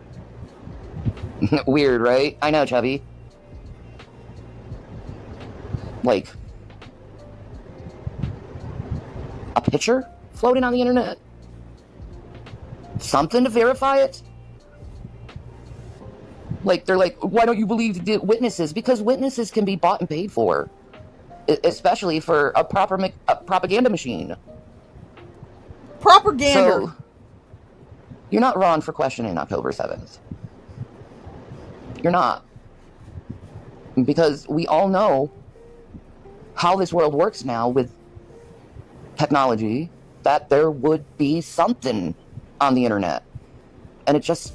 Weird, right? I know, Chubby. Like, a picture floating on the internet? Something to verify it? Like, they're like, why don't you believe the witnesses? Because witnesses can be bought and paid for. Especially for a propaganda machine. Propaganda. So, you're not wrong for questioning October 7th. You're not. Because we all know how this world works now with technology, that there would be something on the internet. And it just...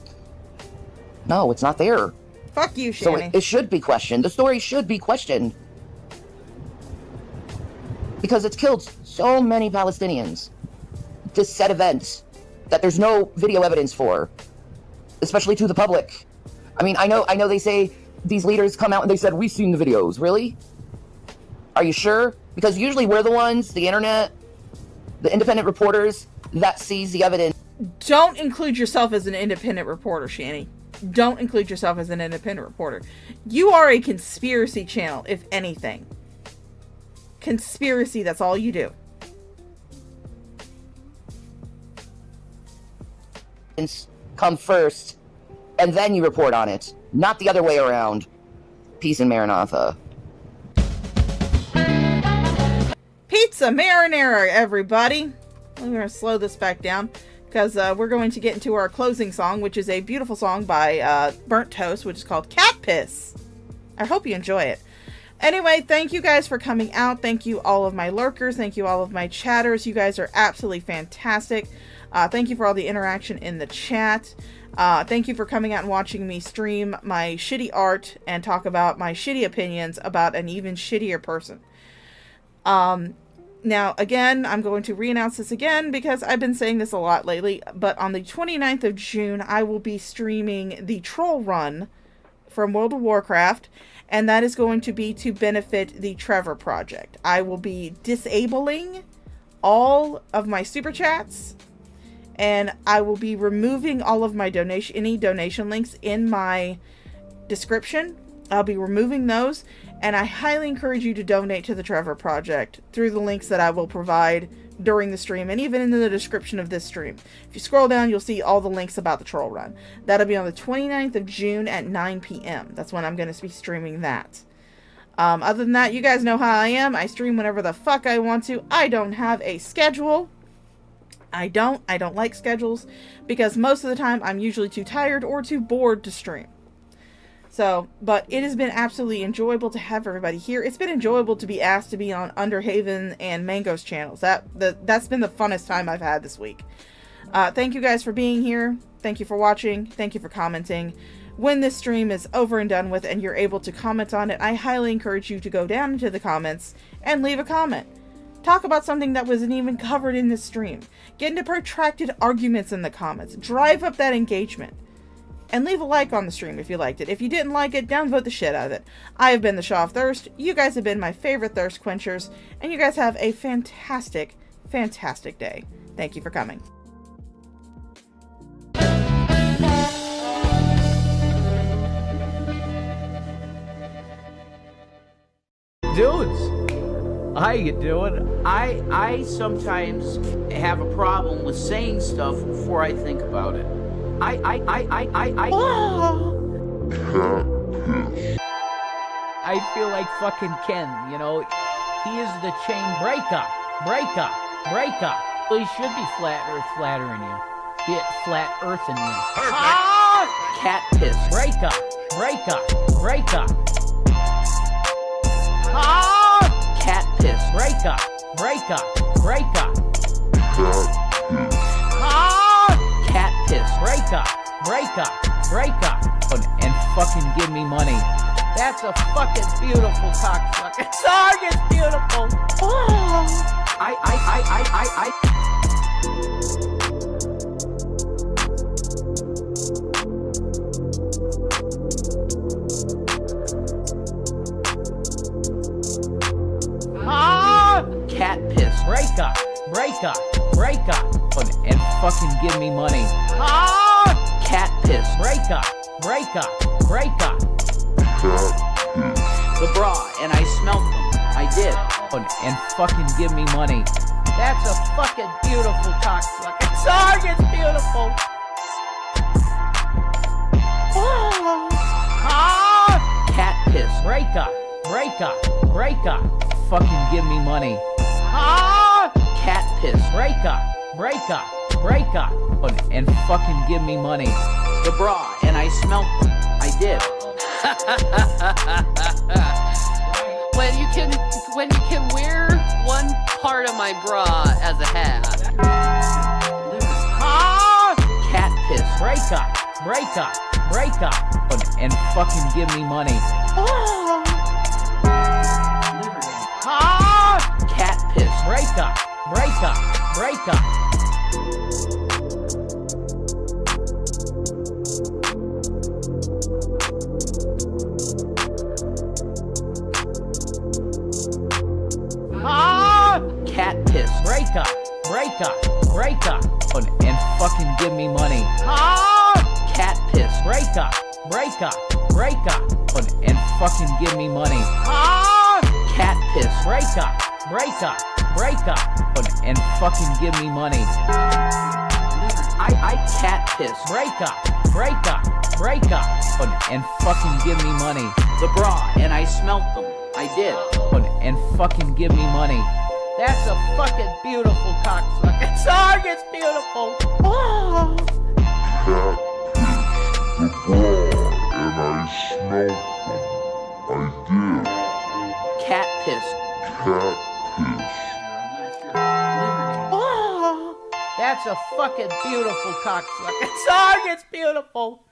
No, it's not there. Fuck you, So Shanny. it should be questioned. The story should be questioned. Because it's killed so many Palestinians. This said event that there's no video evidence for. Especially to the public. I mean, I know they say these leaders come out and they said, we've seen the videos. Really? Are you sure? Because usually we're the ones, the internet, the independent reporters, that sees the evidence. Don't include yourself as an independent reporter, Shanny. Don't include yourself as an independent reporter. You are a conspiracy channel, if anything. Conspiracy, that's all you do. Come first, and then you report on it. Not the other way around. Peace and Maranatha. Pizza marinara, everybody. We're going to slow this back down because we're going to get into our closing song, which is a beautiful song by Burnt Toast, which is called Cat Piss. I hope you enjoy it. Anyway, thank you guys for coming out. Thank you all of my lurkers. Thank you all of my chatters. You guys are absolutely fantastic. Thank you for all the interaction in the chat. Thank you for coming out and watching me stream my shitty art and talk about my shitty opinions about an even shittier person. Now, again, I'm going to re-announce this again because I've been saying this a lot lately, but on the 29th of June, I will be streaming the Troll Run from World of Warcraft, and that is going to be to benefit the Trevor Project. I will be disabling all of my super chats, and I will be removing all of my any donation links in my description. I'll be removing those, and I highly encourage you to donate to the Trevor Project through the links that I will provide during the stream, and even in the description of this stream. If you scroll down, you'll see all the links about the Troll Run. That'll be on the 29th of June at 9 p.m. That's when I'm going to be streaming that. Other than that, you guys know how I am. I stream whenever the fuck I want to. I don't have a schedule. I don't like schedules, because most of the time I'm usually too tired or too bored to stream. So, but it has been absolutely enjoyable to have everybody here. It's been enjoyable to be asked to be on Underhaven and Mango's channels. That's been the funnest time I've had this week. Thank you guys for being here. Thank you for watching. Thank you for commenting. When this stream is over and done with and you're able to comment on it, I highly encourage you to go down into the comments and leave a comment. Talk about something that wasn't even covered in this stream. Get into protracted arguments in the comments. Drive up that engagement. And leave a like on the stream if you liked it. If you didn't like it, downvote the shit out of it. I have been the Shaw of Thirst. You guys have been my favorite thirst quenchers. And you guys have a fantastic, fantastic day. Thank you for coming. Dudes, how you doing? I sometimes have a problem with saying stuff before I think about it. I feel like fucking Ken, you know. He is the chain breaker. Well, he should be flat earth flattering you. Get flat earthing you. Cat piss. Breaker. Cat piss. Breaker. Cat piss. Breaker. And fucking give me money. That's a fucking beautiful cockfucking song. It's beautiful. Cat piss. Breaker. And fucking give me money. Cat piss. Breaker. The bra, and I smelt them. I did. And fucking give me money. That's a fucking beautiful cocksucking song. It's beautiful. Cat piss. Breaker. Fucking give me money. Cat piss. Breaker. And fucking give me money. The bra, and I smelt them. I did. When you can wear one part of my bra as a hat. Cat piss. Breaker. And fucking give me money. Cat piss. Breaker. Cat piss. Breaker. And fucking give me money. Cat piss. Breaker. And fucking give me money. Cat piss. Breaker. And fucking give me money. I cat piss. Breaker. And fucking give me money. The bra, and I smelt them. I did. And fucking give me money. That's a fucking beautiful cocksucking song. It's beautiful. Cat piss. That's a fucking beautiful cocksucking song. It's beautiful.